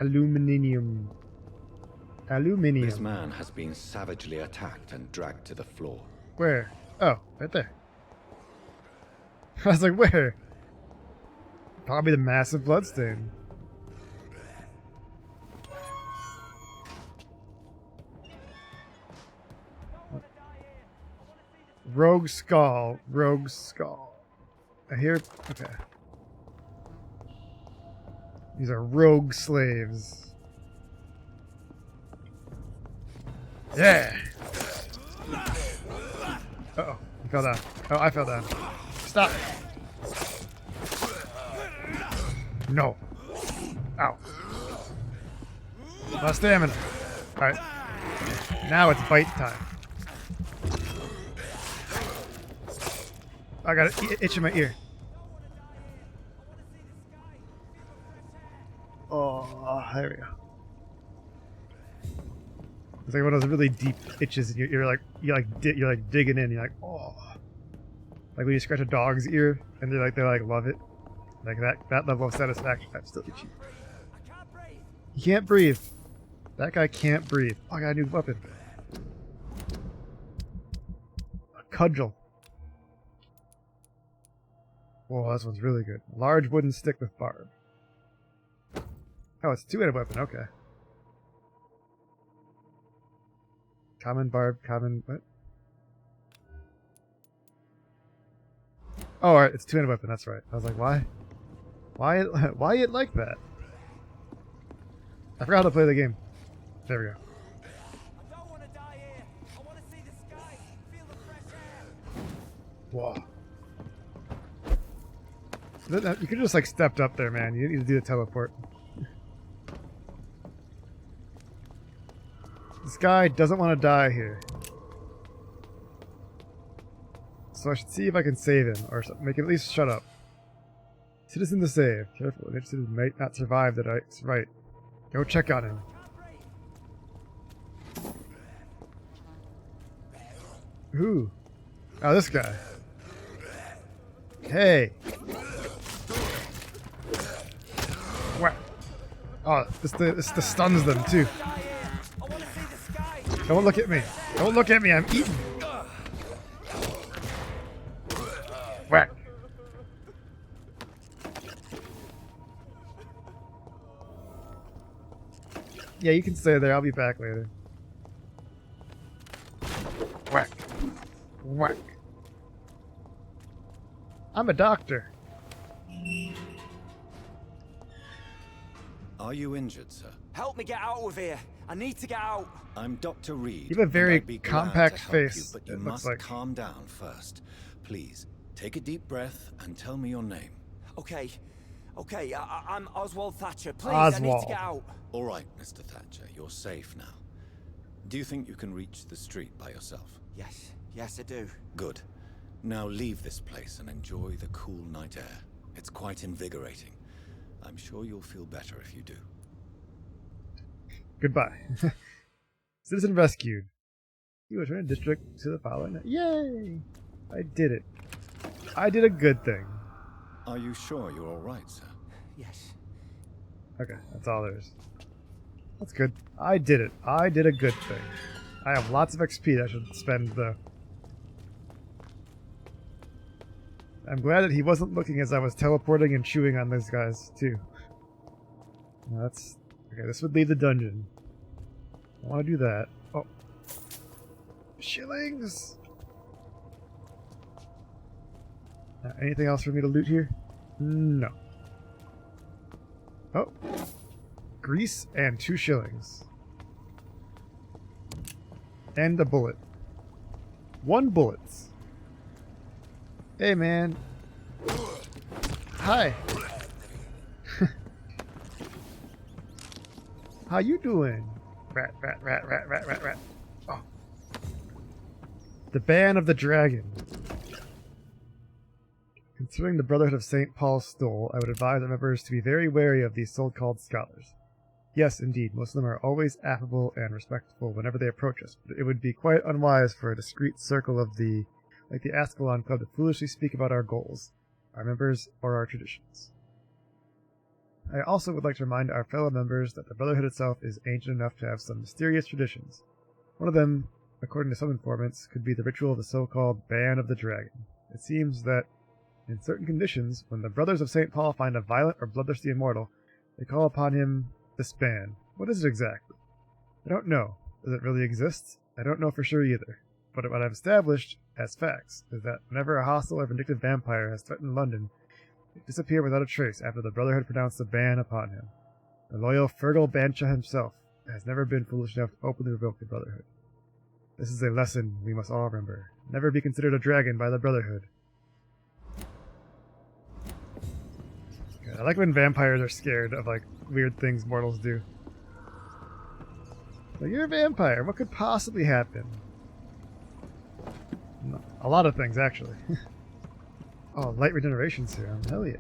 Aluminium. Aluminium. This man has been savagely attacked and dragged to the floor. Where? Oh, right there. I was like, where? Probably the massive bloodstain. Rogue skull. Rogue skull. I hear. Okay. These are rogue slaves. Yeah! Uh-oh. He fell down. Oh, I fell down. Stop! No. Ow. My stamina. Alright. Now it's bite time. I got an itch in my ear. Oh, there we go. It's like one of those really deep itches, and you're like digging in. You're like, oh, like when you scratch a dog's ear, and they love it, like that level of satisfaction. I'm still itchy. He can't breathe. That guy can't breathe. Oh, I got a new weapon. A cudgel. Whoa, this one's really good. Large wooden stick with barb. Oh, it's a two-handed weapon. Okay. Common barb, common what? Oh, alright, it's two-handed weapon, that's right. I was like, why? Why it like that? I forgot how to play the game. There we go. Whoa. You could just like stepped up there, man. You need to do the teleport. This guy doesn't want to die here. So I should see if I can save him, or make him at least shut up. Citizen to save. Careful, an citizen might not survive the night. Right. Go check on him. Who? Oh, this guy. Hey. What? Oh, this stuns them too. Don't look at me. Don't look at me. I'm eating. Yeah, you can stay there. I'll be back later. Whack. Whack. I'm a doctor. Are you injured, sir? Help me get out of here. I need to get out. I'm Dr. Reed. You have a very and I'd be glad compact to help face, you, but you it looks must like. calm down first. Please, take a deep breath and tell me your name. Okay. Okay, I'm Oswald Thatcher. Please, Oswald. I need to get out. All right, Mr. Thatcher, you're safe now. Do you think you can reach the street by yourself? Yes. Yes, I do. Good. Now leave this place and enjoy the cool night air. It's quite invigorating. I'm sure you'll feel better if you do. Goodbye. Citizen rescued. You return a district to the following night. Yay! I did it. I did a good thing. Are you sure you're all right, sir? Yes. Okay, that's all there is. That's good. I did it. I did a good thing. I have lots of XP that I should spend, though. I'm glad that he wasn't looking as I was teleporting and chewing on those guys, too. Now that's... Okay, this would leave the dungeon. I want to do that. Oh. Shillings! Anything else for me to loot here? No. Oh. Grease and 2 shillings. And a bullet. 1 bullet. Hey, man. Hi. How you doing? Rat, rat, rat, rat, rat, rat, rat. Oh. The Ban of the Dragon. Considering the Brotherhood of St. Paul stole, I would advise our members to be very wary of these so-called scholars. Yes, indeed, most of them are always affable and respectful whenever they approach us, but it would be quite unwise for a discreet circle of the, like the Ascalon Club, to foolishly speak about our goals, our members, or our traditions. I also would like to remind our fellow members that the Brotherhood itself is ancient enough to have some mysterious traditions. One of them, according to some informants, could be the ritual of the so-called Ban of the Dragon. It seems that, in certain conditions, when the Brothers of St. Paul find a violent or bloodthirsty immortal, they call upon him this ban. What is it exactly? I don't know. Does it really exist? I don't know for sure either. But what I've established as facts is that whenever a hostile or vindictive vampire has threatened London, they disappear without a trace after the Brotherhood pronounced a ban upon him. The loyal Fergal Bancha himself has never been foolish enough to openly revoke the Brotherhood. This is a lesson we must all remember. Never be considered a dragon by the Brotherhood. I like when vampires are scared of, like, weird things mortals do. Like, you're a vampire. What could possibly happen? No, a lot of things, actually. Oh, light regeneration serum. Hell yeah.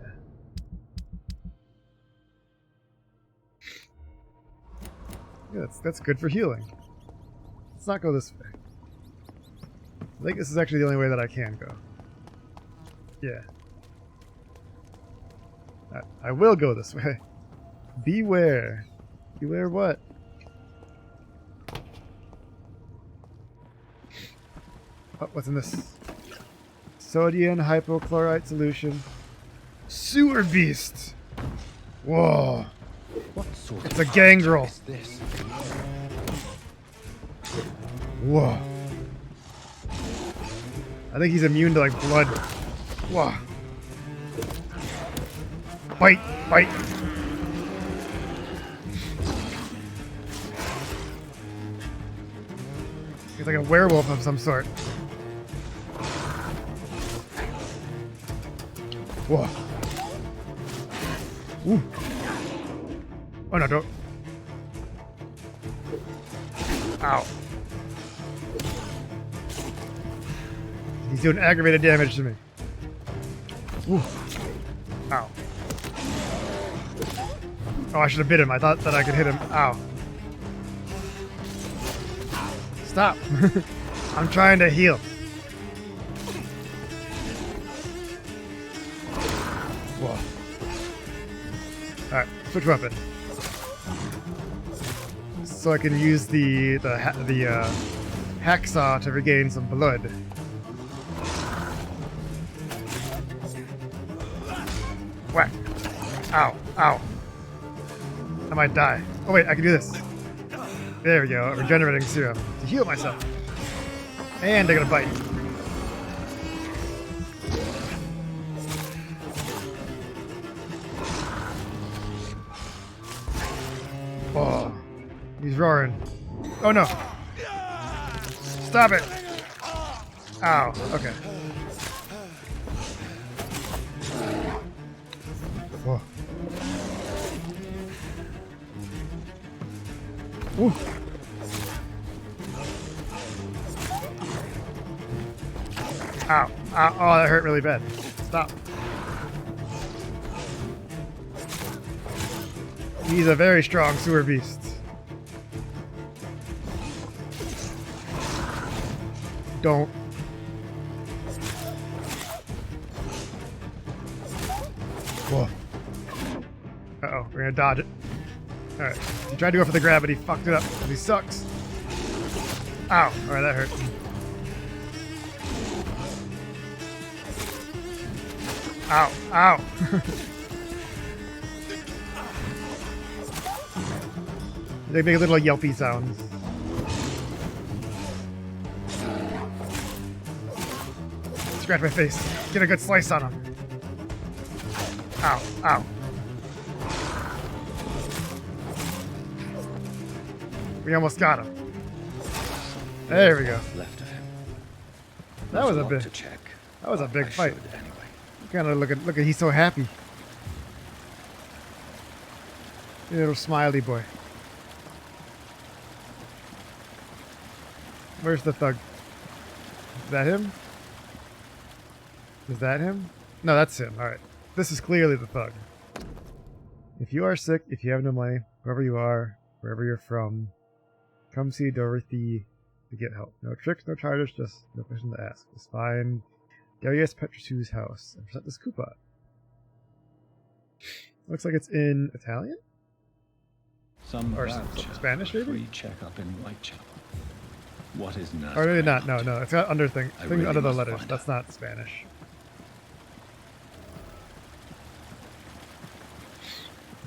Yeah, that's good for healing. Let's not go this way. I think this is actually the only way that I can go. Yeah. I will go this way. Beware. Beware what? Oh, what's in this? Sodium hypochlorite solution. Sewer beast! Whoa. It's a gangrel. Whoa. I think he's immune to, like, blood. Whoa. Bite! Bite! He's like a werewolf of some sort. Whoa. Ooh. Oh no, don't. Ow. He's doing aggravated damage to me. Ooh. Ow. Oh, I should have bit him. I thought that I could hit him. Ow. Stop. I'm trying to heal. Whoa. Alright, switch weapon. So I can use the hacksaw to regain some blood. Whack. Ow. Ow. I might die. Oh wait, I can do this. There we go. Regenerating serum to heal myself. And I got a bite. Oh, he's roaring. Oh no! Stop it! Ow. Okay. Whoa. Ooh. Ow. Ow. Oh, that hurt really bad. Stop. He's a very strong sewer beast. Don't. Whoa. Uh-oh, we're gonna dodge it. Alright. He tried to go for the grab, but he fucked it up. He sucks. Ow. Alright, that hurt. Ow. Ow. They make little yelpy sounds. Scratch my face. Get a good slice on him. Ow. Ow. We almost got him. There we go. Left of him. That was a lot big. to check. That was a big I fight. should anyway. Kind of look at he's so happy. Little smiley boy. Where's the thug? Is that him? Is that him? No, that's him. Alright. This is clearly the thug. If you are sick, if you have no money, whoever you are, wherever you're from, come see Dorothy to get help. No tricks, no charges, just no question to ask. Just find Darius Petrasu's house and present this coupon. Looks like it's in Italian? Some Or voucher Spanish, for maybe? free checkup in Whitechapel. What is nurse? Or maybe not. No, no. It's got under thing really under the must letters. find That's not Spanish.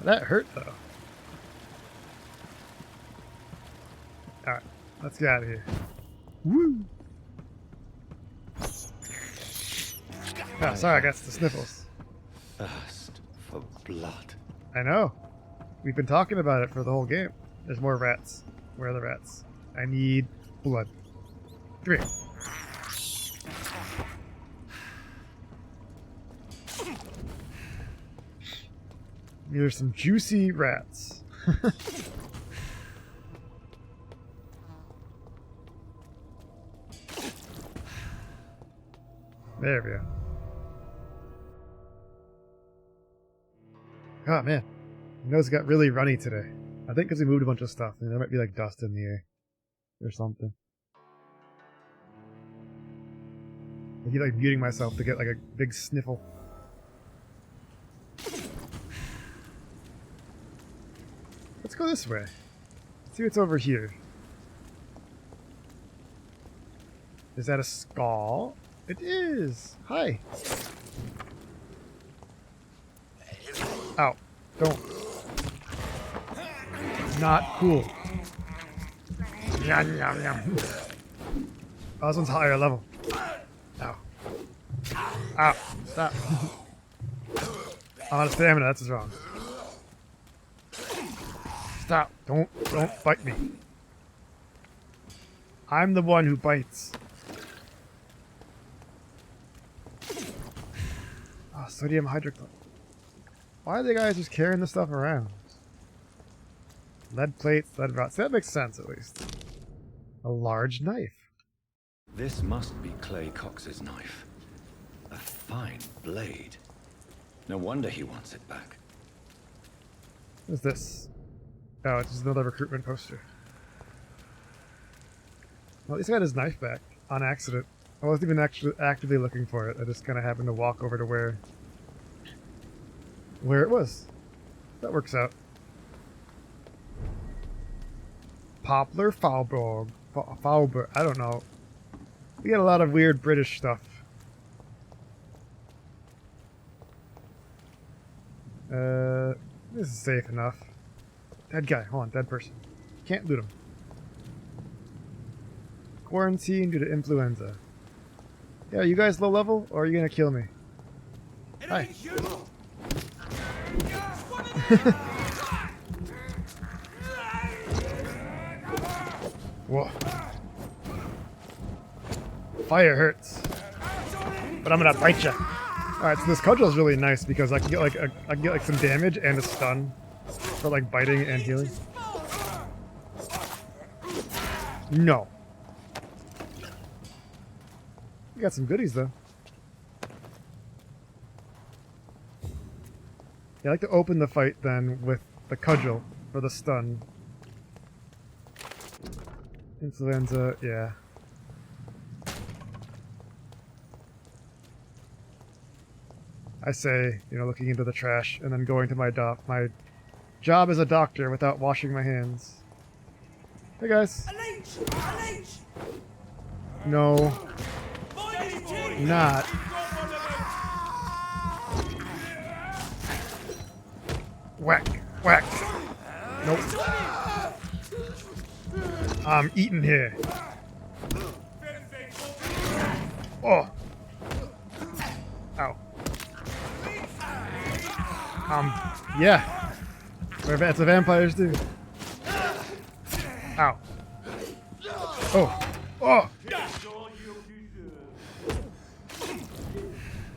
That hurt though. All right, let's get out of here. Woo! Oh, sorry, I got the sniffles. Thirst for blood. I know. We've been talking about it for the whole game. There's more rats. Where are the rats? I need blood. 3. There's some juicy rats. There we go. Oh man, my nose got really runny today. I think because we moved a bunch of stuff, and there might be like dust in the air or something. I keep like muting myself to get like a big sniffle. Let's go this way. Let's see what's over here. Is that a skull? It is! Hi! Ow. Don't. Not cool. Yum, yum, yum. Oh, this one's higher level. Ow. Ow. Stop. I'm out of stamina, that's what's wrong. Stop. Don't bite me. I'm the one who bites. Oh, sodium hydrochloride. Why are the guys just carrying this stuff around? Lead plates, lead rods. That makes sense, at least. A large knife. This must be Clay Cox's knife. A fine blade. No wonder he wants it back. What is this? Oh, it's just another recruitment poster. Well, at least I got his knife back. On accident. I wasn't even actually actively looking for it. I just kind of happened to walk over to where it was. That works out. Poplar Falborg. Falborg. I don't know. We got a lot of weird British stuff. This is safe enough. Dead guy. Hold on. Dead person. Can't loot him. quarantine due to influenza. Yeah, are you guys low level, or are you gonna kill me? Hi. Whoa. Fire hurts. But I'm gonna bite ya. Alright, so this cudgel is really nice because I can get like some damage and a stun for like biting and healing. No. You got some goodies though. Yeah, I like to open the fight then with the cudgel for the stun. Influenza, yeah. I say, you know, looking into the trash and then going to my job as a doctor without washing my hands. Hey guys. No. Not. Whack. Whack. Nope. I'm eating here. Oh. Ow. Yeah. That's what vampires do. Ow. Oh. Oh.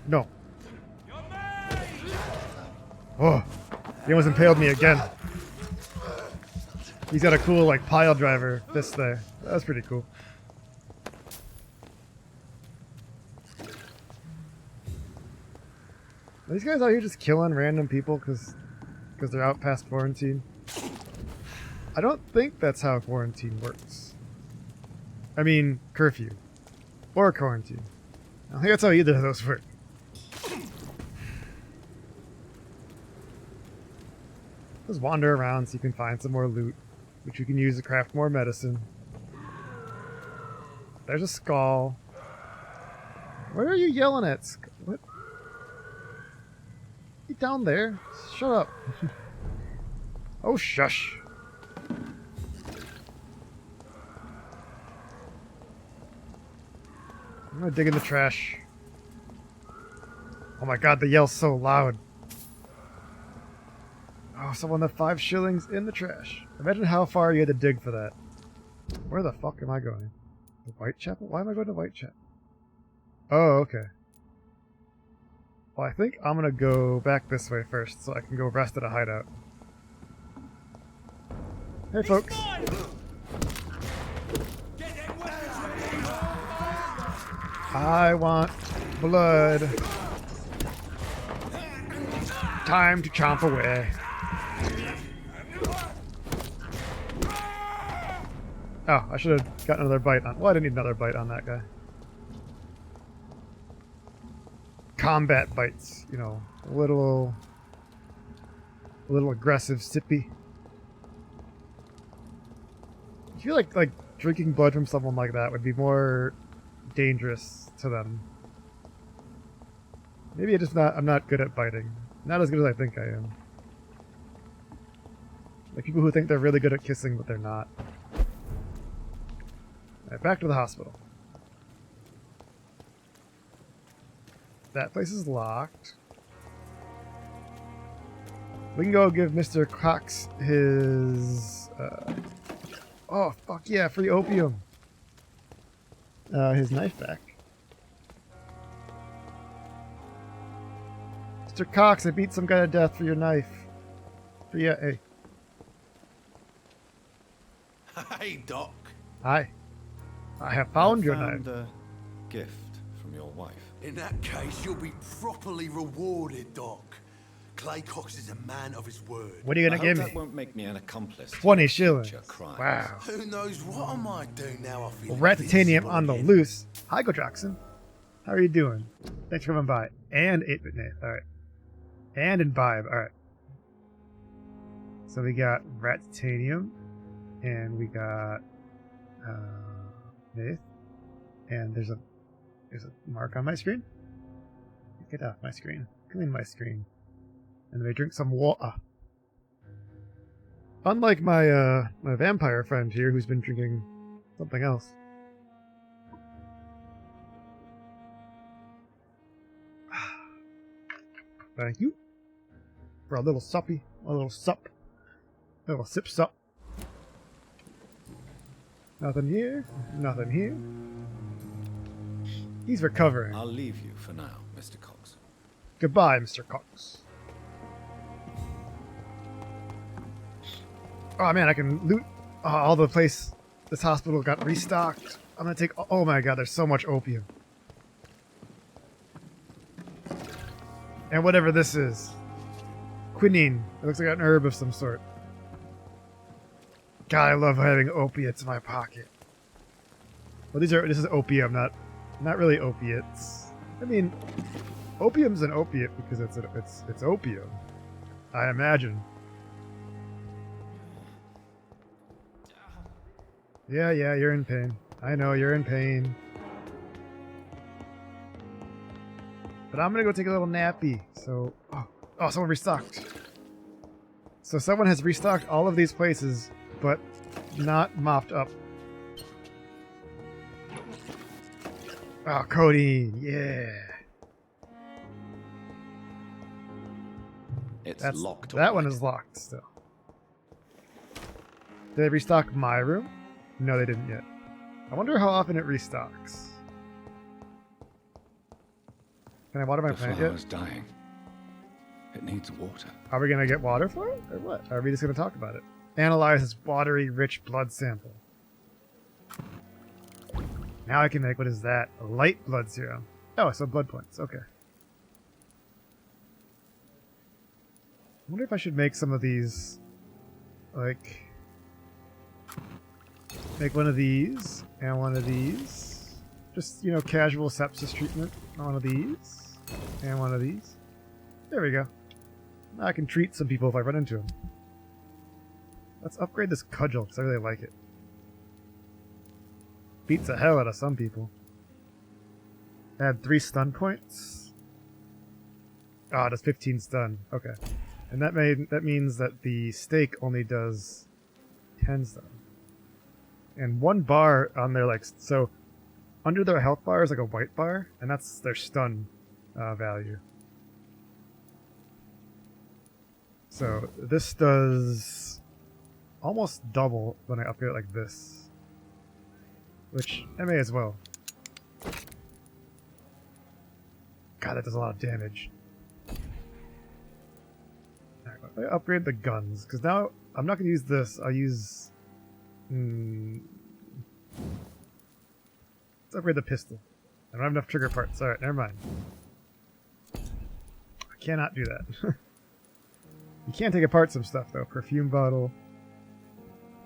No. Oh. He almost impaled me again. He's got a cool, like, pile driver fist there. That's pretty cool. Are these guys out here just killing random people because they're out past quarantine? I don't think that's how quarantine works. I mean, curfew. Or quarantine. I don't think that's how either of those work. Just wander around so you can find some more loot, which you can use to craft more medicine. There's a skull. Where are you yelling at? What? You down there? Shut up. Oh, shush. I'm gonna dig in the trash. Oh my god, the yell's so loud. Oh, someone left 5 shillings in the trash. Imagine how far you had to dig for that. Where the fuck am I going? The Whitechapel? Why am I going to Whitechapel? Oh, okay. Well, I think I'm gonna go back this way first so I can go rest at a hideout. Hey, folks. I want blood. Time to chomp away. Oh, I should have gotten another bite on. Well, I didn't need another bite on that guy. Combat bites, you know, a little aggressive, sippy. I feel like drinking blood from someone like that would be more dangerous to them. Maybe I'm not good at biting. Not as good as I think I am. Like people who think they're really good at kissing, but they're not. Alright, back to the hospital. That place is locked. We can go give Mr. Cox his... oh, fuck yeah, free opium. His knife back. Mr. Cox, I beat some guy to death for your knife. For yeah, hey. Hey, Doc. Hi. I have found your knife. Found a gift from your wife. In that case, you'll be properly rewarded, Doc. Clay Cox is a man of his word. What are you gonna give me? That won't make me an accomplice. 20 shillings. Wow. Who knows what I might do now I feel Well, rat titanium on the loose. Hi, Go Jackson. How are you doing? Thanks for coming by. And 8-bit Nate. Alright. And Imbibe. Alright. So we got rat titanium. And we got Nate. And there's a mark on my screen. Get off my screen. Clean my screen. And then we drink some water. Unlike my my vampire friend here, who's been drinking something else. Thank you. For a little suppy. A little sup. A little sip sup. Nothing here. Nothing here. He's recovering. I'll leave you for now, Mr. Cox. Goodbye, Mr. Cox. Oh man, I can loot all the place. This hospital got restocked. I'm gonna take. Oh my god, there's so much opium. And whatever this is. Quinine. It looks like an herb of some sort. God, I love having opiates in my pocket. Well, this is opium, not really opiates. I mean, opium's an opiate because it's opium. I imagine. Yeah, you're in pain. I know you're in pain. But I'm gonna go take a little nappy. So, oh, someone restocked. So someone has restocked all of these places, but not mopped up. Oh, codeine, yeah. It's locked. That one is locked still. Did they restock my room? No, they didn't yet. I wonder how often it restocks. Can I water my plant yet? The flower's dying. It needs water. Are we gonna get water for it, or what? Are we just gonna talk about it? Analyze this watery, rich blood sample. Now I can make, what is that? A light blood serum. Oh, so blood points, okay. I wonder if I should make some of these, like, make one of these, and one of these. Just, you know, casual sepsis treatment. One of these, and one of these. There we go. Now I can treat some people if I run into them. Let's upgrade this cudgel, because I really like it. Beats the hell out of some people. Add 3 stun points. Ah, it does 15 stun. Okay. And that means that the stake only does 10 stun. And 1 bar on their, like, so under their health bar is like a white bar, and that's their stun value. So this does almost double when I upgrade it like this. Which, I may as well. God, that does a lot of damage. Alright, I upgrade the guns, because now I'm not going to use this, I'll use... Let's upgrade the pistol. I don't have enough trigger parts. Alright, never mind. I cannot do that. You can take apart some stuff, though. Perfume bottle.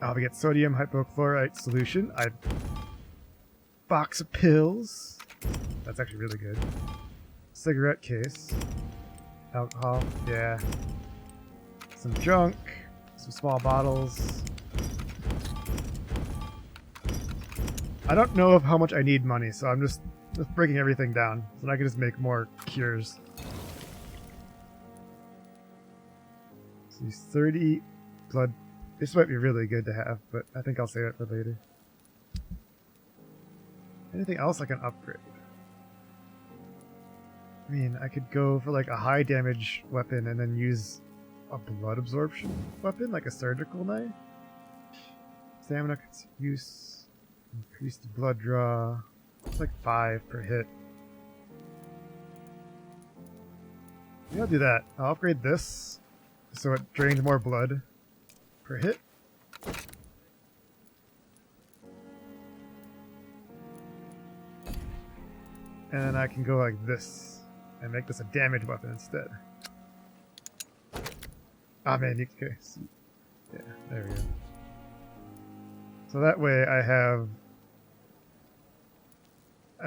Oh, we get sodium hypochlorite solution. Box of pills. That's actually really good. Cigarette case. Alcohol. Yeah. Some junk. Some small bottles. I don't know of how much I need money, so I'm just breaking everything down. So that I can just make more cures. So these 30 blood. This might be really good to have, but I think I'll save it for later. Anything else I can upgrade? I mean, I could go for like a high damage weapon and then use a blood absorption weapon, like a surgical knife. Stamina use, increased blood draw. It's like 5 per hit. Maybe I'll do that. I'll upgrade this so it drains more blood per hit. And then I can go like this and make this a damage weapon instead. Ah man, okay. Yeah, there we go. So that way I have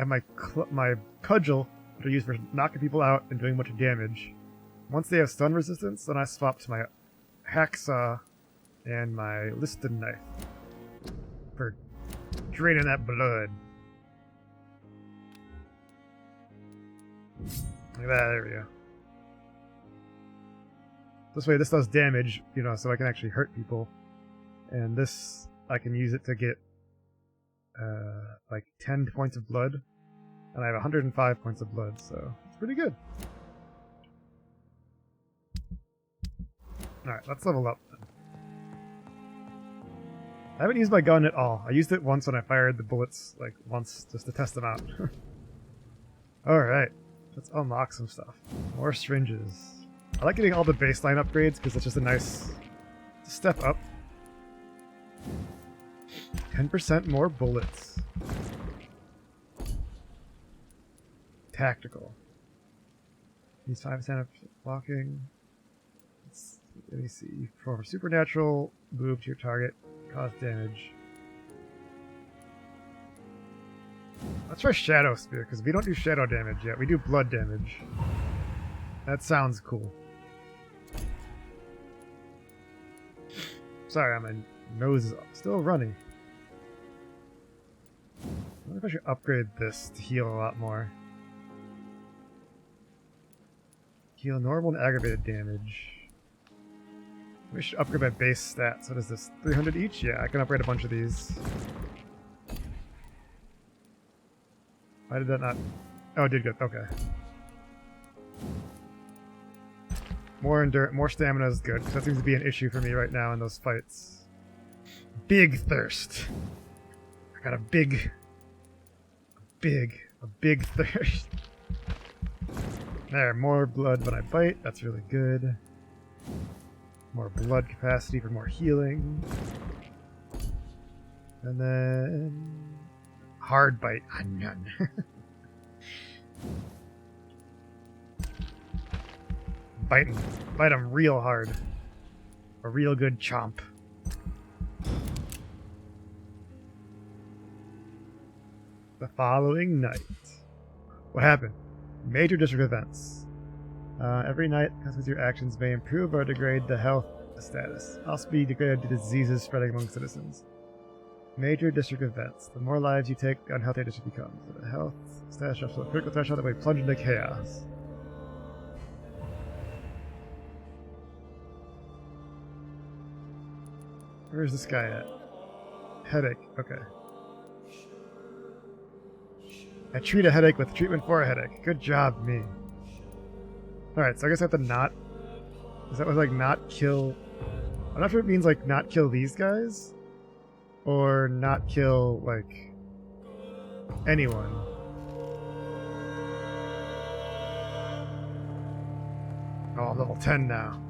my cudgel, which I use for knocking people out and doing a bunch of damage. Once they have stun resistance, then I swap to my hacksaw and my liston knife for draining that blood. Like that, there we go. This way this does damage, you know, so I can actually hurt people. And this, I can use it to get like 10 points of blood. And I have 105 points of blood, so it's pretty good. Alright, let's level up then. I haven't used my gun at all. I used it once when I fired the bullets, like, once, just to test them out. Alright, let's unlock some stuff. More syringes. I like getting all the baseline upgrades, because it's just a nice step up. 10% more bullets. Tactical. These 5% of blocking. Let me see. For supernatural, move to your target, cause damage. Let's try Shadow Spear, because we don't do shadow damage yet. We do blood damage. That sounds cool. Sorry, my nose is still running. I wonder if I should upgrade this to heal a lot more. Heal normal and aggravated damage. We should upgrade my base stats. What is this? 300 each? Yeah, I can upgrade a bunch of these. Why did that not... Oh, it did good. Okay. More stamina is good, because that seems to be an issue for me right now in those fights. Big thirst. I got a big thirst. There, more blood when I bite. That's really good. More blood capacity for more healing. And then... hard bite. None. Bite him real hard. A real good chomp. The following night. What happened? Major district events. Every night, consequences of your actions may improve or degrade the health status. Also be degraded to diseases spreading among citizens. Major district events. The more lives you take, the unhealthier district becomes. The health status drops to a critical threshold that may plunge into chaos. Where's this guy at? Headache. Okay. I treat a headache with treatment for a headache. Good job, me. Alright, so I guess I have to not... Is that like not kill... I'm not sure if it means like not kill these guys. Or not kill, like... anyone. Oh, I'm level 10 now.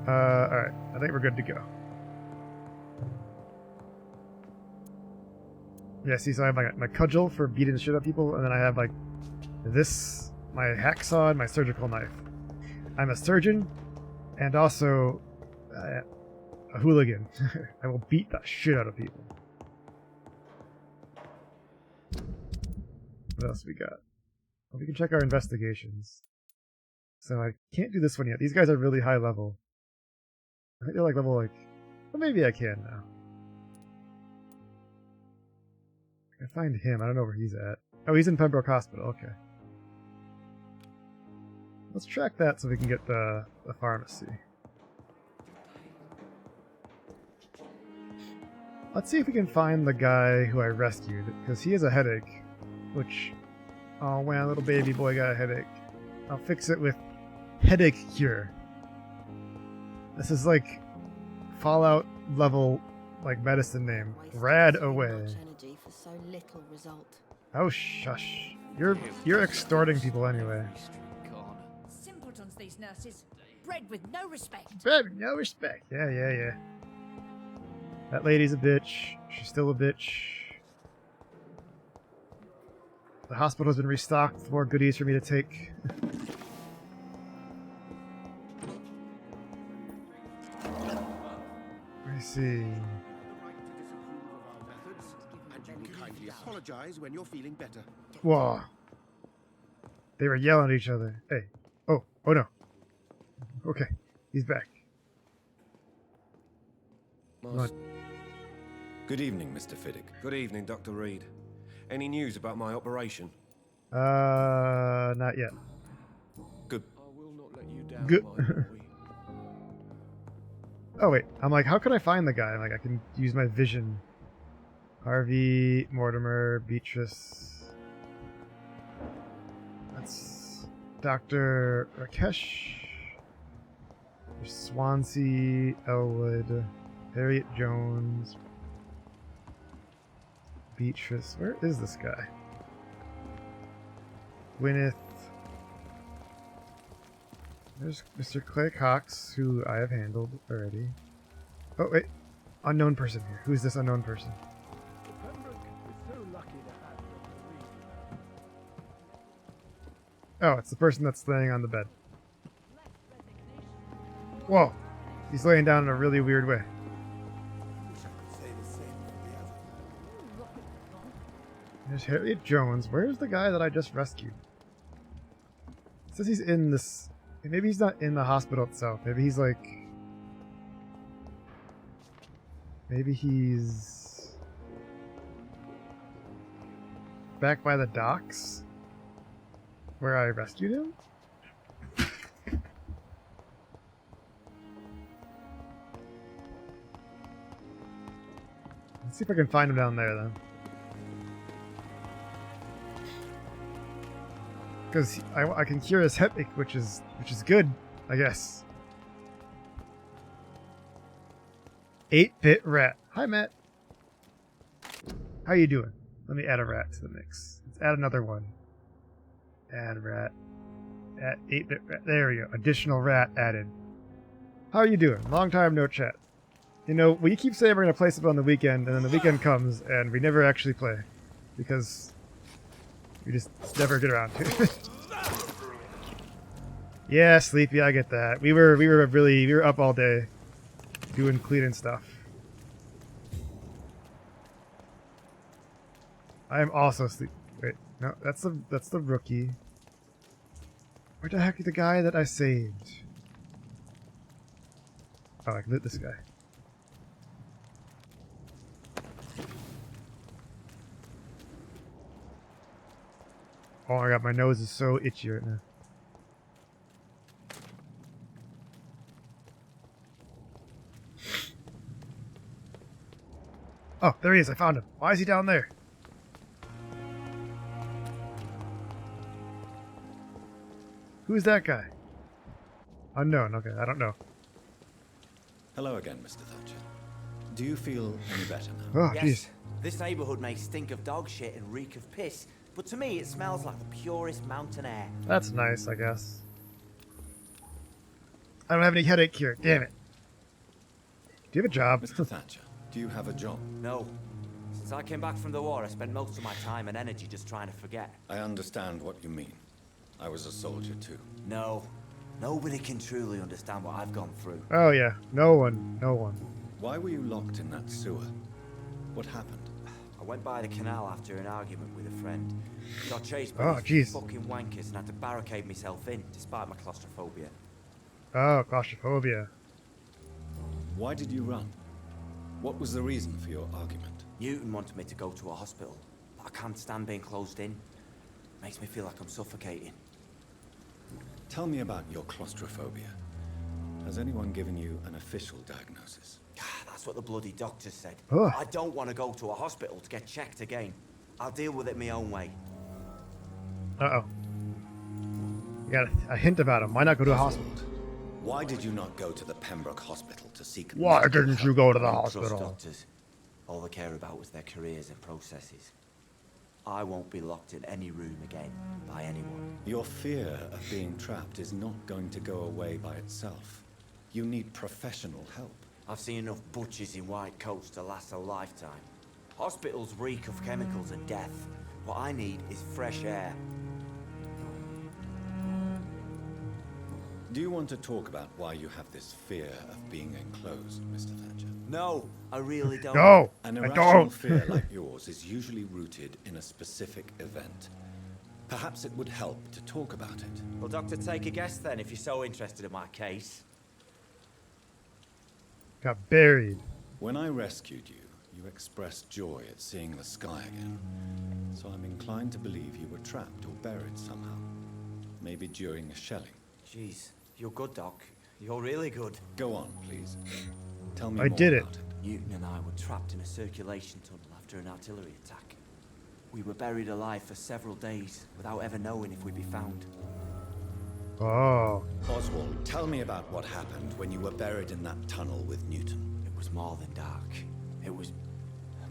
Alright. I think we're good to go. Yeah, see, so I have my cudgel for beating the shit out of people, and then I have, like, this, my hacksaw, and my surgical knife. I'm a surgeon, and also a hooligan. I will beat the shit out of people. What else we got? Well, we can check our investigations. So I can't do this one yet. These guys are really high level. I think they're like level, like... Well, maybe I can now. I find him. I don't know where he's at. Oh, he's in Pembroke Hospital. Okay. Let's track that so we can get the pharmacy. Let's see if we can find the guy who I rescued, because he has a headache. Which... Oh man, little baby boy got a headache. I'll fix it with headache cure. This is like Fallout level, like, medicine name. Rad away. For so little result. Oh shush. You're extorting people anyway. Simpletons, these nurses. Bred with no respect. Bred with no respect. Yeah. That lady's a bitch. She's still a bitch. The hospital's been restocked with more goodies for me to take. Let me see. Apologize when you're feeling better. Whoa. They were yelling at each other. Hey. Oh no. Okay. He's back. Good evening, Mr. Fiddick. Good evening, Dr. Reed. Any news about my operation? Not yet. Good. I will not let you down. Good. Oh wait, I'm like, how can I find the guy? I'm like, I can use my vision. Harvey, Mortimer, Beatrice. That's Dr. Rakesh. There's Swansea, Elwood, Harriet Jones, Beatrice. Where is this guy? Gwyneth. There's Mr. Clay Cox, who I have handled already. Oh, wait. Unknown person here. Who's this unknown person? Oh, it's the person that's laying on the bed. Whoa. He's laying down in a really weird way. There's Harriet Jones. Where's the guy that I just rescued? It says he's in this... Maybe he's not in the hospital itself. Maybe he's like... Maybe he's... back by the docks? Where I rescued him? Let's see if I can find him down there then. Because I can cure his headache, which is good, I guess. 8-bit rat. Hi, Matt. How you doing? Let me add a rat to the mix. Let's add another one. Add rat. Add 8-bit rat. There we go. Additional rat added. How are you doing? Long time no chat. You know, we keep saying we're going to play something on the weekend, and then the weekend comes, and we never actually play. Because we just never get around to it. Yeah, sleepy, I get that. We were up all day doing cleaning stuff. I am also sleepy. Wait, no, that's the rookie. Where the heck is the guy that I saved? Oh, I can loot this guy. Oh my god, my nose is so itchy right now. Oh, there he is. I found him. Why is he down there? Who's that guy? Unknown. Okay, I don't know. Hello again, Mr. Thatcher. Do you feel any better now? Oh, yes. jeez. This neighborhood may stink of dog shit and reek of piss, but to me it smells like the purest mountain air. That's nice, I guess. I don't have any headache cure. Damn it. Do you have a job? Mr. Thatcher, do you have a job? No. Since I came back from the war, I spent most of my time and energy just trying to forget. I understand what you mean. I was a soldier too. No. Nobody can truly understand what I've gone through. Oh yeah, no one. Why were you locked in that sewer? What happened? I went by the canal after an argument with a friend. Got chased by these fucking wankers and had to barricade myself in, despite my claustrophobia. Oh, claustrophobia. Why did you run? What was the reason for your argument? Newton wanted me to go to a hospital, but I can't stand being closed in. Makes me feel like I'm suffocating. Tell me about your claustrophobia. Has anyone given you an official diagnosis? That's what the bloody doctor said. Ugh. I don't want to go to a hospital to get checked again. I'll deal with it my own way. Uh-oh. You got a hint about him. Why not go to a hospital? Why did you not go to the Pembroke Hospital to seek Why medical didn't you help? go to the I don't trust hospital? doctors. All they care about was their careers and processes. I won't be locked in any room again by anyone. Your fear of being trapped is not going to go away by itself. You need professional help. I've seen enough butchers in white coats to last a lifetime. Hospitals reek of chemicals and death. What I need is fresh air. Do you want to talk about why you have this fear of being enclosed, Mr. Thatcher? No, I really don't. No, An I irrational don't. fear like yours is usually rooted in a specific event. Perhaps it would help to talk about it. Well, Doctor, take a guess then, if you're so interested in my case. Got buried. When I rescued you, you expressed joy at seeing the sky again. So I'm inclined to believe you were trapped or buried somehow. Maybe during a shelling. Jeez, you're good, Doc. You're really good. Go on, please. Tell me I more did it. about it. Newton and I were trapped in a circulation tunnel after an artillery attack. We were buried alive for several days without ever knowing if we'd be found. Oh. Oswald, tell me about what happened when you were buried in that tunnel with Newton. It was more than dark. It was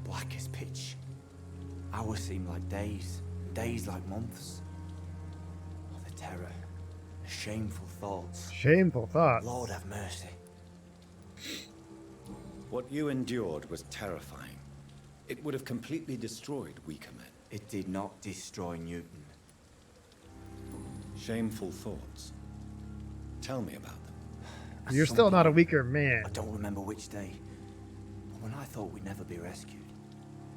black as pitch. Hours seemed like days, days like months. Oh, the terror, the shameful thoughts. Shameful thoughts. Lord have mercy. What you endured was terrifying. It would have completely destroyed weaker men. It did not destroy Newton. Shameful thoughts. Tell me about them. You're still not a weaker man. I don't remember which day, but when I thought we'd never be rescued,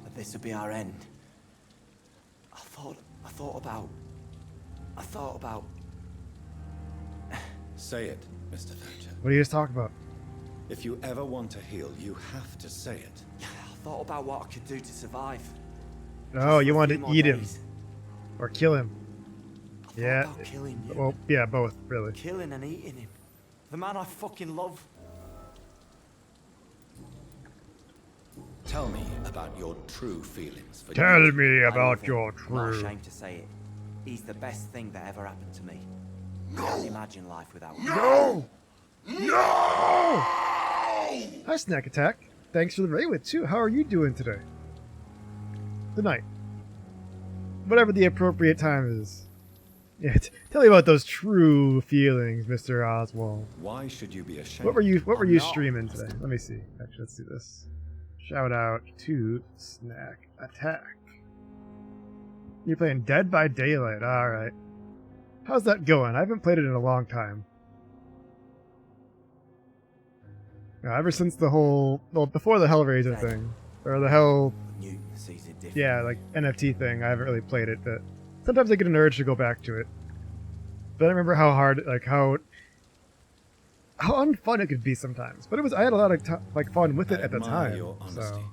that this would be our end, I thought about... Say it, Mr. Thatcher. What do you guys talk about? If you ever want to heal, you have to say it. I thought about what I could do to survive. Oh, you wanted to eat him. Or kill him. Yeah. Killing you. Well, yeah, both, really. Killing and eating him. The man I fucking love. Tell me about your true feelings for Tell Newton. me I about love him. your I'm not true. ashamed to say it. He's the best thing that ever happened to me. I can't imagine life without him. No! No! Hi, Snack Attack. Thanks for the raid with too. How are you doing today? Good night. Whatever the appropriate time is. Yeah, tell me about those true feelings, Mr. Oswald. Why should you be ashamed? What were you streaming today? Let me see. Actually, let's do this. Shout out to Snack Attack. You're playing Dead by Daylight. Alright. How's that going? I haven't played it in a long time. Ever since the whole... Well, before the Hellraiser thing. Or the Hell... Yeah, like NFT thing. I haven't really played it, but... Sometimes I get an urge to go back to it. But I remember how hard... Like, how unfun it could be sometimes. But I had a lot of fun with it at the time. Your honesty. So.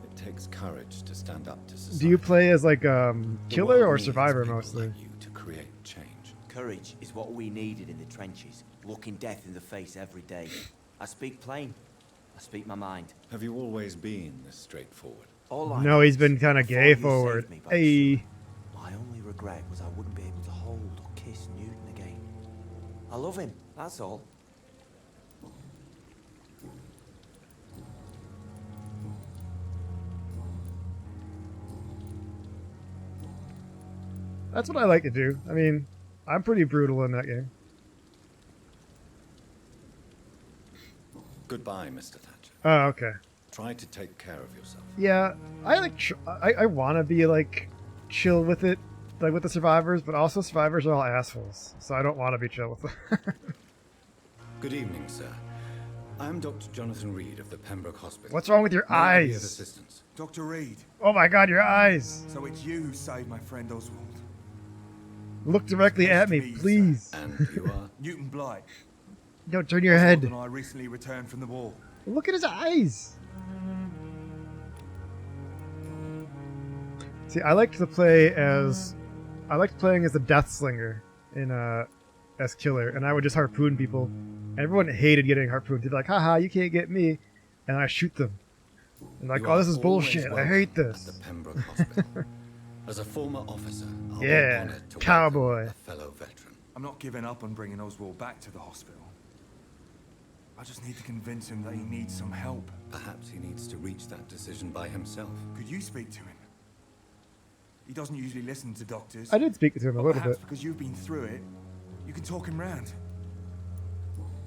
It takes courage to stand up to society. Do you play as like The killer world or needs survivor people mostly? like you to create change. Courage is what we needed in the trenches. Looking death in the face every day. I speak plain. I speak my mind. Have you always been this straightforward? No, he's been kind of gay forward. Hey. My only regret was I wouldn't be able to hold or kiss Newton again. I love him, that's all. That's what I like to do. I mean, I'm pretty brutal in that game. Goodbye, Mr. Thatcher. Oh, okay. Try to take care of yourself. Yeah, I want to be like chill with it, like with the survivors, but also survivors are all assholes, so I don't want to be chill with them. Good evening, sir. I'm Dr. Jonathan Reed of the Pembroke Hospital. What's wrong with your May I be of eyes? assistance? Dr. Reed. Oh my god, your eyes! So it's you who saved my friend Oswald. Look directly at me, please. And you are? Newton Blight. Don't turn your Oswald head. and I recently returned from the war. Look at his eyes. See, I liked playing as the Death Slinger in as killer, and I would just harpoon people. And everyone hated getting harpooned. They'd be like, haha, you can't get me. And I shoot them. And like, You oh, are this is always bullshit. I welcome hate at this. the Pembroke Hospital. As a former officer, I'll be Yeah, honored to cowboy. welcome a fellow veteran. I'm not giving up on bringing Oswald back to the hospital. I just need to convince him that he needs some help. Perhaps he needs to reach that decision by himself. Could you speak to him? He doesn't usually listen to doctors. I did speak to him a but little perhaps bit. because you've been through it, you can talk him round.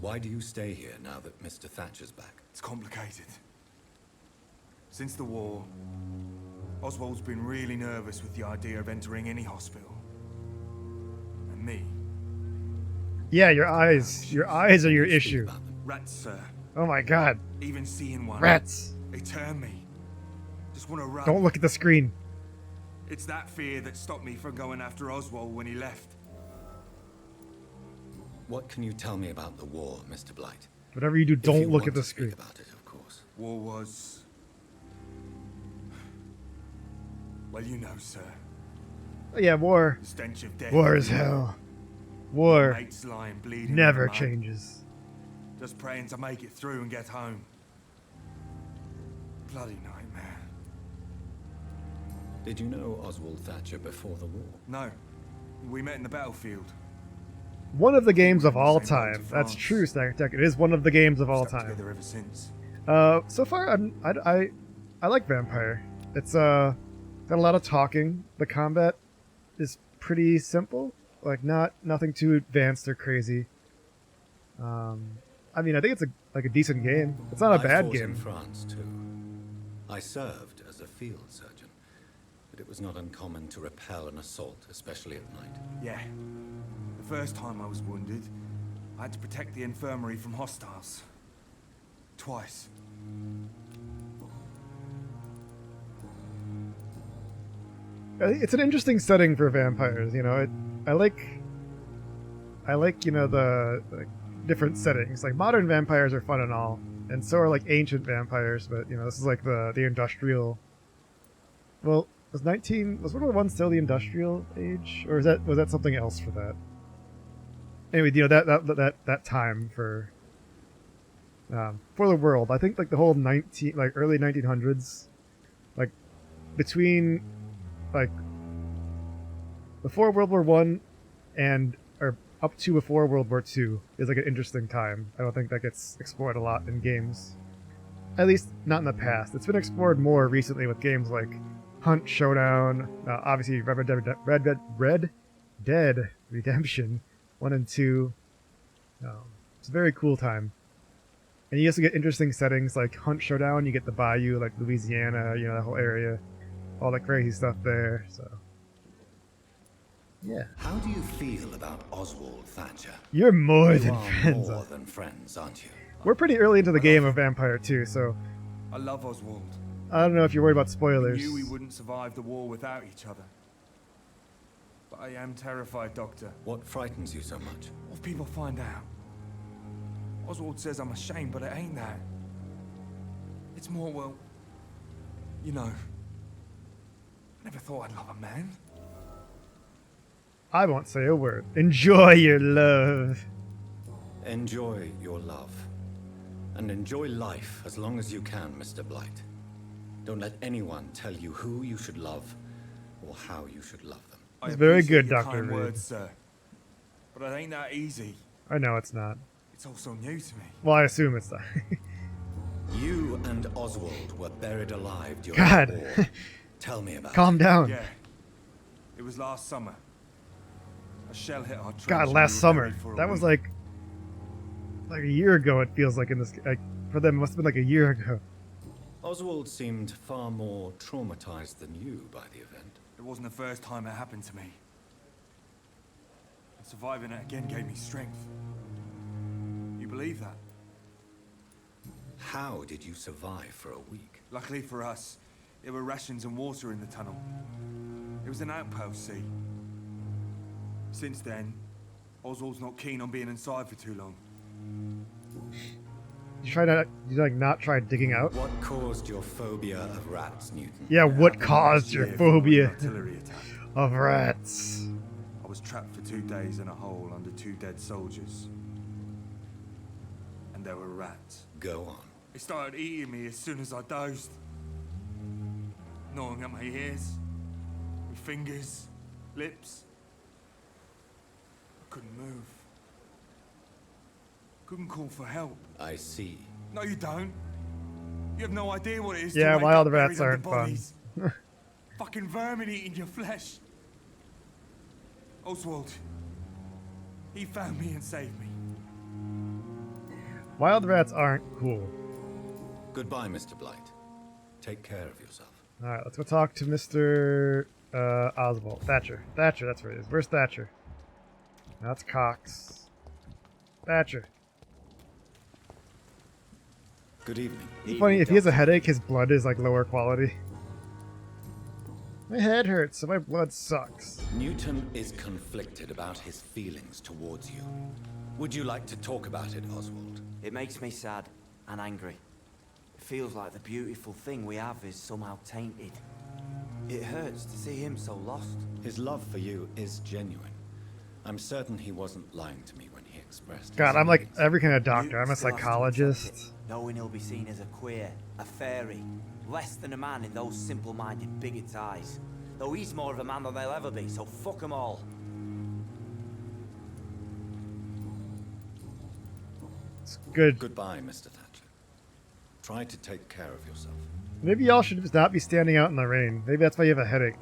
Why do you stay here now that Mr. Thatcher's back? It's complicated. Since the war, Oswald's been really nervous with the idea of entering any hospital. And me. Yeah, your eyes. Your eyes are your issue. Rats, sir. Oh my god. Even seeing one. Rats. They turn me. Just want to run. Don't look at the screen. It's that fear that stopped me from going after Oswald when he left. What can you tell me about the war, Mr. Blight? Whatever you do, If don't you look want at the to speak screen. about it, of course. War was... Well, you know, sir. Oh, yeah, war. The stench of death. War is hell. War Mates lying bleeding never in the mud. changes. Just praying to make it through and get home. Bloody nightmare. Did you know Oswald Thatcher before the war? No. We met in the battlefield. one of the games of all time. That's true, Stack Tech. It is one of the games of all time. Together ever since. So far, I like Vampire. It's got a lot of talking. The combat is pretty simple, like nothing too advanced or crazy. I mean, I think it's a decent game. It's not a bad fought game. in France too. I served as a field surgeon, but it was not uncommon to repel an assault, especially at night. Yeah. The first time I was wounded, I had to protect the infirmary from hostiles. Twice. It's an interesting setting for vampires. You know, I like the different settings. Like modern vampires are fun and all, and so are like ancient vampires. But this is like the industrial. Well, was World War I still the industrial age, or was that something else for that? Anyway, that time for the world. I think like the whole early 1900s, like between like before World War I and or up to before World War II is like an interesting time. I don't think that gets explored a lot in games, at least not in the past. It's been explored more recently with games like Hunt Showdown, obviously Red Dead Redemption 1 and 2. It's a very cool time. And you also get interesting settings like Hunt Showdown. You get the bayou, like Louisiana, that whole area, all that crazy stuff there. So, yeah. How do you feel about Oswald Thatcher? You're more You than are friends. more than friends, aren't you? We're pretty early into the game of Vampire too, so I love Oswald. I don't know if you're worried about spoilers. We knew we wouldn't survive the war without each other. But I am terrified, Doctor. What frightens you so much? What if people find out? Oswald says I'm ashamed, but it ain't that. It's more, well, I never thought I'd love a man. I won't say a word. Enjoy your love. Enjoy your love. And enjoy life as long as you can, Mr. Blight. Don't let anyone tell you who you should love or how you should love them. It's very good, your Dr. kind Reed. words, sir. But it ain't that easy. I know it's not. It's all so new to me. Well, I assume it's not. You and Oswald were buried alive during God. the war. Tell me about Calm it. down. Yeah. It was last summer. A shell hit our trench. God, and last we were summer. buried for a That was week. like a year ago. It feels like in this. For them, it must have been like a year ago. Oswald seemed far more traumatized than you by the event. It wasn't the first time it happened to me. And surviving it again gave me strength. You believe that? How did you survive for a week? Luckily for us, there were rations and water in the tunnel. It was an outpost, see? Since then, Oswald's not keen on being inside for too long. You not try digging out? What caused your phobia of rats, Newton? Yeah, what caused your phobia Artillery attack. of rats? I was trapped for 2 days in a hole under 2 dead soldiers. And there were rats. Go on. They started eating me as soon as I dozed. Gnawing at my ears, with fingers, lips. I couldn't move. Couldn't call for help. I see. No, you don't. You have no idea what it is Yeah, to wake wild up rats buried aren't under fun. bodies. Fucking vermin eating your flesh. Oswald. He found me and saved me. Wild rats aren't cool. Goodbye, Mr. Blight. Take care of yourself. All right, let's go talk to Mr. Oswald. Thatcher. Thatcher, that's where it is. Where's Thatcher? That's Cox. Thatcher. Good evening. It's funny, if he has a headache, his blood is like lower quality. My head hurts, so my blood sucks. Newton is conflicted about his feelings towards you. Would you like to talk about it, Oswald? It makes me sad and angry. It feels like the beautiful thing we have is somehow tainted. It hurts to see him so lost. His love for you is genuine. I'm certain he wasn't lying to me when he expressed God, his I'm like feelings. every kind of doctor. I'm a Still has to psychologist. accept it, knowing he'll be seen as a queer, a fairy, less than a man in those simple-minded bigots' eyes. Though he's more of a man than they'll ever be, so fuck them all. It's good. Goodbye, Mr. Thatcher. Try to take care of yourself. Maybe y'all should just not be standing out in the rain. Maybe that's why you have a headache.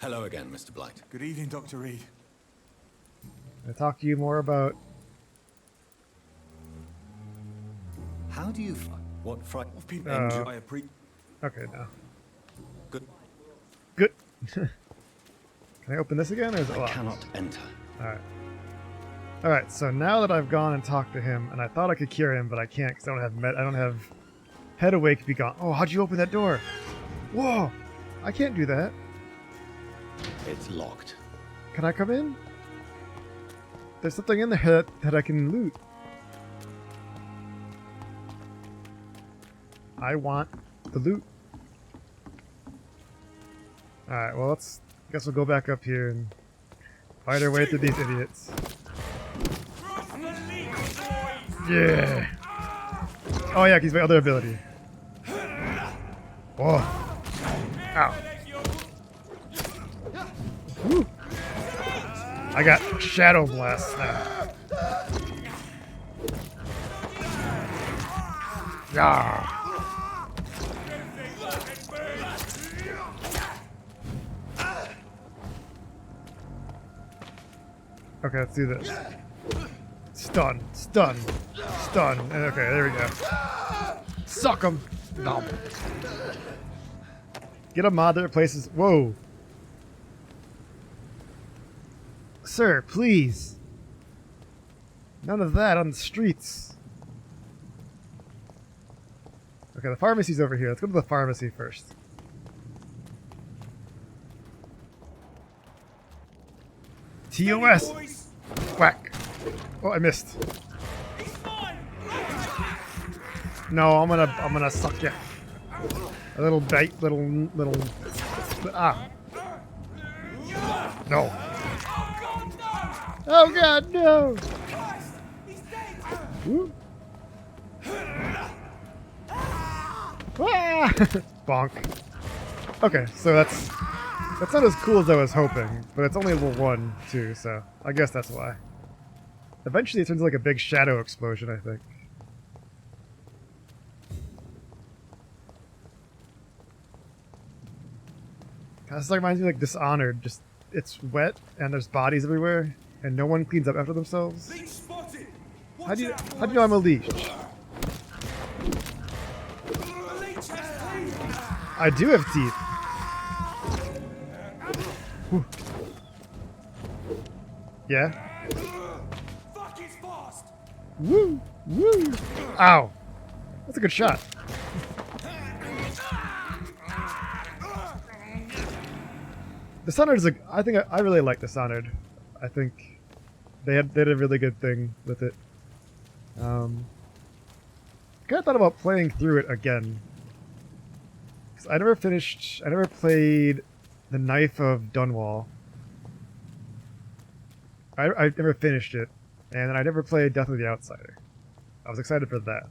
Hello again, Mr. Blight. Good evening, Dr. Reed. I talk to you more about. How do you what fright? Okay, no. Good. Good. Can I open this again, or is it locked? I cannot enter. All right. All right. So now that I've gone and talked to him, and I thought I could cure him, but I can't because I don't have head awake. Be gone. Oh, how'd you open that door? Whoa! I can't do that. It's locked. Can I come in? There's something in there that I can loot. I want the loot. Alright, well guess we'll go back up here and fight our way through these idiots. Yeah! Oh yeah, he's my other ability. Whoa! Ow! Woo. I got Shadow Blast now. Yeah. Okay, let's do this. Stun, stun, stun. And okay, there we go. Suck him. No. Get a mod that replaces. Whoa. Sir, please. None of that on the streets. Okay, the pharmacy's over here. Let's go to the pharmacy first. TOS! Whack! Oh, I missed. No, I'm gonna suck ya. A little bite, little. Ah. No. Oh God, no! Woo. Ah! Bonk. Okay, so that's not as cool as I was hoping, but it's only level 1 too, so I guess that's why. Eventually it turns like a big shadow explosion, I think. God, this like reminds me of like Dishonored, just it's wet and there's bodies everywhere and no one cleans up after themselves. How do you know I'm a leech? I do have teeth. Whew. Yeah. Woo! Woo! Ow! That's a good shot. Dishonored is I really like Dishonored. I think they had a really good thing with it. I kind of thought about playing through it again. Cause I never played The Knife of Dunwall. I never finished it, and then I never played Death of the Outsider. I was excited for that.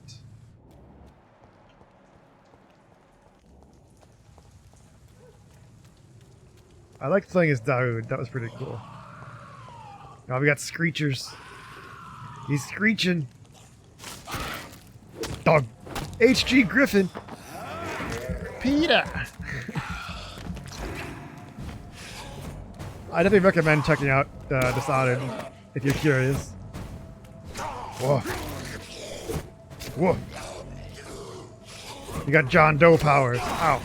I liked playing as Daoud. That was pretty cool. Now we got Screechers. He's screeching. Dog. H.G. Griffin. Peter. I definitely recommend checking out Dishonored if you're curious. Whoa. Whoa. You got John Doe powers. Ow.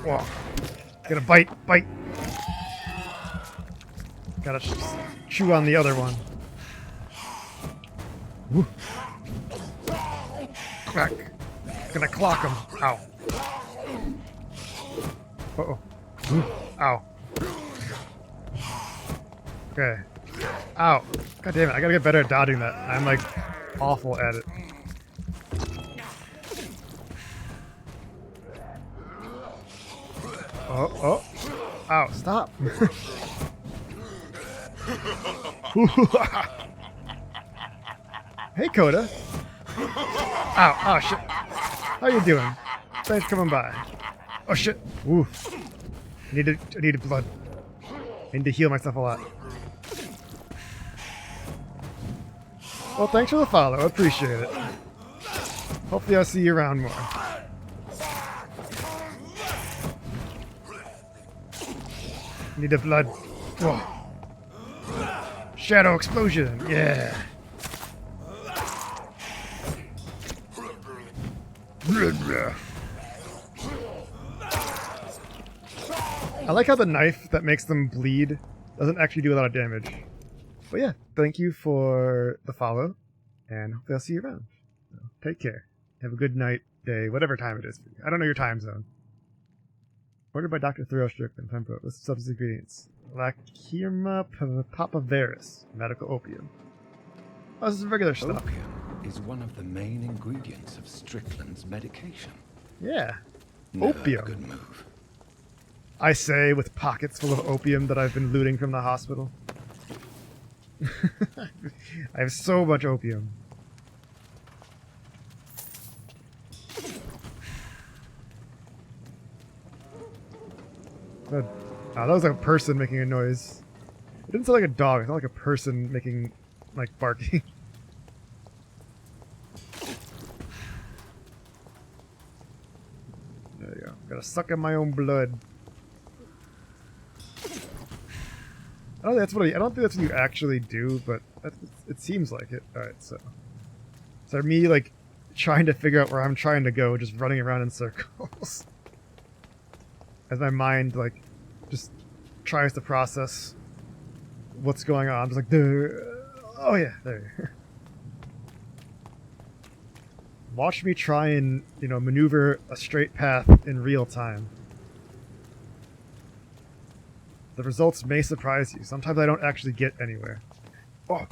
Whoa. Gonna bite. Gotta chew on the other one. Woo. Crack. Gonna clock him. Ow. Uh-oh. Woo. Ow. Okay. Ow. God damn it. I gotta get better at dodging that. I'm like awful at it. Oh. Ow, stop. Hey, Coda. Ow, shit. How you doing? Thanks for coming by. Oh shit! Ooh. I need blood. I need to heal myself a lot. Well, thanks for the follow. I appreciate it. Hopefully I'll see you around more. Need the blood. Whoa. Shadow explosion. Yeah. I like how the knife that makes them bleed doesn't actually do a lot of damage. But yeah, thank you for the follow, and hopefully I'll see you around. So, take care. Have a good night, day, whatever time it is for you. I don't know your time zone. Ordered by Dr. Thoreau Strickland, Pembroke. List of substance ingredients. Lachyma papaveris, medical opium. Oh, this is regular stuff. Opium is one of the main ingredients of Strickland's medication. Yeah. Never Opium. a good move. I say with pockets full of opium that I've been looting from the hospital. I have so much opium. That was like a person making a noise. It didn't sound like a dog. It sounded like a person making, like, barking. There you go. Gotta suck in my own blood. I don't think that's what you actually do, but it seems like it. Alright, so me, like, trying to figure out where I'm trying to go, just running around in circles. As my mind, like, just tries to process what's going on. I'm just like, oh yeah, there. Watch me try and, maneuver a straight path in real time. The results may surprise you. Sometimes I don't actually get anywhere. Oh!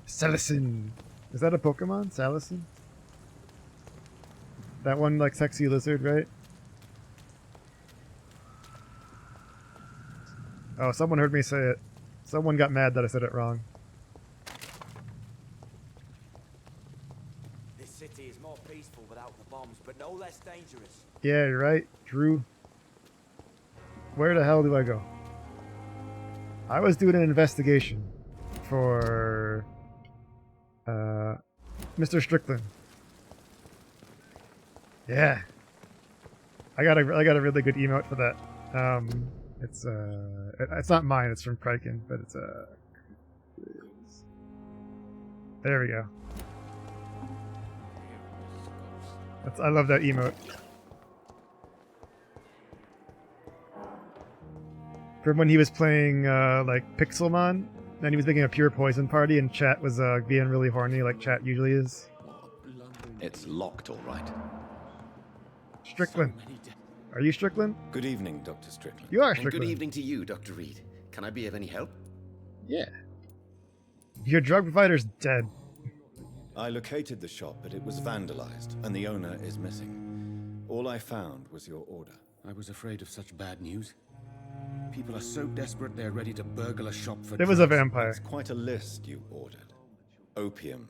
Salicin! Is that a Pokemon? Salicin? That one, like, sexy lizard, right? Oh, someone heard me say it. Someone got mad that I said it wrong. This city is more peaceful without the bombs, but no less dangerous. Yeah, you're right, Drew. Where the hell do I go? I was doing an investigation for Mr. Strickland. Yeah, I got a really good emote for that. It's not mine. It's from Kryken, but it's there we go. I love that emote. From when he was playing like Pixelmon, and he was making a pure poison party, and chat was being really horny, like chat usually is. It's locked, all right. Strickland. Are you Strickland? Good evening, Dr. Strickland. You are And Strickland. good evening to you, Dr. Reed. Can I be of any help? Yeah. Your drug provider's dead. I located the shop, but it was vandalized, and the owner is missing. All I found was your order. I was afraid of such bad news. People are so desperate they're ready to burgle a shop for It was a drugs. vampire. It's quite a list you ordered. Opium,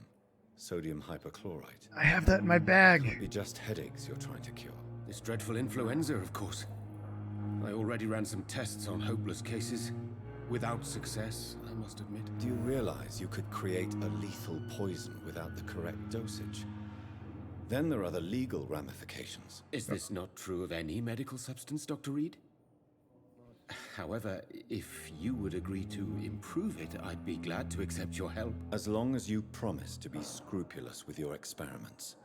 sodium hypochlorite. I have that in my bag. Can't be just headaches you're trying to cure. This dreadful influenza, of course. I already ran some tests on hopeless cases. Without success, I must admit. Do you realize you could create a lethal poison without the correct dosage? Then there are the legal ramifications. Is this not true of any medical substance, Dr. Reed? However, if you would agree to improve it, I'd be glad to accept your help. As long as you promise to be scrupulous with your experiments,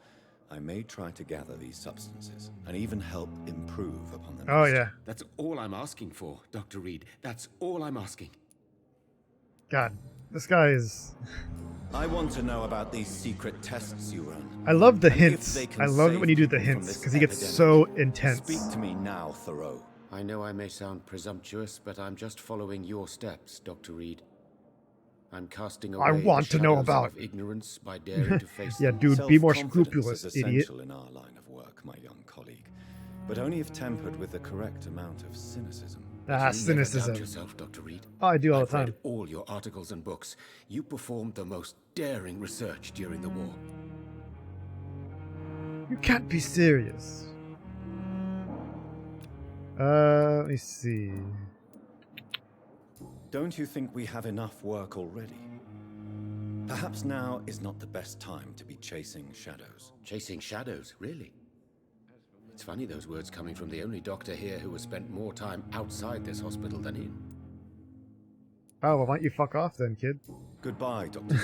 I may try to gather these substances and even help improve upon them. Oh yeah. That's all I'm asking for, Dr. Reed. That's all I'm asking. God, this guy is... I want to know about these secret tests you run. I love the and if hints. they can I love it save when you do the people from hints, this because he gets epidemic. so intense. Speak to me now, Thoreau. I know I may sound presumptuous, but I'm just following your steps, Dr. Reed. I'm casting away I want the to know shadows about of ignorance by daring to face Yeah, them. dude, be more Self-confidence scrupulous, is idiot. essential in our line of work, my young colleague, but only if tempered with the correct amount of cynicism. Ah, You never doubt cynicism. yourself, Dr. Reed. Oh, I do all the I've read time. all your articles and books. You performed the most daring research during the war. You can't be serious. Let me see. Don't you think we have enough work already? Perhaps now is not the best time to be chasing shadows. Chasing shadows, really? It's funny those words coming from the only doctor here who has spent more time outside this hospital than in. Oh, well, why don't you fuck off then, kid? Goodbye, Dr.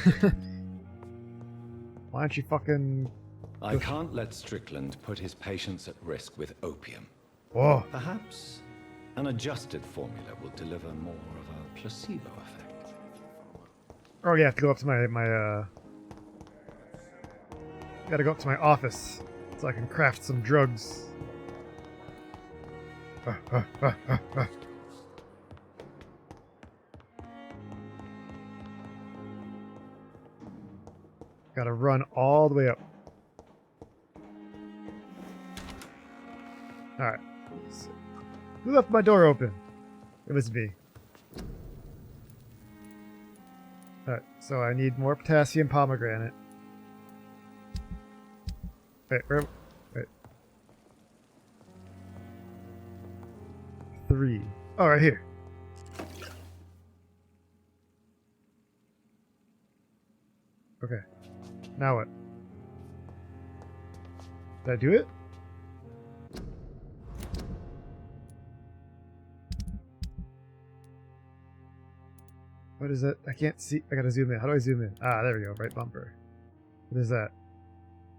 Why don't you fucking... I can't let Strickland put his patients at risk with opium. Whoa. Perhaps an adjusted formula will deliver more of a placebo effect. Oh yeah, I have to go up to gotta go up to my office so I can craft some drugs. Gotta run all the way up. Alright. Who left my door open? It was me. Alright, so I need more potassium pomegranate. Wait, where? Wait. 3. Oh, right here. Okay. Now what? Did I do it? What is that? I can't see. I gotta zoom in. How do I zoom in? Ah, there we go. Right bumper. What is that?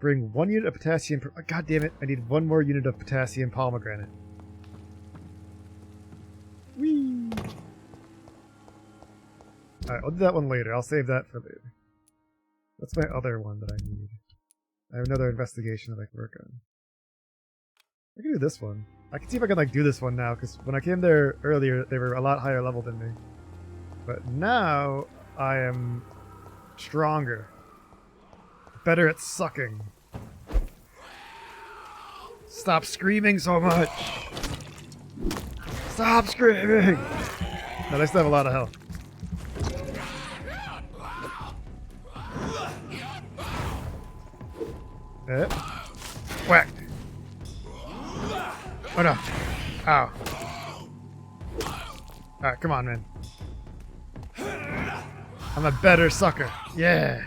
Bring 1 unit of potassium. God damn it! I need 1 more unit of potassium pomegranate. Whee! Alright, I'll do that one later. I'll save that for later. What's my other one that I need? I have another investigation that I can work on. I can do this one. I can see if I can like do this one now, because when I came there earlier, they were a lot higher level than me. But now, I am stronger. Better at sucking. Stop screaming so much! Stop screaming! No, I still have a lot of health. Whack! Oh no! Ow. Alright, come on, man. I'm a better sucker. Yeah!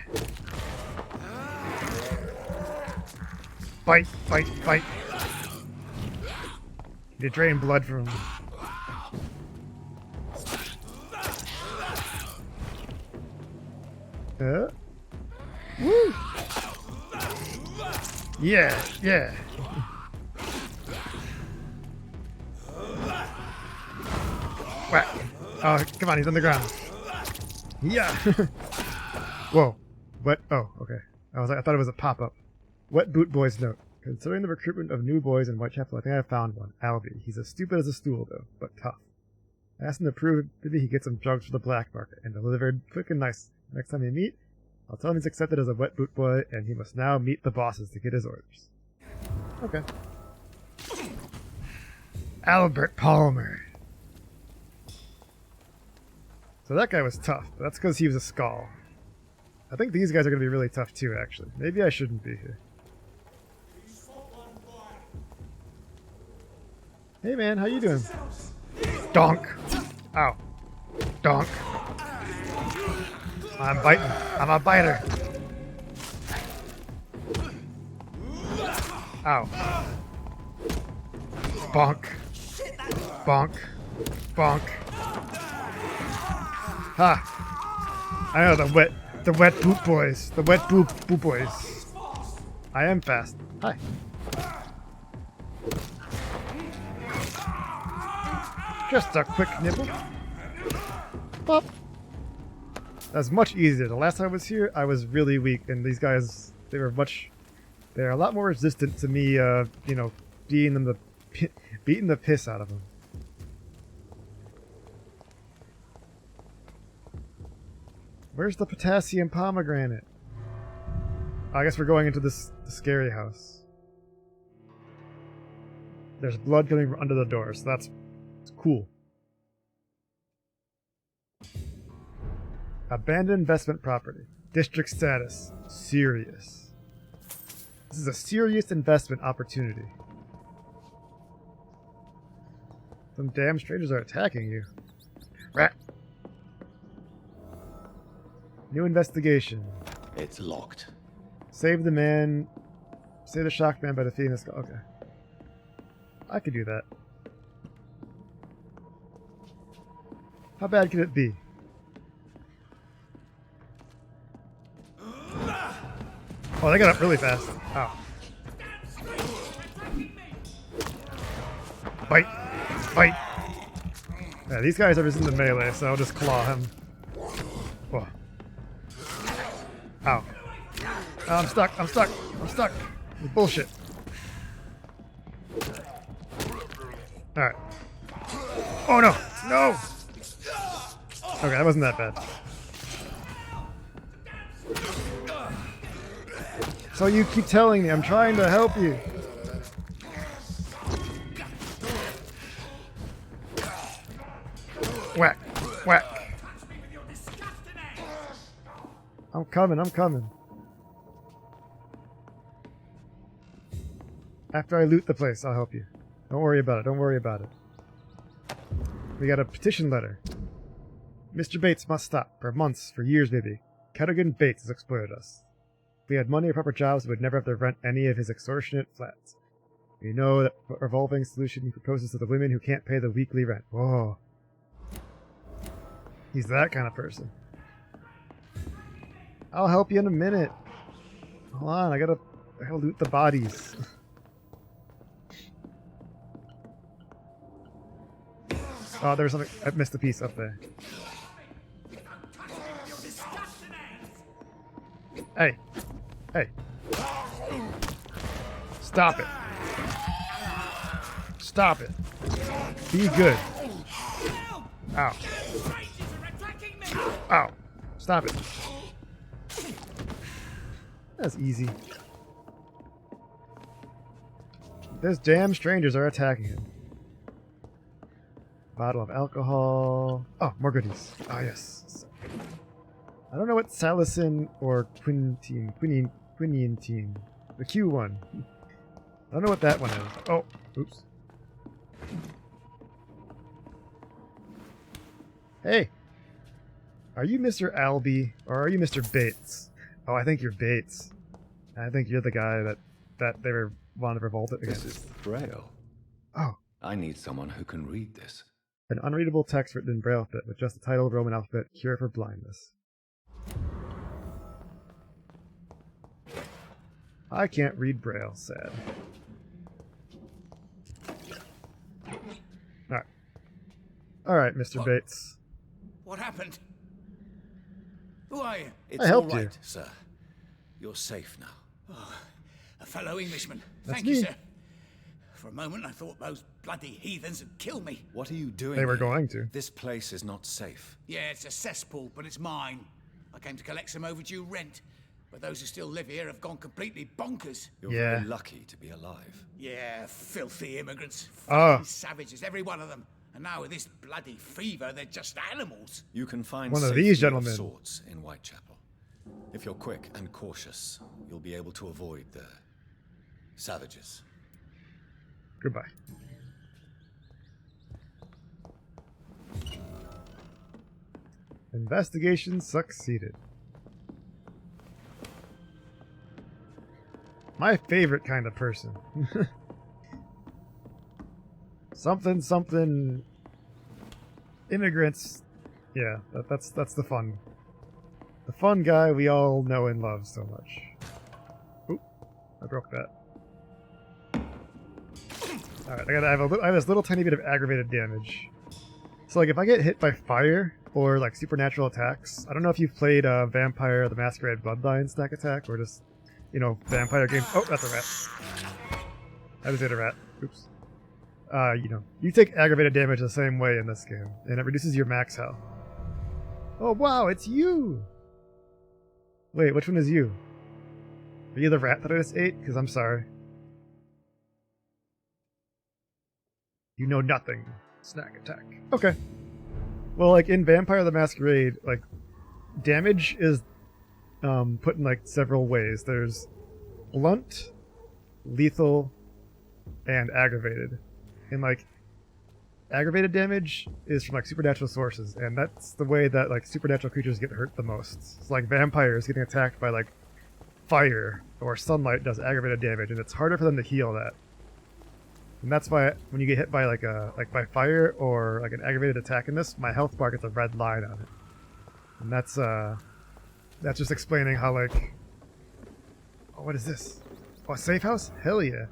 Bite, bite, bite. Need to drain blood from him. Woo! Yeah, yeah. Whack. Oh, come on, he's on the ground. Yeah. Whoa. What? Oh, okay. I thought it was a pop-up. Wet Boot Boy's note. Considering the recruitment of new boys in Whitechapel, I think I found one. Albie. He's as stupid as a stool, though, but tough. I asked him to prove maybe he gets some drugs for the black market and delivered quick and nice. Next time we meet, I'll tell him he's accepted as a Wet Boot Boy and he must now meet the bosses to get his orders. Okay. Albert Palmer. So that guy was tough, but that's because he was a skull. I think these guys are going to be really tough too, actually. Maybe I shouldn't be here. Hey man, how you doing? Donk! Ow. Donk. I'm biting. I'm a biter. Ow. Bonk. Bonk. Bonk. Ha! I know the wet poop boys. The wet poop boys. I am fast. Hi. Just a quick nibble. Pop. That's much easier. The last time I was here, I was really weak, and these guys, they're a lot more resistant to me, you know, beating the piss out of them. Where's the potassium pomegranate? I guess we're going into the scary house. There's blood coming from under the door, so that's cool. Abandoned investment property. District status. Serious. This is a serious investment opportunity. Some damn strangers are attacking you. Rat. New investigation. It's locked. Save the man. Save the shocked man by defeating this guy. Okay. I could do that. How bad could it be? Oh, they got up really fast. Ow. Bite! Bite! Yeah, these guys are just in the melee, so I'll just claw him. Whoa. Ow. Oh, I'm stuck, I'm stuck, I'm stuck. This is bullshit. Alright. Oh no! No! Okay, that wasn't that bad. So you keep telling me, I'm trying to help you. Whack, whack. I'm coming, I'm coming. After I loot the place, I'll help you. Don't worry about it, don't worry about it. We got a petition letter. Mr. Bates must stop. For months, for years maybe. Cadogan Bates has exploited us. If we had money or proper jobs, we would never have to rent any of his extortionate flats. We know that revolving solution he proposes to the women who can't pay the weekly rent. Whoa. He's that kind of person. I'll help you in a minute. Hold on, I gotta loot the bodies. Oh, there's something. I missed a piece up there. Hey. Hey. Stop it. Stop it. Be good. Ow. Ow. Stop it. That's easy. Those damn strangers are attacking him. Bottle of alcohol. Oh, more goodies. Ah, yes. I don't know what salicin or quinine the Q one. I don't know what that one is. Oh, oops. Hey, are you Mr. Albee or are you Mr. Bates? Oh, I think you're Bates. I think you're the guy that they were wanting to revolt it against. This is Braille. Oh. I need someone who can read this. An unreadable text written in Braille with just the title of Roman alphabet, Cure for Blindness. I can't read Braille, sad. Alright. Alright, Mr. Bates. What happened? Who are you? It's I helped all right, you. sir. You're safe now. Oh, a fellow Englishman. That's Thank you, me. sir. For a moment, I thought those bloody heathens would kill me. What are you doing? They were here? going to. This place is not safe. Yeah, it's a cesspool, but it's mine. I came to collect some overdue rent, but those who still live here have gone completely bonkers. You're Yeah. very lucky to be alive. Yeah, filthy immigrants. Oh. Fucking savages, every one of them. And now with this bloody fever, they're just animals. You can find One of safety these gentlemen. sorts in Whitechapel. If you're quick and cautious, you'll be able to avoid the savages. Goodbye. Investigation succeeded. My favorite kind of person. something immigrants. Yeah, that's the fun. The fun guy we all know and love so much. Oop, I broke that. Alright, I have this little tiny bit of aggravated damage. So like if I get hit by fire or like supernatural attacks, I don't know if you've played Vampire the Masquerade Bloodline Stack Attack or just, you know, vampire games. Oh, that's a rat. I just hit a rat. Oops. You know, you take aggravated damage the same way in this game, and it reduces your max health. Oh wow, it's you! Wait, which one is you? Are you the rat that I just ate? Because I'm sorry. You know nothing. Snack attack. Okay. Well, like in Vampire the Masquerade, like damage is put in like several ways. There's blunt, lethal, and aggravated. And like aggravated damage is from like supernatural sources, and that's the way that like supernatural creatures get hurt the most. It's like vampires getting attacked by like fire or sunlight does aggravated damage, and it's harder for them to heal that. And that's why when you get hit by like by fire or like an aggravated attack in this, my health bar gets a red line on it. And that's just explaining how like, oh, what is this? Oh, a safe house? Hell yeah.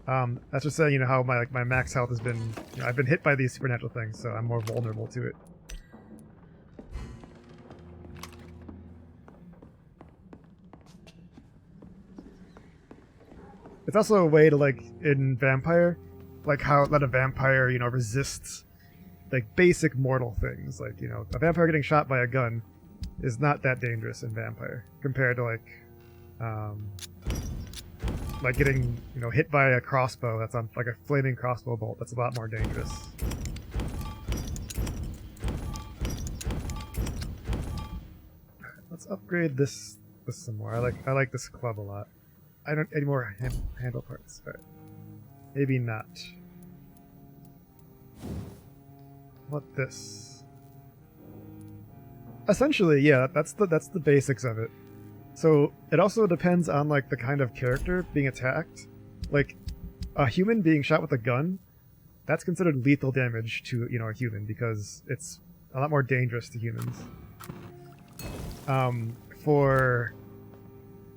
That's just saying, you know, how my max health has been, you know, I've been hit by these supernatural things, so I'm more vulnerable to it. It's also a way to, like, in Vampire, like how let a vampire, you know, resist like basic mortal things. Like, you know, a vampire getting shot by a gun is not that dangerous in Vampire compared to like getting, you know, hit by a crossbow that's on like a flaming crossbow bolt. That's a lot more dangerous. Let's upgrade this some more. I like this club a lot. I don't any more handle parts. All right. Maybe not. What this? Essentially, yeah, that's the basics of it. So it also depends on like the kind of character being attacked. Like a human being shot with a gun, that's considered lethal damage to, you know, a human because it's a lot more dangerous to humans. For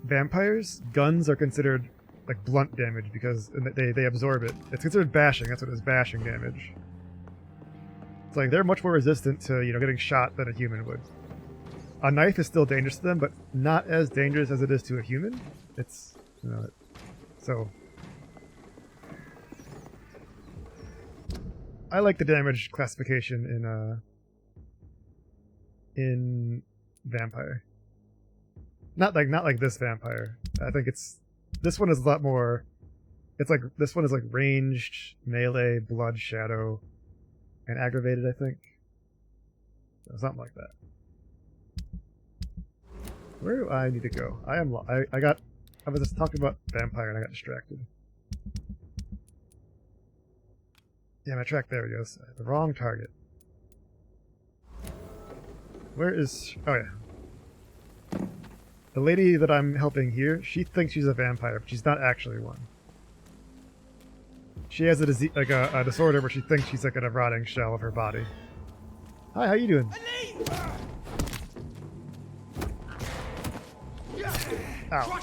vampires, guns are considered like blunt damage because they absorb it. It's considered bashing. That's what it is, bashing damage. It's like they're much more resistant to, you know, getting shot than a human would. A knife is still dangerous to them, but not as dangerous as it is to a human. It's, you know, so I like the damage classification in Vampire. Not like this Vampire. I think this one is a lot more. It's like this one is like ranged, melee, blood, shadow, and aggravated. I think something like that. Where do I need to go? I was just talking about Vampire and I got distracted. Yeah, my track, there it goes. The wrong target. Where is... oh yeah. The lady that I'm helping here, she thinks she's a vampire, but she's not actually one. She has a disease, like a disorder where she thinks she's like in a rotting shell of her body. Hi, how you doing? Ow.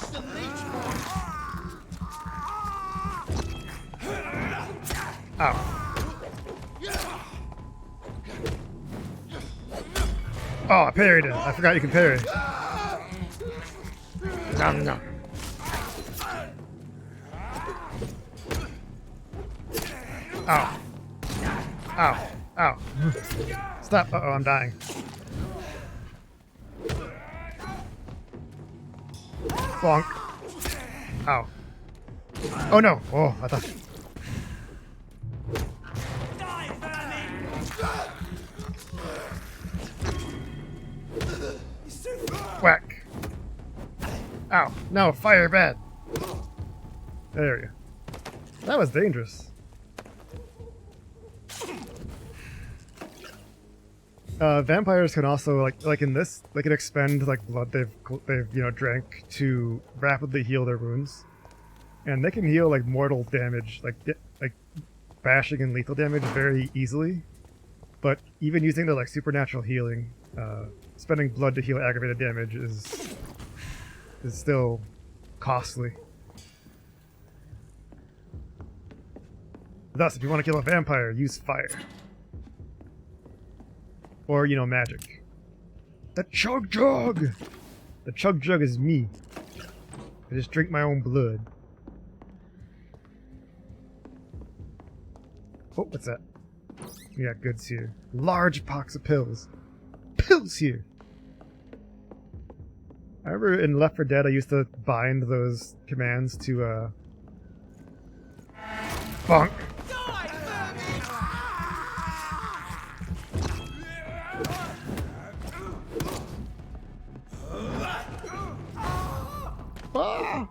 Ow. Oh, I parried it. I forgot you can parry. Nom nom. Ow. Ow. Ow. Stop. Uh-oh, I'm dying. Bonk. Ow. Oh no. Oh, I thought... whack. Ow. No, fire bad. There we go. That was dangerous. Vampires can also like in this, they can expend like blood they've you know drank to rapidly heal their wounds, and they can heal like mortal damage, like bashing and lethal damage very easily. But even using their like supernatural healing, spending blood to heal aggravated damage is still costly. Thus, if you want to kill a vampire, use fire. Or, you know, magic. The chug jug! The chug jug is me. I just drink my own blood. Oh, what's that? We got goods here. Large box of pills. Pills here! I remember in Left 4 Dead I used to bind those commands to, bonk! Ah!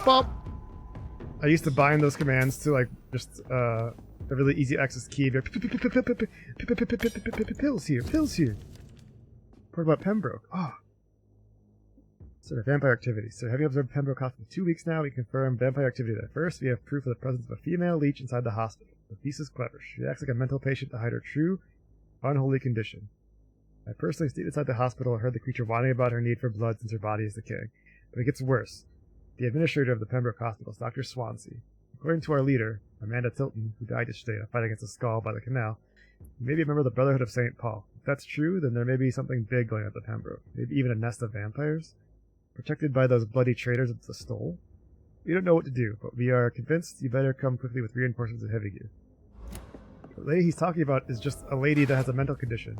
Bop! I used to bind those commands to like just a really easy access key. Pills here, pills here. What about Pembroke? Ah. So the vampire activity. So having observed Pembroke Hospital for 2 weeks now, we confirm vampire activity there. First, we have proof of the presence of a female leech inside the hospital. The piece is clever. She acts like a mental patient to hide her true, unholy condition. I personally stayed inside the hospital and heard the creature whining about her need for blood since her body is decaying. But it gets worse. The administrator of the Pembroke Hospital is Dr. Swansea. According to our leader, Amanda Tilton, who died yesterday in a fight against a skull by the canal, he may be a member of the Brotherhood of St. Paul. If that's true, then there may be something big going on at the Pembroke. Maybe even a nest of vampires? Protected by those bloody traitors at the stole? We don't know what to do, but we are convinced you better come quickly with reinforcements and heavy gear. The lady he's talking about is just a lady that has a mental condition.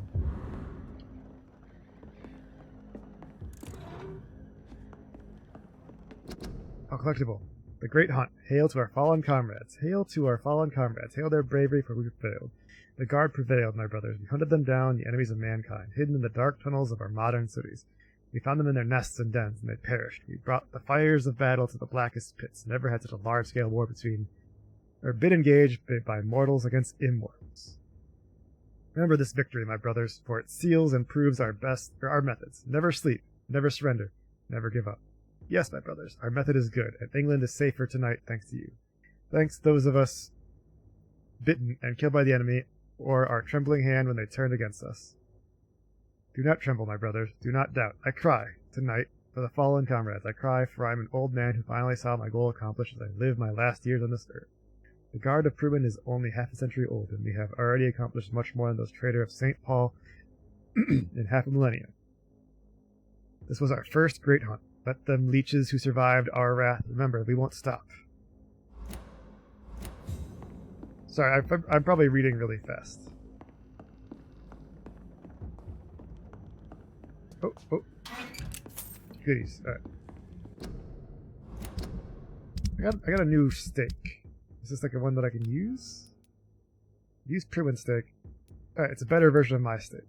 Oh, collectible. The Great Hunt. Hail to our fallen comrades. Hail to our fallen comrades. Hail their bravery, for we failed. The guard prevailed, my brothers. We hunted them down, the enemies of mankind, hidden in the dark tunnels of our modern cities. We found them in their nests and dens, and they perished. We brought the fires of battle to the blackest pits. Never had such a large-scale war been engaged by mortals against immortals. Remember this victory, my brothers, for it seals and proves our methods. Never sleep, never surrender, never give up. Yes, my brothers, our method is good, and England is safer tonight thanks to you. Thanks to those of us bitten and killed by the enemy, or our trembling hand when they turned against us. Do not tremble, my brothers. Do not doubt. I cry, tonight, for the fallen comrades. I cry, for I am an old man who finally saw my goal accomplished as I live my last years on this earth. The Guard of Pruben is only half a century old, and we have already accomplished much more than those traitors of St. Paul in half a millennia. This was our first great hunt. Let them leeches who survived our wrath remember, we won't stop. Sorry, I'm probably reading really fast. Oh. Goodies. Alright. I got a new steak. Is this like a one that I can use? Use Pruin steak. Alright, it's a better version of my steak.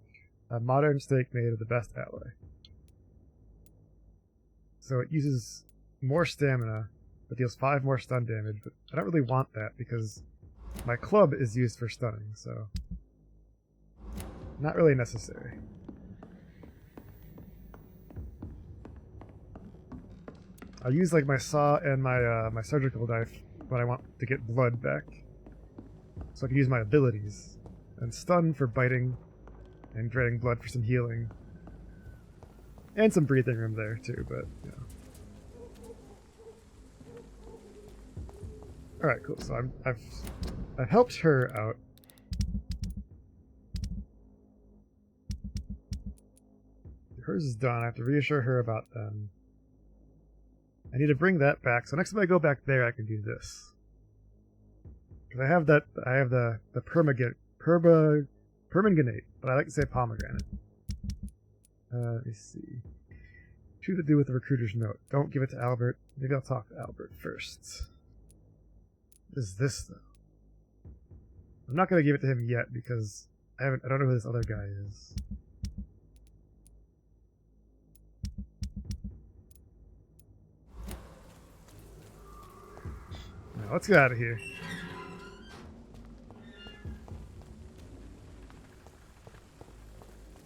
A modern steak made of the best alloy. So it uses more stamina, but deals 5 more stun damage, but I don't really want that because my club is used for stunning, so not really necessary. I'll use like my saw and my surgical knife when I want to get blood back, so I can use my abilities, and stun for biting, and draining blood for some healing. And some breathing room there too, but you know. Alright, cool. So I've helped her out. Hers is done. I have to reassure her about them. I need to bring that back. So next time I go back there, I can do this. Because I have the permanganate, but I like to say pomegranate. Let me see. True to do with the recruiter's note. Don't give it to Albert. Maybe I'll talk to Albert first. What is this, though? I'm not going to give it to him yet because I don't know who this other guy is. Now, let's get out of here.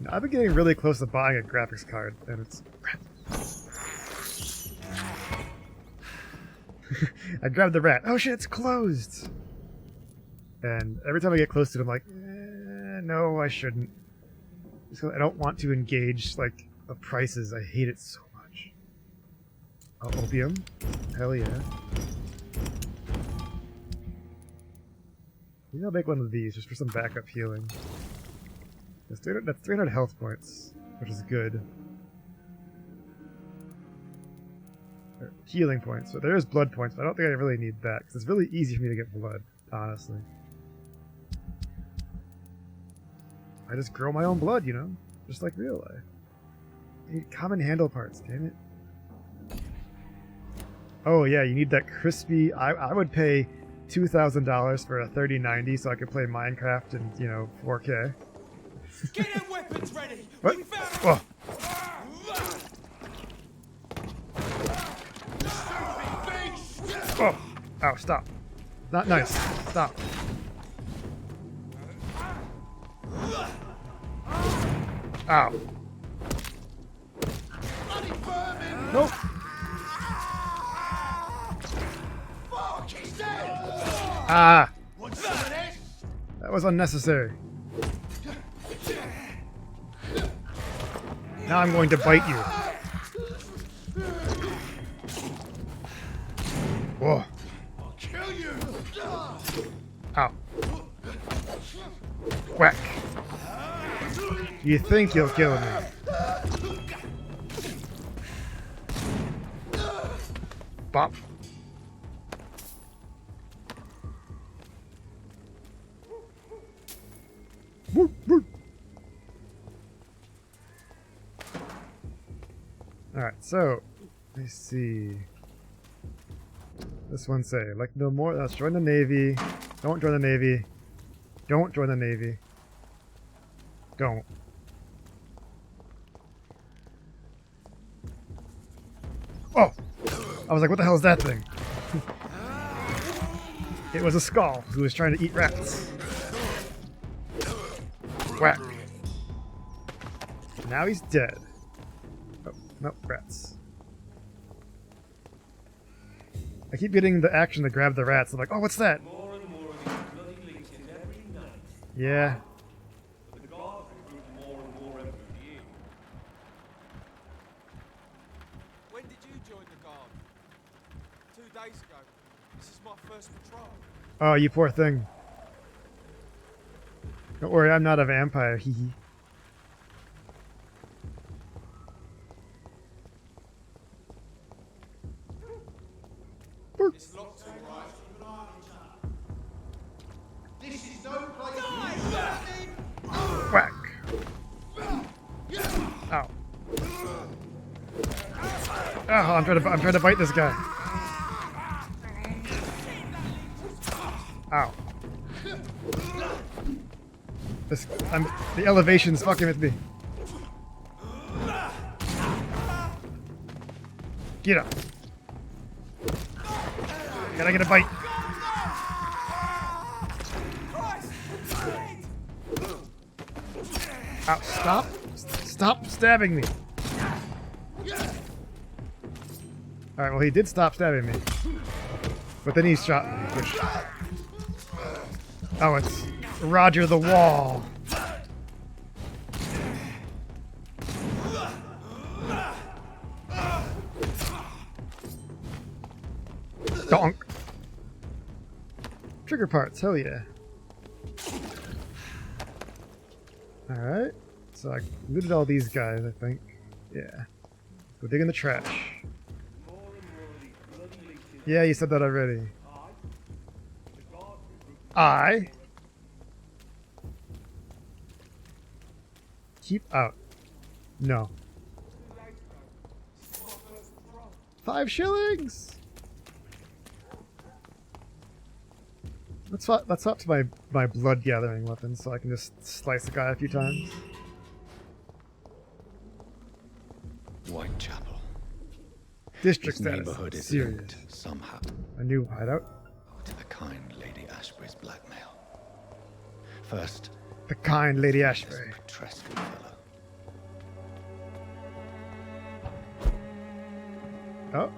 Now, I've been getting really close to buying a graphics card, and it's... I grabbed the rat. Oh shit, it's closed! And every time I get close to it, I'm like, no, I shouldn't. So I don't want to engage, like, the prices. I hate it so much. Oh, opium? Hell yeah. Maybe I'll make one of these just for some backup healing. That's 300 health points, which is good. Or healing points. So there is blood points, but I don't think I really need that, because it's really easy for me to get blood, honestly. I just grow my own blood, you know? Just like real life. I need common handle parts, damn it. Oh yeah, you need that crispy... I would pay $2,000 for a 3090 so I could play Minecraft in, you know, 4K. Get them weapons ready! What? We found Oh. Oh. Ow, stop. Not nice. Stop. Ow. Nope. Ah. That was unnecessary. Now I'm going to bite you. Whoa. Ow. Whack. You think you'll kill me? Bop. Woo, woo. Alright, so let's see. This one say, like no more. Let's join the Navy. Don't join the Navy. Don't join the Navy. Don't. Oh! I was like, what the hell is that thing? It was a skull who was trying to eat rats. Whack. Now he's dead. Oh, nope, rats. I keep getting the action to grab the rats. I'm like, oh, what's that? Yeah. When did you join the guard? 2 days ago. This is my first patrol. Oh, you poor thing. Don't worry, I'm not a vampire. Hee hee. It's locked all right. This is no place. Whack. Ow. Oh, I'm trying to bite this guy. Ow. The elevation's fucking with me. Get up. Can I get a bite? Ow, stop. Stop stabbing me. Alright, well he did stop stabbing me. But then he shot me, which... Oh, it's Roger the Wall. Donk. Trigger parts, hell yeah. Alright. So I looted all these guys, I think. Yeah. Go dig in the trash. Yeah, you said that already. I keep out. No. 5 shillings. Let's swap to my blood gathering weapon so I can just slice a guy a few times. Whitechapel. District This status. neighborhood is Serious. linked somehow A new hideout. to the kind Lady Ashbury's blackmail. First, The kind Lady Ashbury. Tresco fellow. Oh.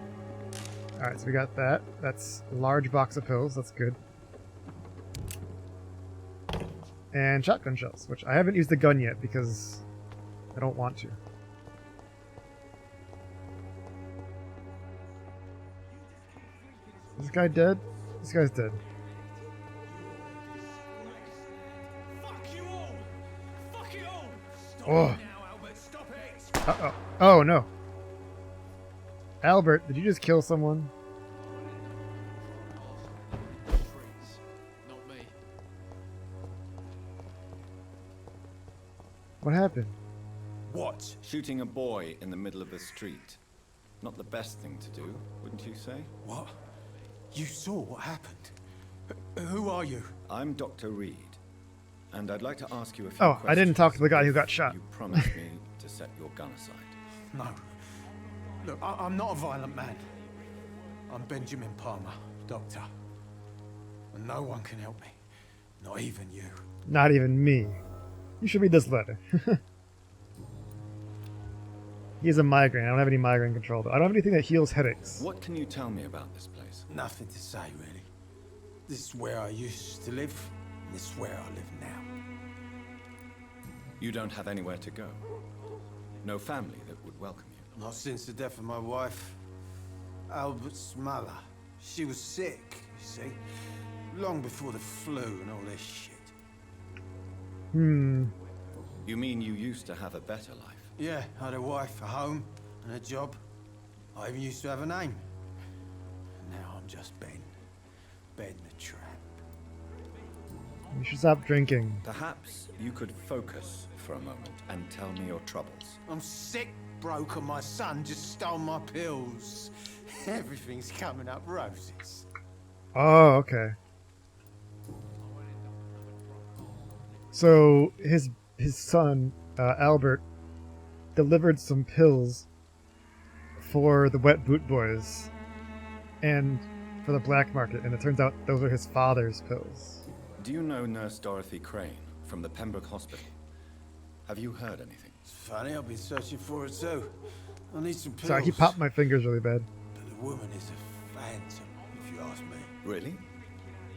Alright, so we got that. That's a large box of pills. That's good. And shotgun shells, which I haven't used the gun yet because I don't want to. Is this guy dead? This guy's dead. Oh. Uh-oh. Oh, no. Albert, did you just kill someone? Not me. What happened? What? Shooting a boy in the middle of the street. Not the best thing to do, wouldn't you say? What? You saw what happened? Who are you? I'm Dr. Reed, and I'd like to ask you a few Oh, questions. I didn't talk to the guy who got shot. You promised me to set your gun aside. No. Look, I'm not a violent man. I'm Benjamin Palmer. Doctor. And no one can help me. Not even you. Not even me. You should read this letter. He has a migraine. I don't have any migraine control, though. I don't have anything that heals headaches. What can you tell me about this place? Nothing to say, really. This is where I used to live, and this is where I live now. You don't have anywhere to go? No family that would welcome you? Not since the death of my wife, Albert's mother. She was sick, you see. Long before the flu and all this shit. You mean you used to have a better life? Yeah, I had a wife, a home, and a job. I even used to have a name. And now I'm just Ben. Ben the Tramp. You should stop drinking. Perhaps you could focus for a moment and tell me your troubles. I'm sick, broke, and my son just stole my pills. Everything's coming up roses. Oh, okay. So his son, Albert, delivered some pills for the Wet Boot Boys and for the black market, and it turns out those are his father's pills. Do you know Nurse Dorothy Crane from the Pembroke Hospital? Have you heard anything? It's funny, I've been searching for her too. I need some pills. Sorry, I keep popping my fingers really bad. But the woman is a phantom, if you ask me. Really?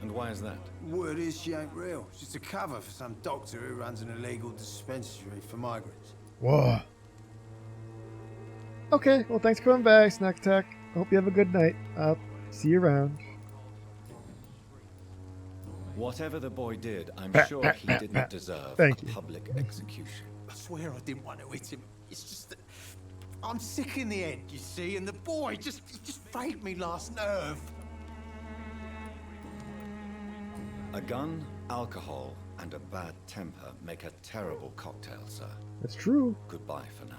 And why is that? Word is she ain't real. She's a cover for some doctor who runs an illegal dispensary for migrants. Whoa. Okay, well, thanks for coming back, Snack Attack. I hope you have a good night. I'll see you around. Whatever the boy did, I'm sure he didn't deserve Thank a you. public execution. I swear I didn't want to hit him. It's just that I'm sick in the head, you see, and the boy just frayed me last nerve. A gun, alcohol, and a bad temper make a terrible cocktail, sir. That's true. Goodbye for now.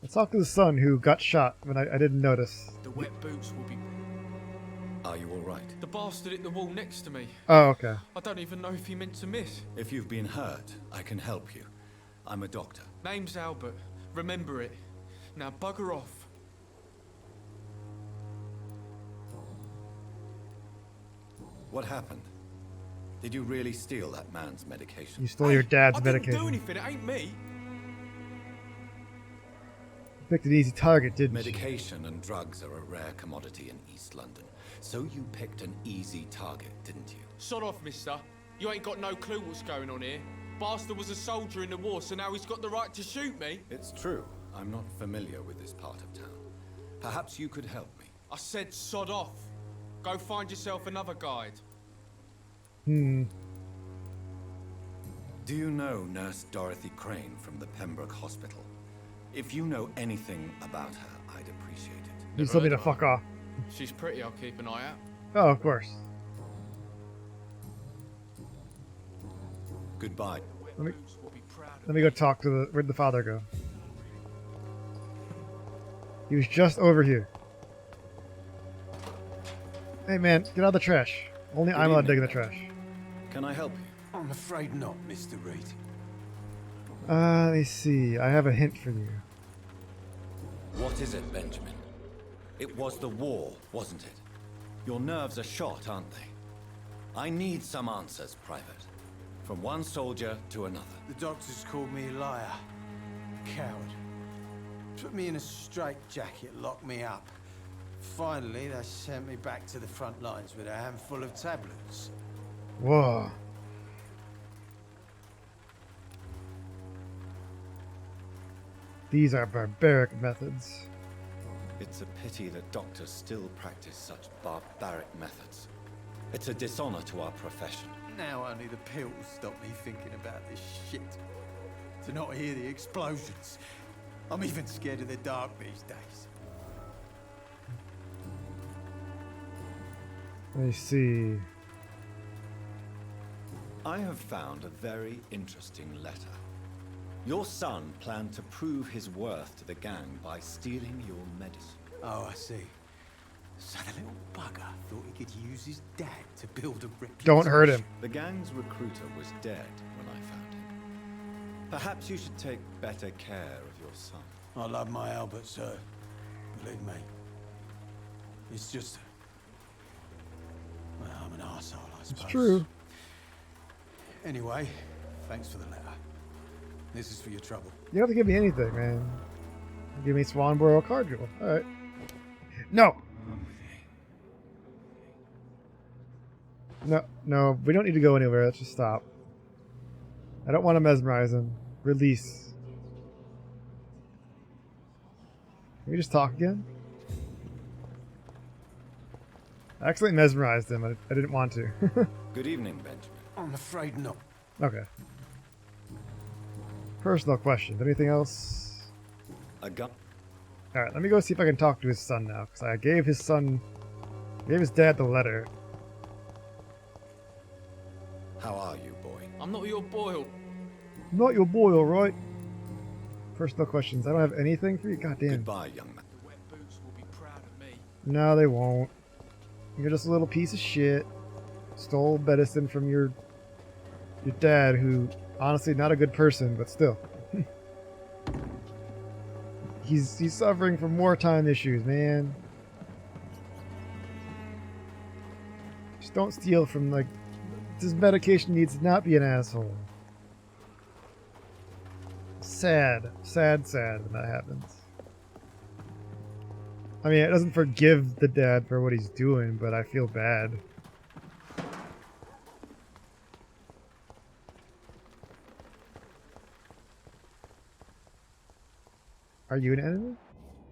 Let's talk to the son who got shot when I didn't notice. The wet boots will be... Are you all right? The bastard hit the wall next to me. Oh, okay. I don't even know if he meant to miss. If you've been hurt, I can help you. I'm a doctor. Name's Albert. Remember it. Now bugger off. What happened? Did you really steal that man's medication? You stole your dad's I medication. didn't do anything, it ain't me. Picked an easy target, didn't you? Medication and drugs are a rare commodity in East London. So you picked an easy target, didn't you? Sod off, mister. You ain't got no clue what's going on here. Bastard was a soldier in the war, so now he's got the right to shoot me. It's true. I'm not familiar with this part of town. Perhaps you could help me. I said sod off. Go find yourself another guide. Do you know Nurse Dorothy Crane from the Pembroke Hospital? If you know anything about her, I'd appreciate it. You told me to fuck off. She's pretty, I'll keep an eye out. Oh, of course. Goodbye. Let me go talk to the... Where'd the father go? He was just over here. Hey man, get out of the trash. Only I'm allowed to dig in the trash. Can I help you? I'm afraid not, Mr. Reed. Let me see. I have a hint for you. What is it, Benjamin? It was the war, wasn't it? Your nerves are shot, aren't they? I need some answers, Private. From one soldier to another. The doctors called me a liar. Coward. Put me in a straitjacket, locked me up. Finally, they sent me back to the front lines with a handful of tablets. Whoa. These are barbaric methods. It's a pity that doctors still practice such barbaric methods. It's a dishonor to our profession. Now only the pills stop me thinking about this shit. To not hear the explosions. I'm even scared of the dark these days. Let me see. I have found a very interesting letter. Your son planned to prove his worth to the gang by stealing your medicine. Oh, I see. So the little bugger thought he could use his dad to build a reputation. Don't hurt him. The gang's recruiter was dead when I found him. Perhaps you should take better care of your son. I love my Albert, sir. Believe me. It's just... It's true. Anyway, thanks for the letter. This is for your trouble. You don't have to give me anything, man. Give me Swanborough Cardinal. Alright. No! No, we don't need to go anywhere. Let's just stop. I don't want to mesmerize him. Release. Can we just talk again? I actually mesmerized him. I didn't want to. Good evening, Benjamin. I'm afraid not. Okay. Personal questions. Anything else? A gun. Alright, let me go see if I can talk to his son now. Because I gave his dad the letter. How are you, boy? I'm not your boy. I'm not your boy, alright? Personal questions. I don't have anything for you? Goddamn. Goodbye, young man. The wet boots will be proud of me. No, they won't. You're just a little piece of shit. Stole medicine from your dad, who, honestly, not a good person, but still. He's suffering from wartime issues, man. Just don't steal from, like, this medication needs to not be an asshole. Sad when that happens. I mean, it doesn't forgive the dad for what he's doing, but I feel bad. Are you an enemy?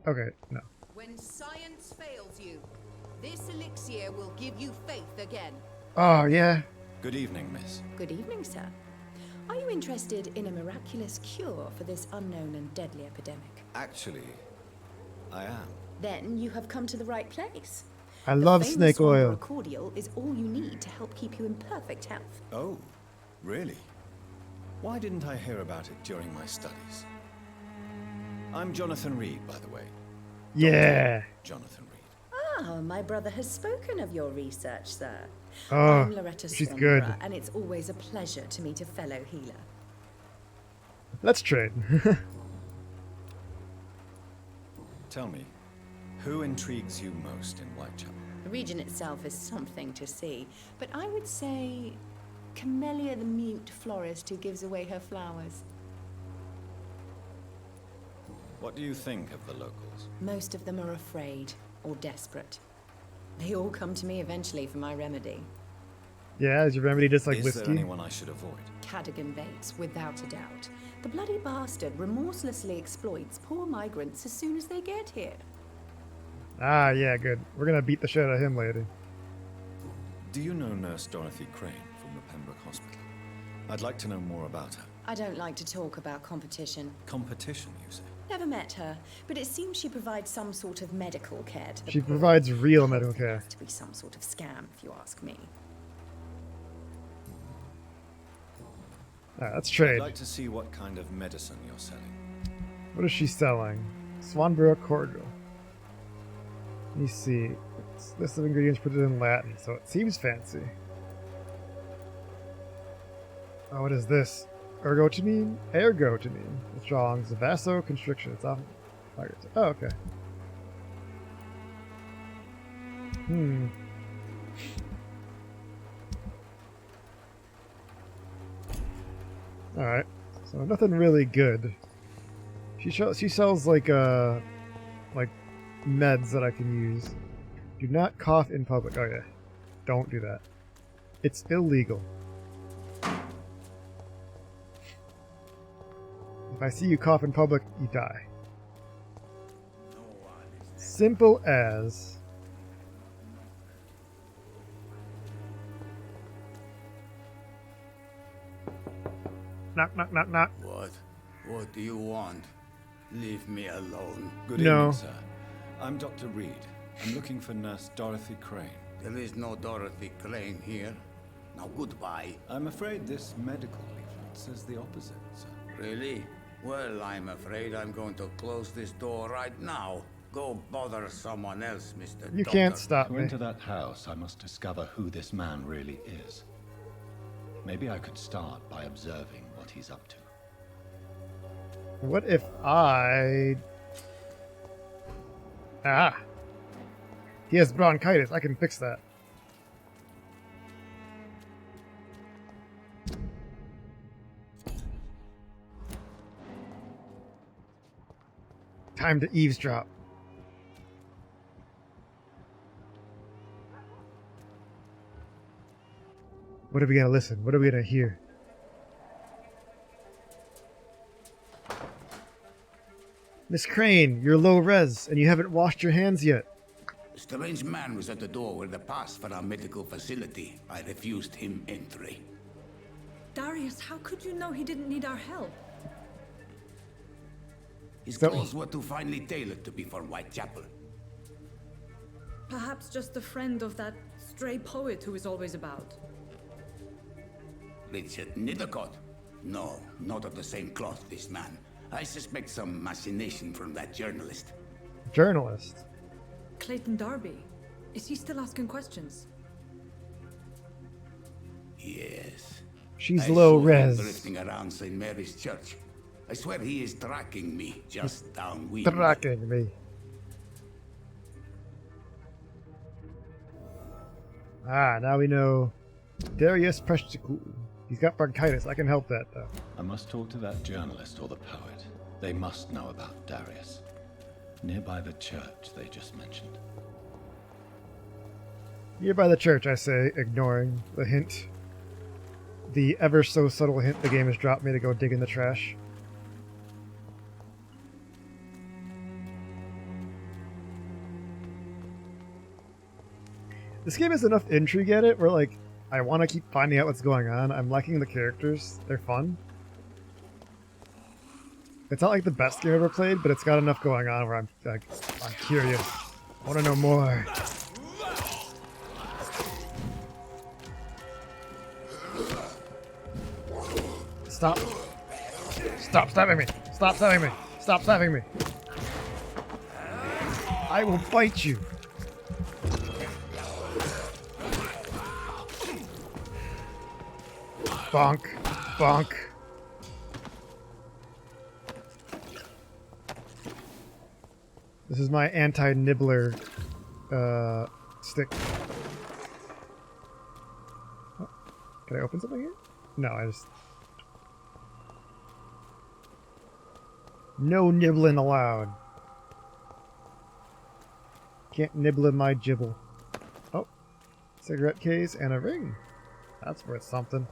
Okay, no. When science fails you, this elixir will give you faith again. Oh, yeah. Good evening, miss. Good evening, sir. Are you interested in a miraculous cure for this unknown and deadly epidemic? Actually, I am. Then you have come to the right place. I love snake oil. The cordial is all you need to help keep you in perfect health. Oh, really? Why didn't I hear about it during my studies? I'm Jonathan Reed, by the way. Yeah. Dr. Jonathan Reed. Ah, my brother has spoken of your research, sir. Oh, I'm Loretta she's Swanborough, good. and it's always a pleasure to meet a fellow healer. Let's trade. Tell me, who intrigues you most in Whitechapel? The region itself is something to see, but I would say Camellia the mute florist who gives away her flowers. What do you think of the locals? Most of them are afraid or desperate. They all come to me eventually for my remedy. Yeah, is your remedy just like Is whiskey? there anyone I should avoid? Cadogan Bates, without a doubt. The bloody bastard remorselessly exploits poor migrants as soon as they get here. Ah, yeah, good. We're gonna beat the shit out of him later. Do you know Nurse Dorothy Crane from the Pembroke Hospital? I'd like to know more about her. I don't like to talk about competition. Competition, you say? Never met her, but it seems she provides some sort of medical care to the She poor. provides real medical care. It has to be some sort of scam, if you ask me. Alright, let's trade. I'd like to see what kind of medicine you're selling. What is she selling? Swanborough cordial. Let me see. It's list of ingredients put it in Latin, so it seems fancy. Oh, what is this? Ergotamine? Ergotamine. Withdrawals, vasoconstriction. It's often. Oh, okay. Alright. So nothing really good. She sells like meds that I can use. Do not cough in public. Oh yeah. Don't do that. It's illegal. If I see you cough in public, you die. Simple as. Knock, knock, knock, knock. What? What do you want? Leave me alone. Good evening, sir. I'm Dr. Reed. I'm looking for Nurse Dorothy Crane. There is no Dorothy Crane here. Now goodbye. I'm afraid this medical leaflet says the opposite, sir. Really? Well, I'm afraid I'm going to close this door right now. Go bother someone else, Mr. You Doctor. can't stop To me. enter that house, I must discover who this man really is. Maybe I could start by observing what he's up to. What if I... He has bronchitis. I can fix that. Time to eavesdrop. What are we gonna listen? What are we gonna hear? Miss Crane, you're low res, and you haven't washed your hands yet. A strange man was at the door with a pass for our medical facility. I refused him entry. Darius, how could you know he didn't need our help? His clothes were too finely tailored to be for Whitechapel. Perhaps just a friend of that stray poet who is always about. Richard Nithercott? No, not of the same cloth, this man. I suspect some machination from that journalist. Journalist? Clayton Darby. Is he still asking questions? Yes. She's I low saw him res. drifting around St. Mary's Church. I swear he is tracking me just downwind. Tracking me. Ah, now we know Darius Preshtiku. He's got bronchitis. I can help that, though. I must talk to that journalist or the poet. They must know about Darius. Nearby the church they just mentioned. Nearby the church, I say, ignoring the hint. The ever so subtle hint the game has dropped me to go dig in the trash. This game has enough intrigue at it where, like, I want to keep finding out what's going on. I'm liking the characters. They're fun. It's not like the best game I've ever played, but it's got enough going on where I'm curious. I want to know more. Stop. Stop stabbing me. Stop stabbing me. Stop stabbing me. I will bite you. Bonk. Bonk. This is my anti-nibbler stick. Oh, can I open something here? No, I just... No nibbling allowed. Can't nibble in my gibble. Oh, cigarette case and a ring. That's worth something.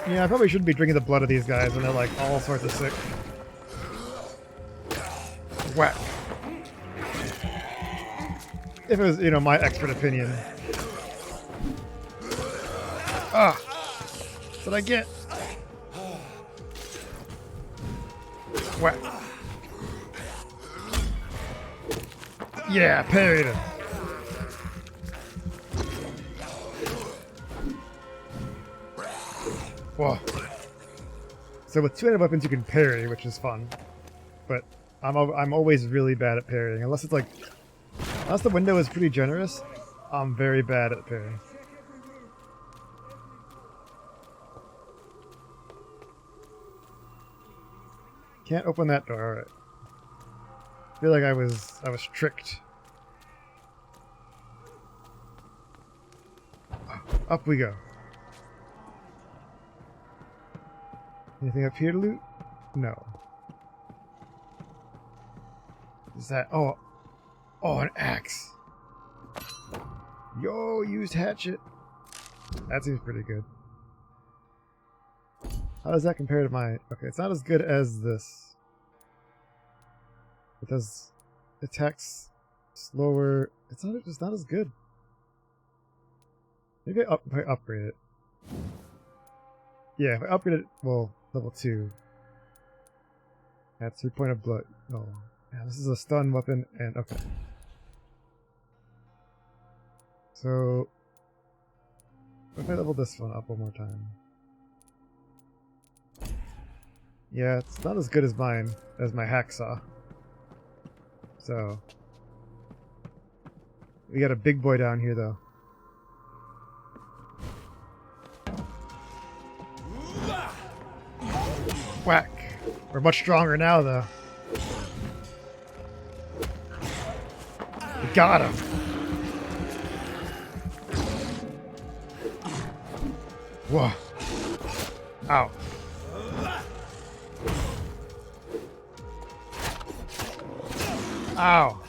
Yeah, I probably shouldn't be drinking the blood of these guys when they're like all sorts of sick. Whack. If it was, you know, my expert opinion. Ah! That's what I get. Whack. Yeah, parried him. Whoa. So with two-handed weapons you can parry, which is fun. But I'm always really bad at parrying. Unless it's like... Unless the window is pretty generous, I'm very bad at parrying. Can't open that door, alright. I feel like I was tricked. Up we go. Anything up here to loot? No. Is that... Oh! Oh, an axe! Yo, used hatchet! That seems pretty good. How does that compare to my... Okay, it's not as good as this. It does... attacks slower... It's not as good. Maybe if I upgrade it. Yeah, if I upgrade it... Well, level 2. That's 3 point of blood. Oh. Yeah, this is a stun weapon and... Okay. So... What if I level this one up one more time? Yeah, it's not as good as mine, as my hacksaw. So... We got a big boy down here, though. Whack! We're much stronger now, though. We got him! Whoa. Ow. Ow.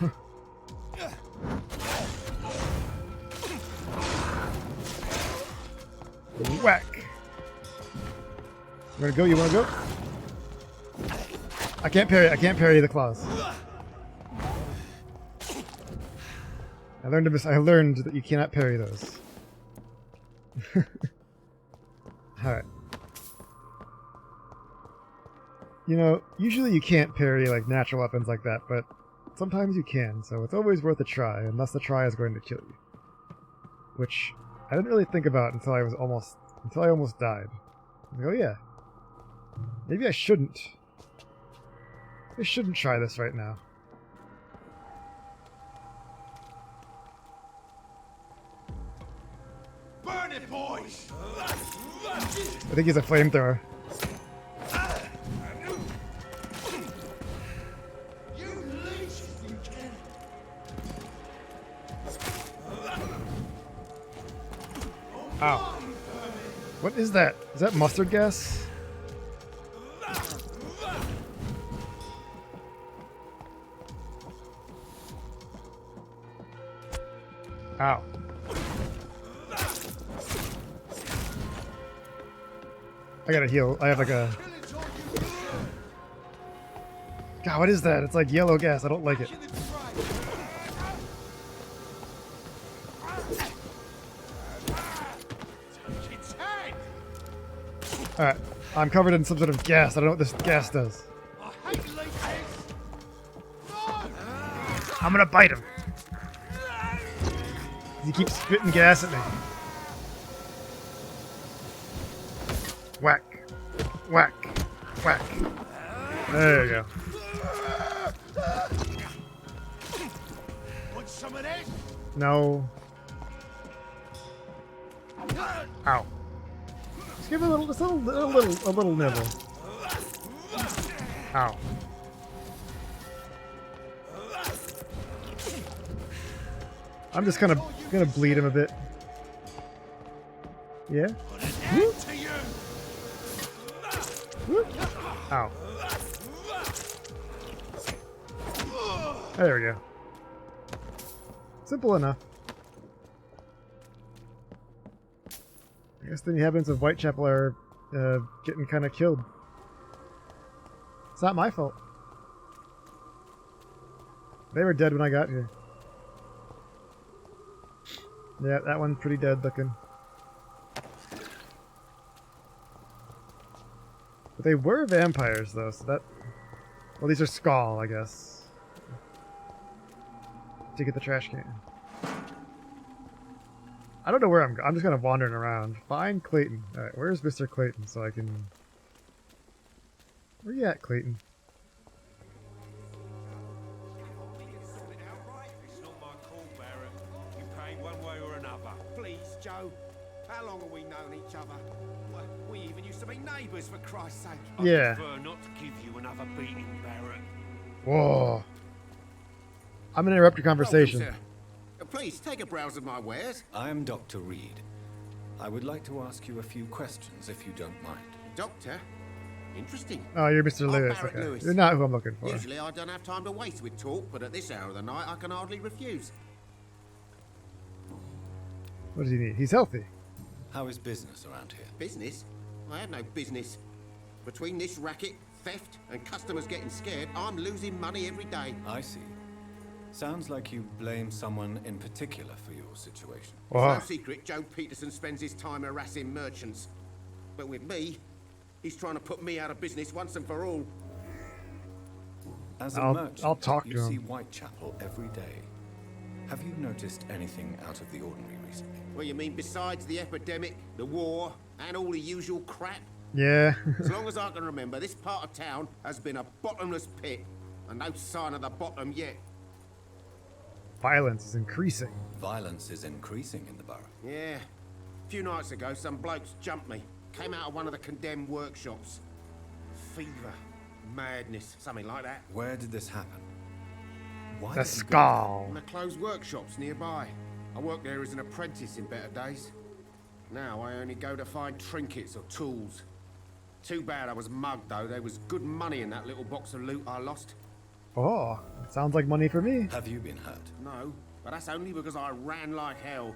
Whack. You wanna go? You wanna go? I can't parry the claws. I learned that you cannot parry those. Alright. You know, usually you can't parry like natural weapons like that, but sometimes you can, so it's always worth a try, unless the try is going to kill you. Which I didn't really think about until I almost died. I was like, oh yeah. Maybe I shouldn't. I shouldn't try this right now. Burn it, boys! I think he's a flamethrower. Ow. What is that? Is that mustard gas? Ow. I gotta heal. I have like a... God, what is that? It's like yellow gas. I don't like it. Alright. I'm covered in some sort of gas. I don't know what this gas does. I'm gonna bite him. He keeps spitting gas at me. Whack. Whack. Whack. There you go. Want some of this? No. Ow. Just give it a little nibble. Ow. I'm just kind of gonna bleed him a bit. Yeah. Whoop. Whoop. Ow. There we go. Simple enough. I guess the inhabitants of Whitechapel are getting kind of killed. It's not my fault. They were dead when I got here. Yeah, that one's pretty dead looking. But they were vampires though, so that... Well, these are Skull, I guess. To get the trash can. I don't know where I'm going. I'm just kind of wandering around. Find Clayton. Alright, where's Mr. Clayton so I can... Where you at, Clayton? Please, Joe. How long have we known each other? We even used to be neighbours, for Christ's sake. Yeah. I prefer not to give you another beating, Barrett. Whoa. I'm gonna interrupt your conversation. Welcome, sir. Please, take a browse of my wares. I am Dr. Reed. I would like to ask you a few questions, if you don't mind. Doctor? Interesting. Oh, you're Mr. Lewis. Barrett Okay. Lewis. You're not who I'm looking for. Usually I don't have time to waste with talk, but at this hour of the night I can hardly refuse. What does he need? He's healthy. How is business around here? Business? I have no business. Between this racket, theft, and customers getting scared, I'm losing money every day. I see. Sounds like you blame someone in particular for your situation. It's no secret Joe Peterson spends his time harassing merchants. But with me, he's trying to put me out of business once and for all. As a merchant, I'll talk to you see him. Whitechapel every day. Have you noticed anything out of the ordinary recently? Well, you mean besides the epidemic, the war, and all the usual crap? Yeah. As long as I can remember, this part of town has been a bottomless pit, and no sign of the bottom yet. Violence is increasing. Violence is increasing in the borough. Yeah. A few nights ago, some blokes jumped me. Came out of one of the condemned workshops. Fever, madness, something like that. Where did this happen? Why The did you go Skull. In the closed workshops nearby. I worked there as an apprentice in better days. Now I only go to find trinkets or tools. Too bad I was mugged, though. There was good money in that little box of loot I lost. Oh, sounds like money for me. Have you been hurt? No, but that's only because I ran like hell.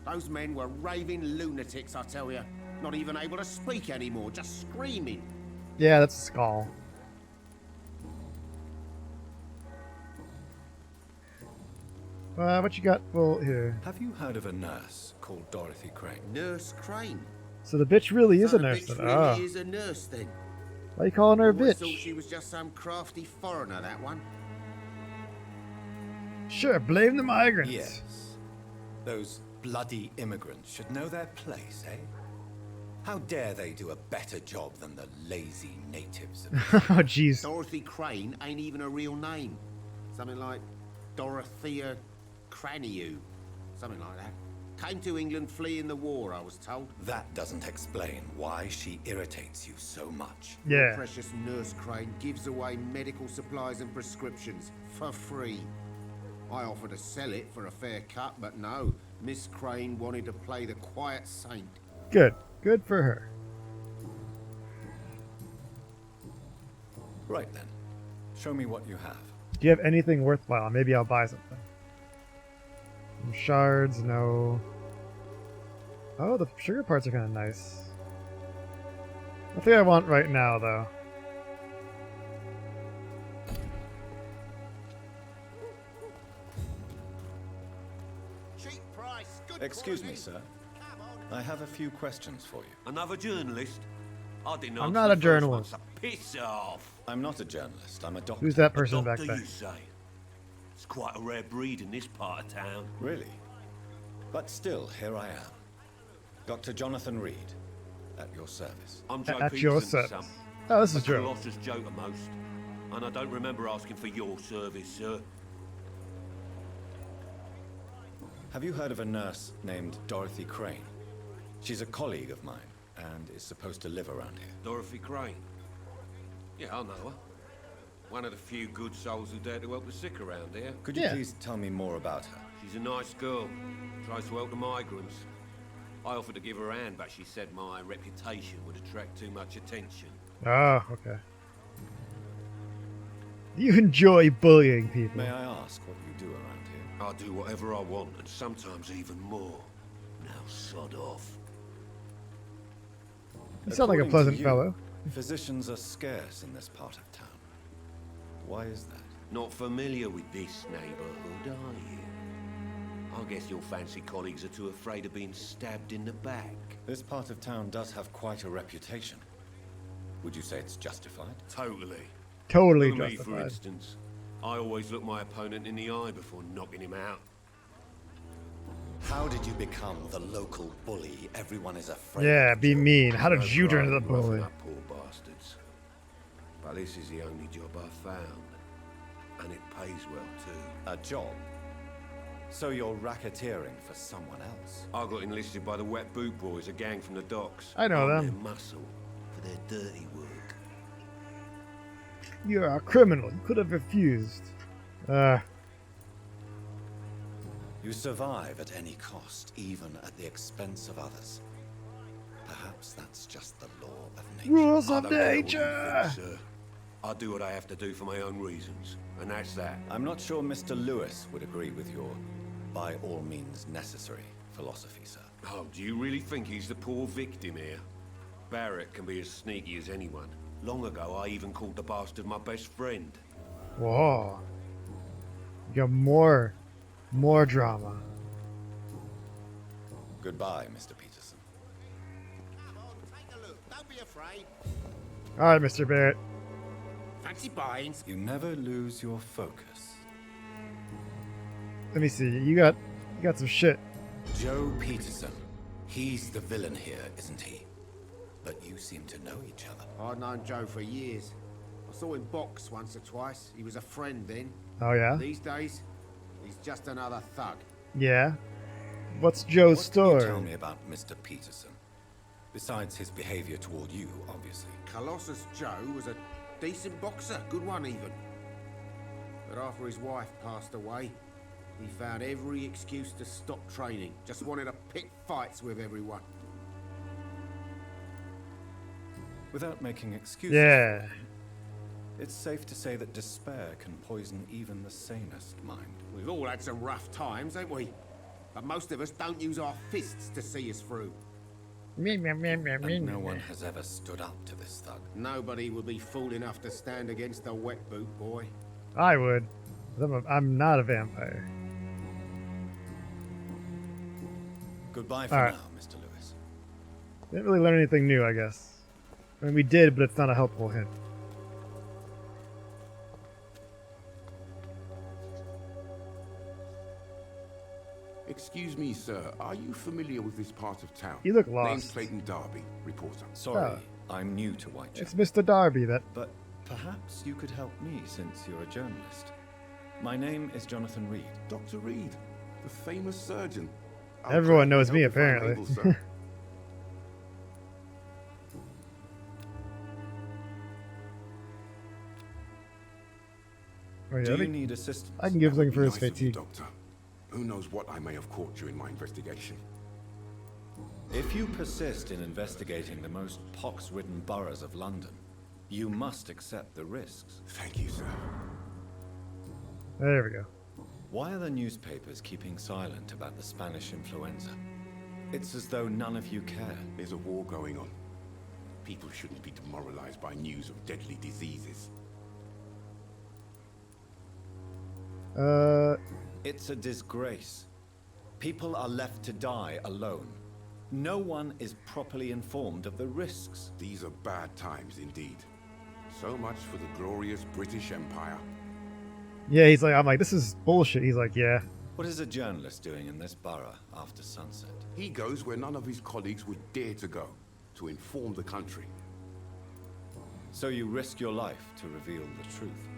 Those men were raving lunatics, I tell you. Not even able to speak anymore, just screaming. Yeah, that's a skull. What you got full here? Have you heard of a nurse called Dorothy Crane? Nurse Crane? So the bitch really is So a nurse the then. bitch Ah. really is a nurse then. Why you calling her a Always bitch? thought she was just some crafty foreigner, that one. Sure, blame the migrants. Yes. Those bloody immigrants should know their place, eh? How dare they do a better job than the lazy natives of Oh, jeez. Dorothy Crane ain't even a real name. Something like Dorothea Craniu. Something like that. Came to England fleeing the war, I was told. That doesn't explain why she irritates you so much. Yeah. Precious Nurse Crane gives away medical supplies and prescriptions for free. I offered to sell it for a fair cut, but no. Miss Crane wanted to play the quiet saint. Good. Good for her. Right then. Show me what you have. Do you have anything worthwhile? Maybe I'll buy something. Some shards, no. Oh, the sugar parts are kind of nice. Nothing I want right now, though. Cheap price, good Excuse me, quality. sir. I have a few questions for you. Another journalist? I didn't I'm answer not the a first journalist. one, so piss off. I'm not a journalist. I'm a doctor. Who's that person back Doctor, there? you say? It's quite a rare breed in this part of town. Really? But still, here I am. Dr. Jonathan Reed, at your service. I'm Joe At your Peterson's service. son. Oh, this is A Joe. Colossus joke at most. And I don't remember asking for your service, sir. Have you heard of a nurse named Dorothy Crane? She's a colleague of mine and is supposed to live around here. Dorothy Crane? Yeah, I know her. One of the few good souls who dare to help the sick around here. Could you please tell me more about her? She's a nice girl. Tries to help the migrants. I offered to give her a hand, but she said my reputation would attract too much attention. Oh, okay. You enjoy bullying people. May I ask what you do around here? I do whatever I want, and sometimes even more. Now sod off. You sound like a According to pleasant you, fellow. Physicians are scarce in this part of town. Why is that? Not familiar with this neighborhood, are you? I guess your fancy colleagues are too afraid of being stabbed in the back. This part of town does have quite a reputation. Would you say it's justified? Totally. Totally Look at me, for justified. instance. I always look my opponent in the eye before knocking him out. How did you become the local bully everyone is afraid Yeah, of? be mean. How did No you turn into the pride in roughing bully? up poor bastards. But this is the only job I've found. And it pays well, too. A job? So you're racketeering for someone else? I got enlisted by the Wet Boot Boys, a gang from the docks. I know I'm them. their muscle for their dirty work. You're a criminal. You could have refused. You survive at any cost, even at the expense of others. Perhaps that's just the law of nature. Rules I of don't care what you nature. think, sir. I do what I have to do for my own reasons, and that's that. I'm not sure Mr. Lewis would agree with your by all means necessary philosophy, sir. Oh, do you really think he's the poor victim here? Barrett can be as sneaky as anyone. Long ago, I even called the bastard my best friend. Whoa. You got more drama. Goodbye, Mr. Peterson. Come on, take a look. Don't be afraid. All right, Mr. Barrett. Fancy buying. You never lose your focus. Let me see. You got some shit. Joe Peterson. He's the villain here, isn't he? But you seem to know each other. I'd known Joe for years. I saw him box once or twice. He was a friend then. Oh yeah. These days, he's just another thug. Yeah. What's Joe's What story? can you tell me about Mr. Peterson? Besides his behavior toward you, obviously. Colossus Joe was a decent boxer, good one even. But after his wife passed away, he found every excuse to stop training. Just wanted to pick fights with everyone. Without making excuses. Yeah. It's safe to say that despair can poison even the sanest mind. We've all had some rough times, ain't we? But most of us don't use our fists to see us through. And no one has ever stood up to this thug. Nobody would be fool enough to stand against the wet boot boy. I would. I'm not a vampire. Goodbye for Alright. now, Mr. Lewis. Didn't really learn anything new, I guess. I mean, we did, but it's not a helpful hint. Excuse me, sir. Are you familiar with this part of town? You look Name's lost. Clayton Darby, reporter. Sorry, Oh. I'm new to Whitechapel. It's Mr. Darby that... But perhaps you could help me since you're a journalist. My name is Jonathan Reed. Dr. Reed, the famous surgeon. Everyone knows me, help if I'm apparently. able, sir. Oh, yeah, Do I you think- need assistance? I can give something for his Nice of you, fatigue. Doctor. Who knows what I may have caught during my investigation? If you persist in investigating the most pox-ridden boroughs of London, you must accept the risks. Thank you, sir. There we go. Why are the newspapers keeping silent about the Spanish influenza? It's as though none of you care. There's a war going on. People shouldn't be demoralized by news of deadly diseases. It's a disgrace. People are left to die alone. No one is properly informed of the risks. These are bad times indeed. So much for the glorious British Empire. Yeah, he's like, I'm like, this is bullshit. He's like, yeah. What is a journalist doing in this borough after sunset? He goes where none of his colleagues would dare to go, to inform the country. So you risk your life to reveal the truth.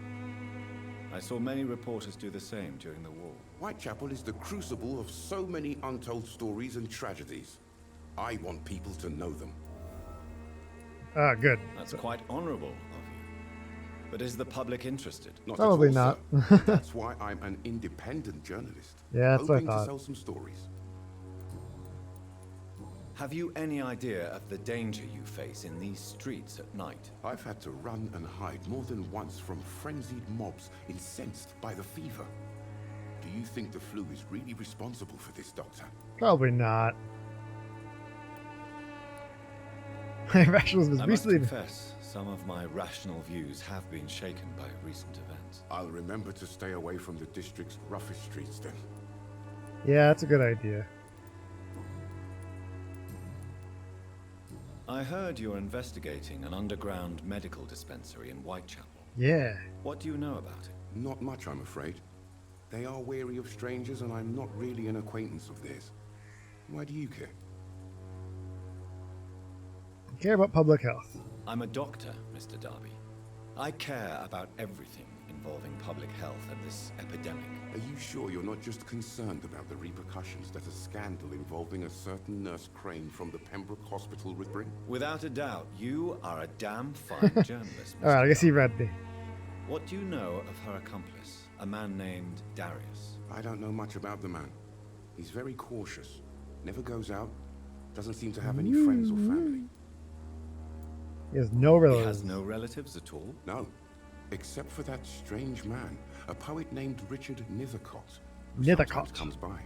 I saw many reporters do the same during the war. Whitechapel is the crucible of so many untold stories and tragedies. I want people to know them. Ah, good. That's quite honorable of you. But is the public interested? Not Probably at all, not. sir. That's why I'm an independent journalist. Yeah, that's what I hoping to thought. sell some stories. Have you any idea of the danger you face in these streets at night? I've had to run and hide more than once from frenzied mobs incensed by the fever. Do you think the flu is really responsible for this, Doctor? Probably not. Rationals was I must recently... confess, some of my rational views have been shaken by recent events. I'll remember to stay away from the district's roughest streets then. Yeah, that's a good idea. I heard you're investigating an underground medical dispensary in Whitechapel. Yeah. What do you know about it? Not much, I'm afraid. They are wary of strangers, and I'm not really an acquaintance of theirs. Why do you care? I care about public health. I'm a doctor, Mr. Darby. I care about everything involving public health and this epidemic. Are you sure you're not just concerned about the repercussions that a scandal involving a certain Nurse Crane from the Pembroke Hospital would bring? Without a doubt, you are a damn fine journalist, Mr. Alright, I guess he read me. What do you know of her accomplice, a man named Darius? I don't know much about the man. He's very cautious, never goes out, doesn't seem to have any friends or family. He has no relatives. He has no relatives at all? No, except for that strange man, a poet named Richard Nethercott, who Nethercott. sometimes comes by.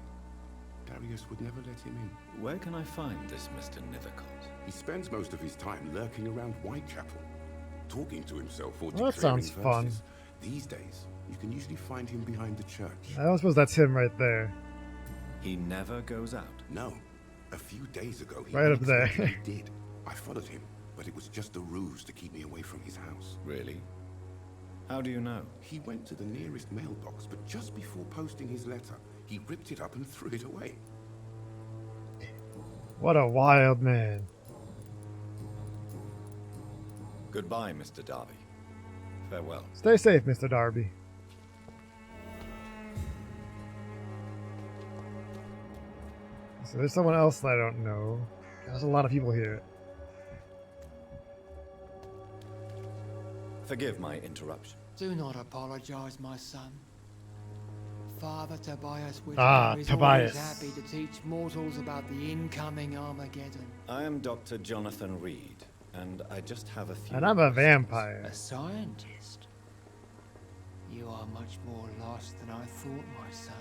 Darius would never let him in. Where can I find this Mr. Nethercott? He spends most of his time lurking around Whitechapel, talking to himself or Well, that declaring sounds fun. verses. These days, you can usually find him behind the church. I don't suppose that's him right there. He never goes out? No. A few days ago, he Right up there. unexpectedly did. I followed him, but it was just a ruse to keep me away from his house. Really? How do you know? He went to the nearest mailbox, but just before posting his letter, he ripped it up and threw it away. What a wild man. Goodbye, Mr. Darby. Farewell. Stay safe, Mr. Darby. So there's someone else that I don't know. There's a lot of people here. Forgive my interruption. Do not apologize, my son. Father Tobias Ah, is Tobias. always happy to teach mortals about the incoming Armageddon. I am Dr. Jonathan Reed, and I just have a few. And I'm a vampire. A scientist? You are much more lost than I thought, my son.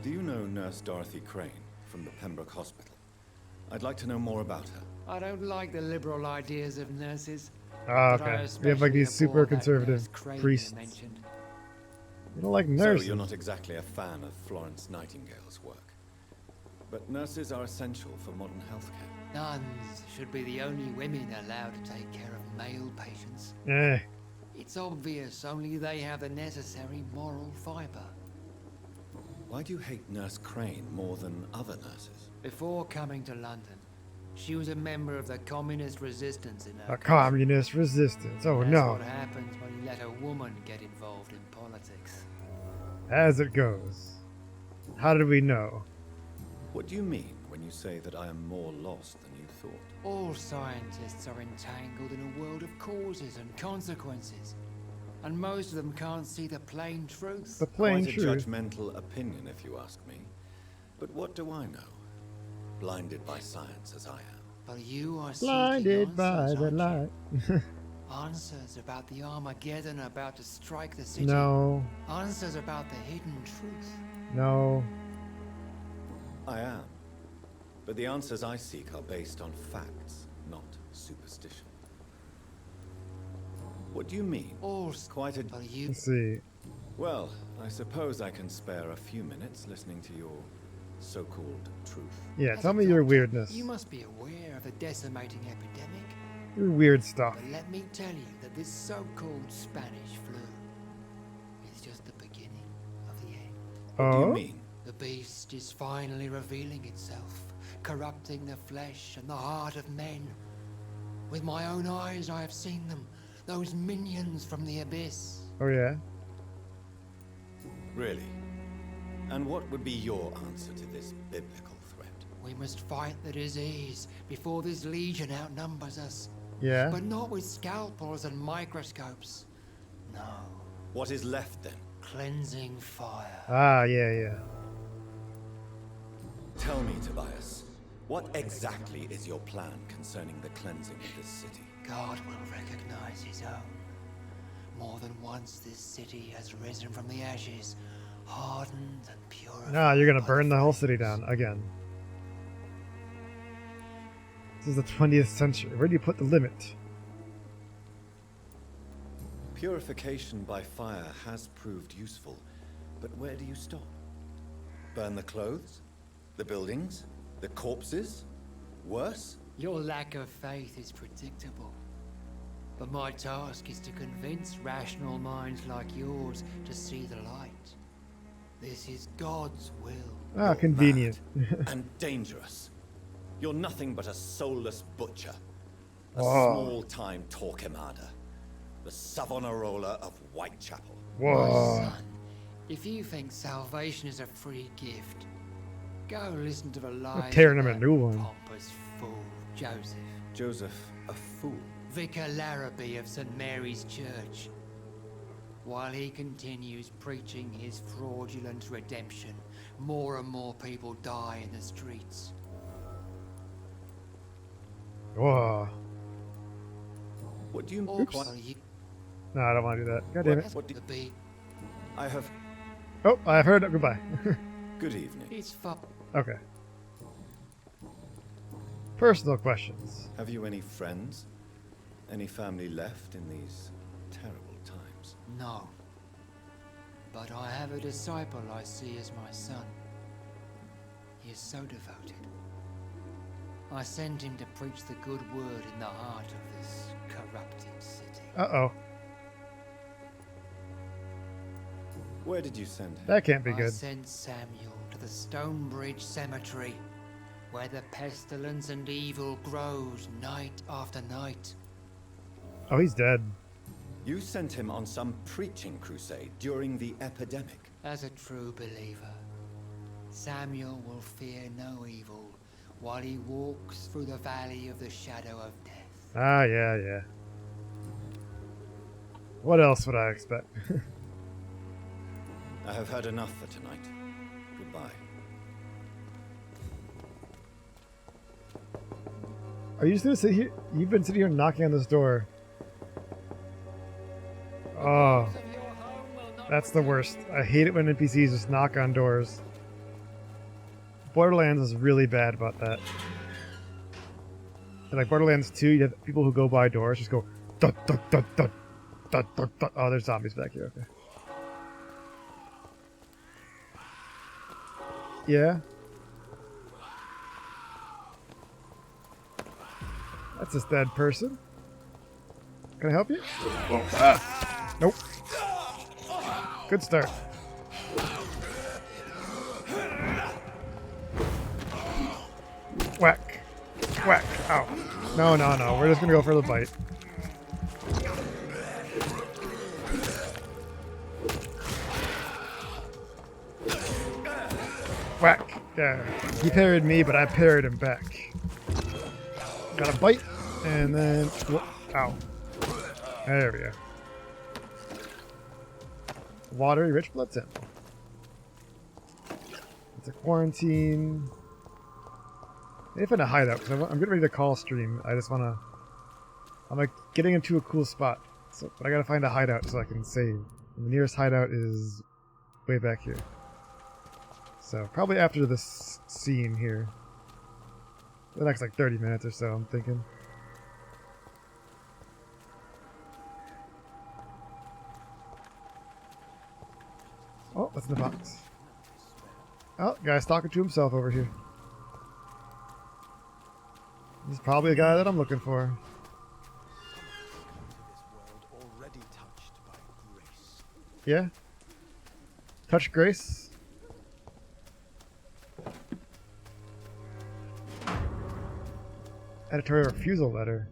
Do you know Nurse Dorothy Crane from the Pembroke Hospital? I'd like to know more about her. I don't like the liberal ideas of nurses. Oh, but I okay. We have like these especially super abhor that conservative Nurse Crane you priests. mentioned. You don't like So nurses. you're not exactly a fan of Florence Nightingale's work. But nurses are essential for modern healthcare. Nuns should be the only women allowed to take care of male patients. Eh. It's obvious only they have the necessary moral fiber. Why do you hate Nurse Crane more than other nurses? Before coming to London, she was a member of the communist resistance in her A country. communist resistance. Oh That's no. what happens when you let a woman get involved in politics. As it goes. How did we know? What do you mean when you say that I am more lost than you thought? All scientists are entangled in a world of causes and consequences. And most of them can't see the plain truth. The plain Quite a truth. judgmental opinion, if you ask me. But what do I know? Blinded by science as I am. But you are Blinded seeking by answers, the aren't light. you? Answers about the Armageddon about to strike the city. No. Answers about the hidden truth. No. I am. But the answers I seek are based on facts, not superstition. What do you mean? All quite a... Let's see. Well, I suppose I can spare a few minutes listening to your so-called truth. Yeah, As tell a me your doctor, weirdness. You must be aware of the decimating epidemic. Your weird stuff. But let me tell you that this so-called Spanish flu is just the beginning of the end. What do you mean? The beast is finally revealing itself, corrupting the flesh and the heart of men. With my own eyes I have seen them, those minions from the abyss. Oh yeah? Really? And what would be your answer to this biblical threat? We must fight the disease before this legion outnumbers us. Yeah? But not with scalpels and microscopes. No. What is left then? Cleansing fire. Ah, yeah, yeah. Tell me, Tobias, what exactly is your plan concerning the cleansing of this city? God will recognize his own. More than once this city has risen from the ashes, hardened and purified. Nah, you're gonna burn the whole city down again. This is the 20th century. Where do you put the limit? Purification by fire has proved useful, but where do you stop? Burn the clothes? The buildings? The corpses? Worse? Your lack of faith is predictable. But my task is to convince rational minds like yours to see the light. This is God's will. Ah, convenient. And dangerous. You're nothing but a soulless butcher. A Whoa. small-time Torquemada. The Savonarola of Whitechapel. Whoa. My son, if you think salvation is a free gift, go listen to the lies tearing of him a that new one. pompous fool, Joseph. Joseph, a fool? Vicar Larrabee of St. Mary's Church. While he continues preaching his fraudulent redemption, more and more people die in the streets. Whoa. What do you... Oops. No, I don't want to do that. God damn it. What do I have... Oh, I've heard it. Goodbye. Good evening. It's fun. Okay. Personal questions. Have you any friends? Any family left in these terrible times? No. But I have a disciple I see as my son. He is so devoted. I sent him to preach the good word in the heart of this corrupted city. Uh-oh. Where did you send him? That can't be I good. sent Samuel to the Stonebridge Cemetery, where the pestilence and evil grows night after night. Oh, he's dead. You sent him on some preaching crusade during the epidemic. As a true believer, Samuel will fear no evil while he walks through the valley of the shadow of death. Ah, yeah, yeah. What else would I expect? I have had enough for tonight. Goodbye. Are you just gonna sit here? You've been sitting here knocking on this door. Oh. That's the worst. I hate it when NPCs just knock on doors. Borderlands is really bad about that. And like Borderlands 2, you have people who go by doors just go dut dut dut dut dut dut dut. Oh, there's zombies back here. Okay. Yeah. That's a dead person. Can I help you? Nope. Good start. Whack. Whack. Ow. No, no, no. We're just gonna go for the bite. Whack. Yeah. He parried me, but I parried him back. Got a bite, and then... Ow. There we go. Watery rich blood sample. It's a quarantine. Maybe find a hideout, because I'm getting ready to call stream. I just want to... I'm like getting into a cool spot. So, but I gotta find a hideout so I can save. And the nearest hideout is way back here. So probably after this scene here. The next like 30 minutes or so, I'm thinking. Oh, what's in the box? Oh, guy's talking to himself over here. He's probably the guy that I'm looking for. Yeah? Touch grace? Editorial refusal letter.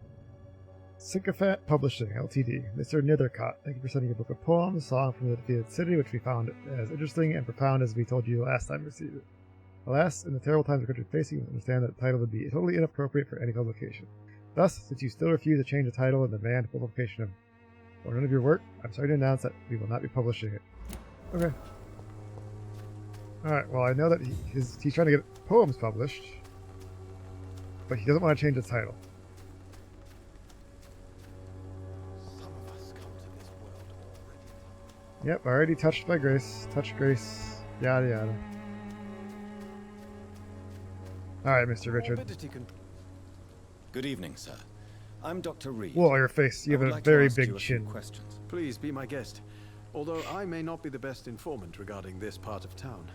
Sycophant Publishing, Ltd. Mr. Nithercott, thank you for sending a book of poems, a song from the defeated city, which we found as interesting and profound as we told you last time we received it. Alas, in the terrible times the country is facing, we understand that the title would be totally inappropriate for any publication. Thus, since you still refuse to change the title and demand full publication of or none of your work, I'm sorry to announce that we will not be publishing it. Okay. Alright, well I know that he's trying to get poems published, but he doesn't want to change the title. Yep, already touched by grace. Touch grace. Yada yada. Alright, Mr. Richard. Good evening, sir. I'm Dr. Reed. Whoa, your face. You have a very big chin. Please be my guest. Although I may not be the best informant regarding this part of town,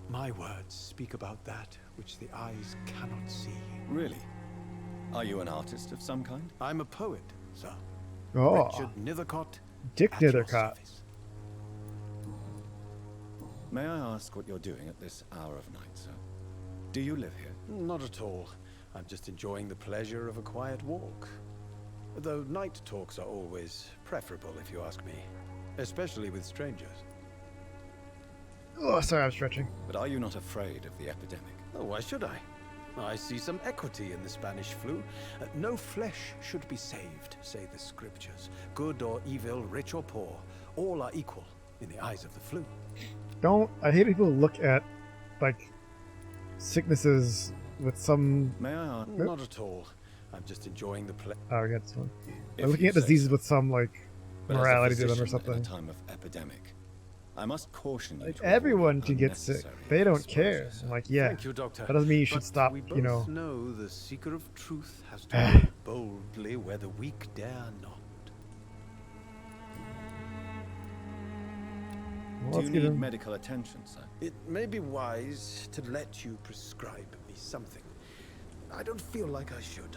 my words speak about that which the eyes cannot see. Really? Are you an artist of some kind? I'm a poet, sir. Oh. Richard Nithercott. Dick Nithercott. May I ask what you're doing at this hour of night, sir? Do you live here? Not at all. I'm just enjoying the pleasure of a quiet walk. Though night talks are always preferable, if you ask me. Especially with strangers. Oh, sorry, I'm stretching. But are you not afraid of the epidemic? Oh, why should I? I see some equity in the Spanish flu. No flesh should be saved, say the scriptures. Good or evil, rich or poor, all are equal in the eyes of the flu. I hate people who look at, like, sicknesses with some... May I ask? Not at all. I'm just enjoying the play. Oh, yeah, this one. I'm looking at diseases with some, like, morality to them or something. In a time of epidemic, I must caution you. Like, everyone can get sick. They don't care. I'm like, yeah. Thank you, Doctor. That doesn't mean you should stop, we you know. both know the seeker of truth has to walk boldly where the weak dare not. Do you need medical attention, sir? It may be wise to let you prescribe me something. I don't feel like I should.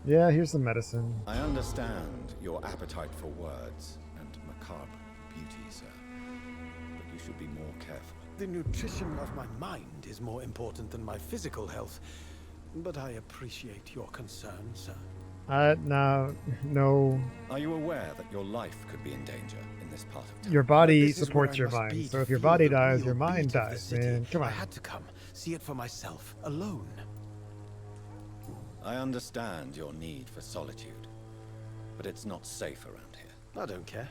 Yeah, here's some medicine. I understand your appetite for words and macabre beauty, sir. But you should be more careful. The nutrition of my mind is more important than my physical health. But I appreciate your concern, sir. No. Are you aware that your life could be in danger in this part of town? Your body supports your mind, so if your body dies, your mind dies, man. Come on. I had to come, see it for myself, alone. I understand your need for solitude, but it's not safe around here. I don't care.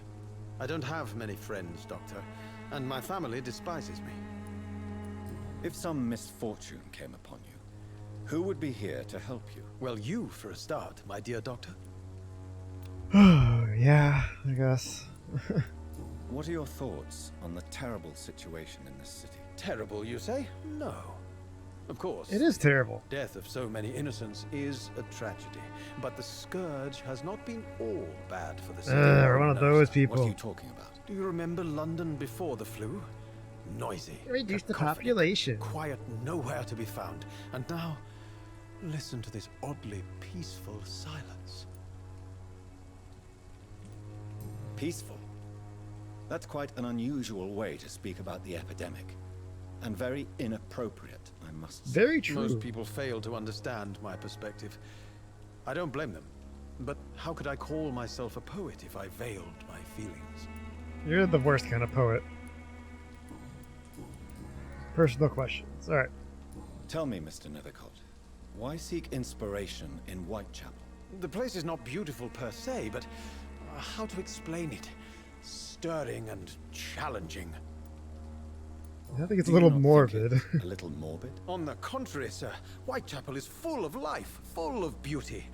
I don't have many friends, Doctor, and my family despises me. If some misfortune came upon you, Who would be here to help you? Well, you for a start, my dear doctor. Oh, yeah, I guess. What are your thoughts on the terrible situation in this city? Terrible, you say? No. Of course. It is terrible. Death of so many innocents is a tragedy. But the scourge has not been all bad for the city. We're one of those people. What are you talking about? Do you remember London before the flu? Noisy. Reduce the population. Quiet, nowhere to be found. And now, listen to this oddly peaceful silence. Peaceful? That's quite an unusual way to speak about the epidemic. And very inappropriate, I must say. Very true. Most people fail to understand my perspective. I don't blame them. But how could I call myself a poet if I veiled my feelings? You're the worst kind of poet. Personal questions. Alright. Tell me, Mr. Nethercott, why seek inspiration in Whitechapel? The place is not beautiful per se, but how to explain it? Stirring and challenging. I think it's a little morbid. A little morbid? On the contrary, sir. Whitechapel is full of life, full of beauty.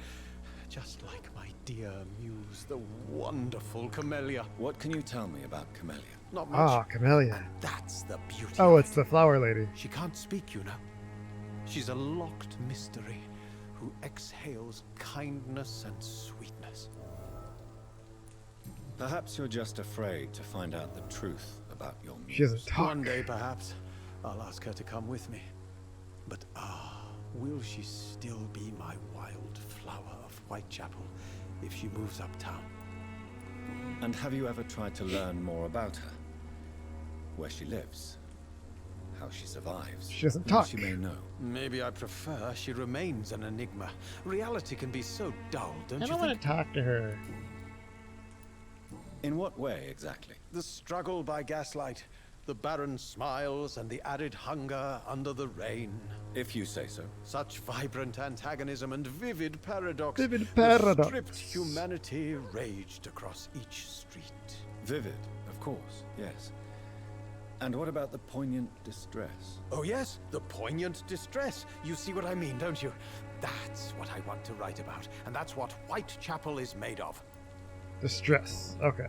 Just like my dear muse, the wonderful Camellia. What can you tell me about Camellia? Not much. Ah, Camellia. And that's the beauty. Oh, it's the flower lady. She can't speak, you know. She's a locked mystery who exhales kindness and sweetness. Perhaps you're just afraid to find out the truth about your muse. She doesn't talk. One day, perhaps, I'll ask her to come with me. But will she still be my wild flower of Whitechapel if she moves uptown? And have you ever tried to learn more about her? Where she lives? How she survives? She doesn't who talk. She may know. Maybe I prefer she remains an enigma. Reality can be so dull, don't you I don't think? want to talk to her. In what way, exactly? The struggle by gaslight, the barren smiles, and the added hunger under the rain. If you say so. Such vibrant antagonism and vivid paradox. Vivid The paradox. stripped humanity raged across each street. Vivid, of course, yes. And what about the poignant distress? Oh yes, the poignant distress. You see what I mean, don't you? That's what I want to write about, and that's what Whitechapel is made of. Distress. Okay.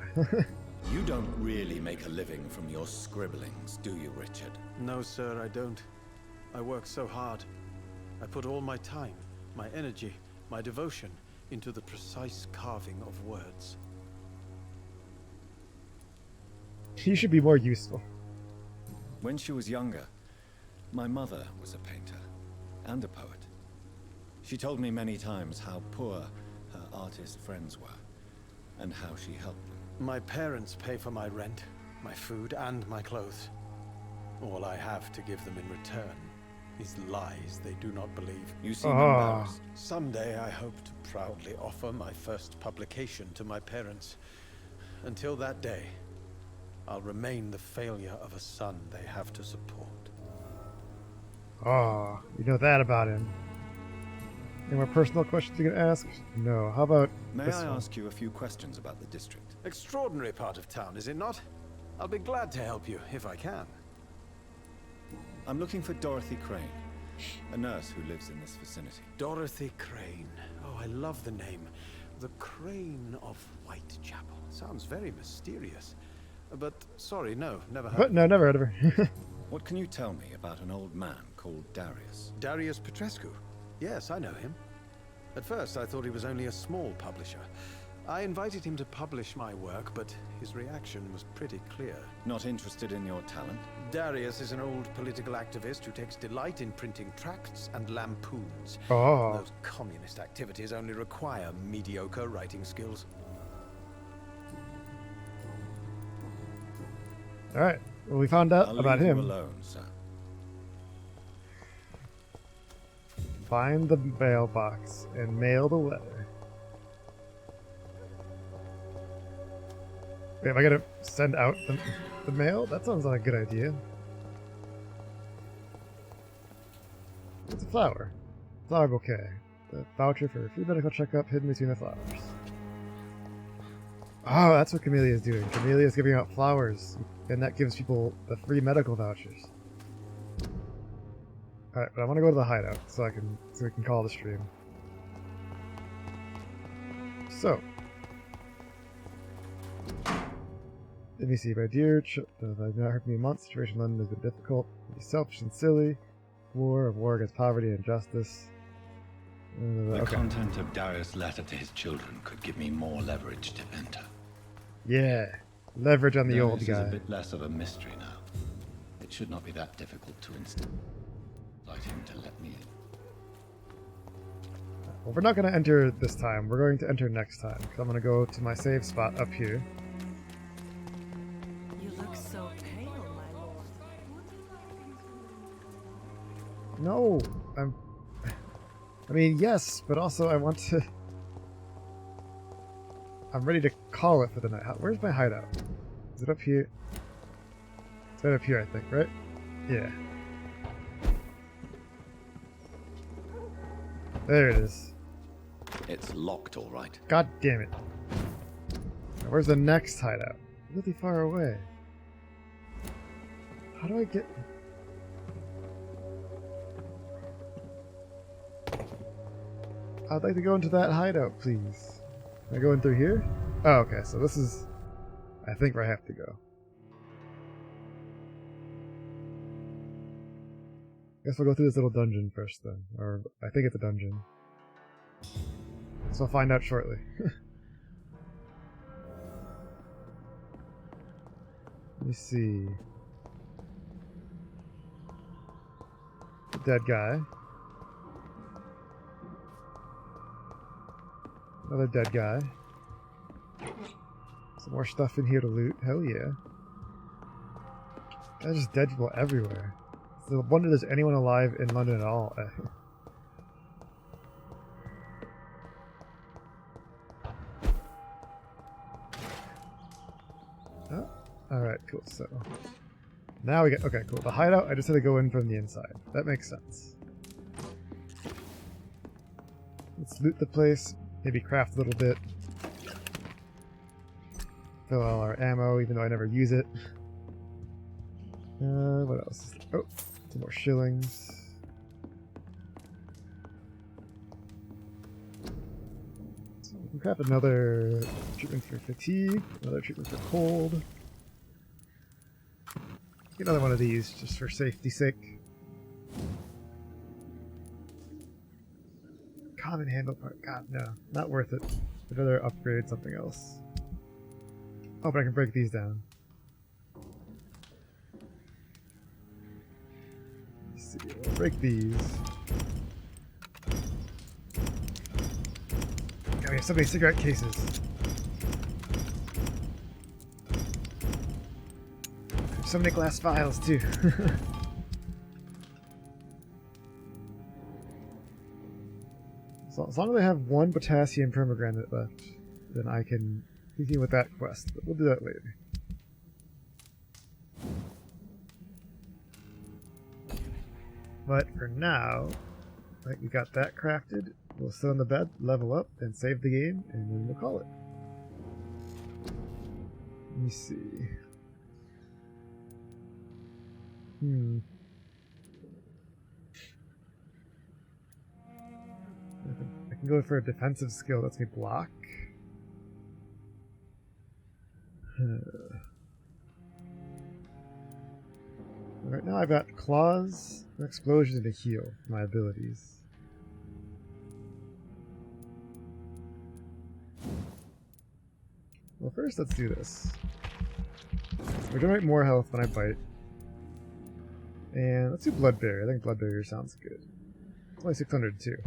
You don't really make a living from your scribblings, do you, Richard? No, sir, I don't. I work so hard. I put all my time, my energy, my devotion into the precise carving of words. He should be more useful. When she was younger, my mother was a painter and a poet. She told me many times how poor her artist friends were and how she helped them. My parents pay for my rent, my food, and my clothes. All I have to give them in return is lies they do not believe. You seem embarrassed. Someday I hope to proudly offer my first publication to my parents. Until that day, I'll remain the failure of a son they have to support. Oh, you know that about him. Any more personal questions you can ask? No. How about May this I one? ask you a few questions about the district? Extraordinary part of town, is it not? I'll be glad to help you, if I can. I'm looking for Dorothy Crane, a nurse who lives in this vicinity. Dorothy Crane. Oh, I love the name. The Crane of Whitechapel. Sounds very mysterious. But, sorry, no, never heard. What? No, never heard of her. What can you tell me about an old man called Darius? Darius Petrescu. Yes, I know him. At first, I thought he was only a small publisher. I invited him to publish my work, but his reaction was pretty clear. Not interested in your talent? Darius is an old political activist who takes delight in printing tracts and lampoons. Oh. Those communist activities only require mediocre writing skills. Alright. Well, we found out I'll about leave him. you alone, sir. Find the mailbox and mail the letter. Wait, am I gonna send out the mail? That sounds like a good idea. It's a flower. Flower bouquet. The voucher for a free medical checkup hidden between the flowers. Oh, that's what Camellia is doing. Camellia is giving out flowers, and that gives people the free medical vouchers. Alright, but I want to go to the hideout so we can call the stream. So, let me see. My dear, I've not heard me in months. Situation in London has been difficult. It's selfish and silly. War against poverty and injustice. The content of Darius' letter to his children could give me more leverage to enter. Yeah, leverage on the old guy. Darius is a bit less of a mystery now. It should not be that difficult to invite him to let me in. Well, we're not going to enter this time. We're going to enter next time. Because I'm going to go to my save spot up here. You look so pale, my lord. No, I mean, yes, but also I want to... I'm ready to call it for the night. Where's my hideout? Is it up here? It's right up here, I think, right? Yeah. There it is. It's locked, all right. God damn it. Now, where's the next hideout? Really far away. How do I get... I'd like to go into that hideout, please. Can I go in through here? Oh, okay, so this is... I think where I have to go. Guess we'll go through this little dungeon first, then. Or, I think it's a dungeon. So I'll find out shortly. Let me see. Dead guy. Another dead guy. Some more stuff in here to loot. Hell yeah. There's just dead people everywhere. It's no wonder there's anyone alive in London at all. Oh, alright, cool. So now we get... Okay, cool. The hideout, I just had to go in from the inside. That makes sense. Let's loot the place. Maybe craft a little bit. Fill all our ammo, even though I never use it. What else? Oh, some more shillings. So we can craft another treatment for fatigue, another treatment for cold. Get another one of these, just for safety's sake. Common handle part. God, no. Not worth it. I'd rather upgrade something else. Oh, but I can break these down. Let's see. I'll break these. God, we have so many cigarette cases. So many glass vials, too. So as long as I have one potassium pomegranate left, then I can continue with that quest, but we'll do that later. But for now, I think we got that crafted. We'll sit on the bed, level up, and save the game, and then we'll call it. Let me see. I can go for a defensive skill. Lets me block. Right now I've got claws, an explosion, and a heal for my abilities. Well, first let's do this. Regenerate more health when I bite. And let's do Blood Barrier. I think Blood Barrier sounds good. It's only 600 too.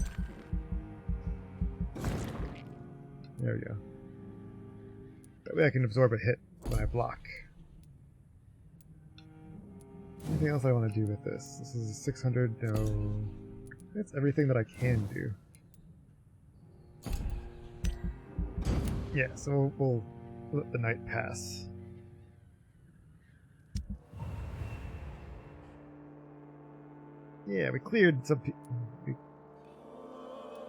There we go. That way I can absorb a hit when I block. Anything else I want to do with this? This is 600, no. That's everything that I can do. Yeah, so we'll let the night pass. Yeah, we cleared some people.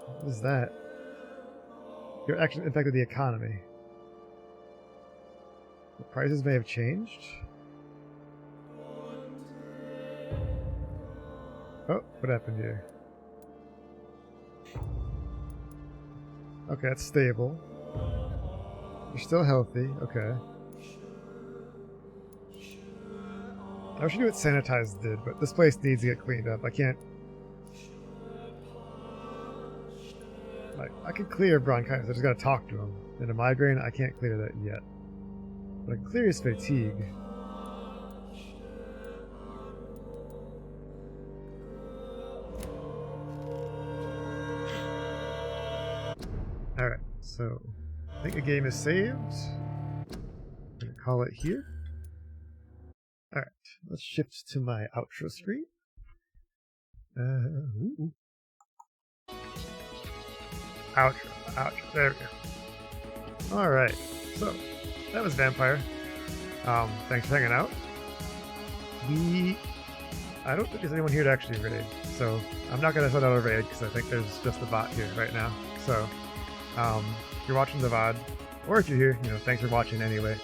What is that? Your action affected the economy. The prices may have changed? Oh, what happened here? Okay, it's stable. You're still healthy. Okay. I wish I knew what sanitize did, but this place needs to get cleaned up. I can't... Like, I can clear bronchitis, I just gotta talk to him. And a migraine, I can't clear that yet. But I can clear his fatigue. Alright, so I think the game is saved. I'm gonna call it here. Alright, let's shift to my outro screen. Ooh. Outro, there we go. Alright, so that was Vampyr. Thanks for hanging out. I don't think there's anyone here to actually raid, so I'm not gonna send out a raid because I think there's just a bot here right now. So, if you're watching the VOD, or if you're here, thanks for watching anyway.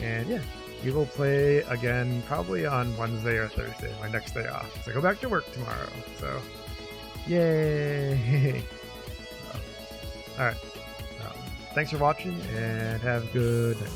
And yeah, we will play again probably on Wednesday or Thursday, my next day off. So I go back to work tomorrow, so yay! Alright, thanks for watching and have a good night.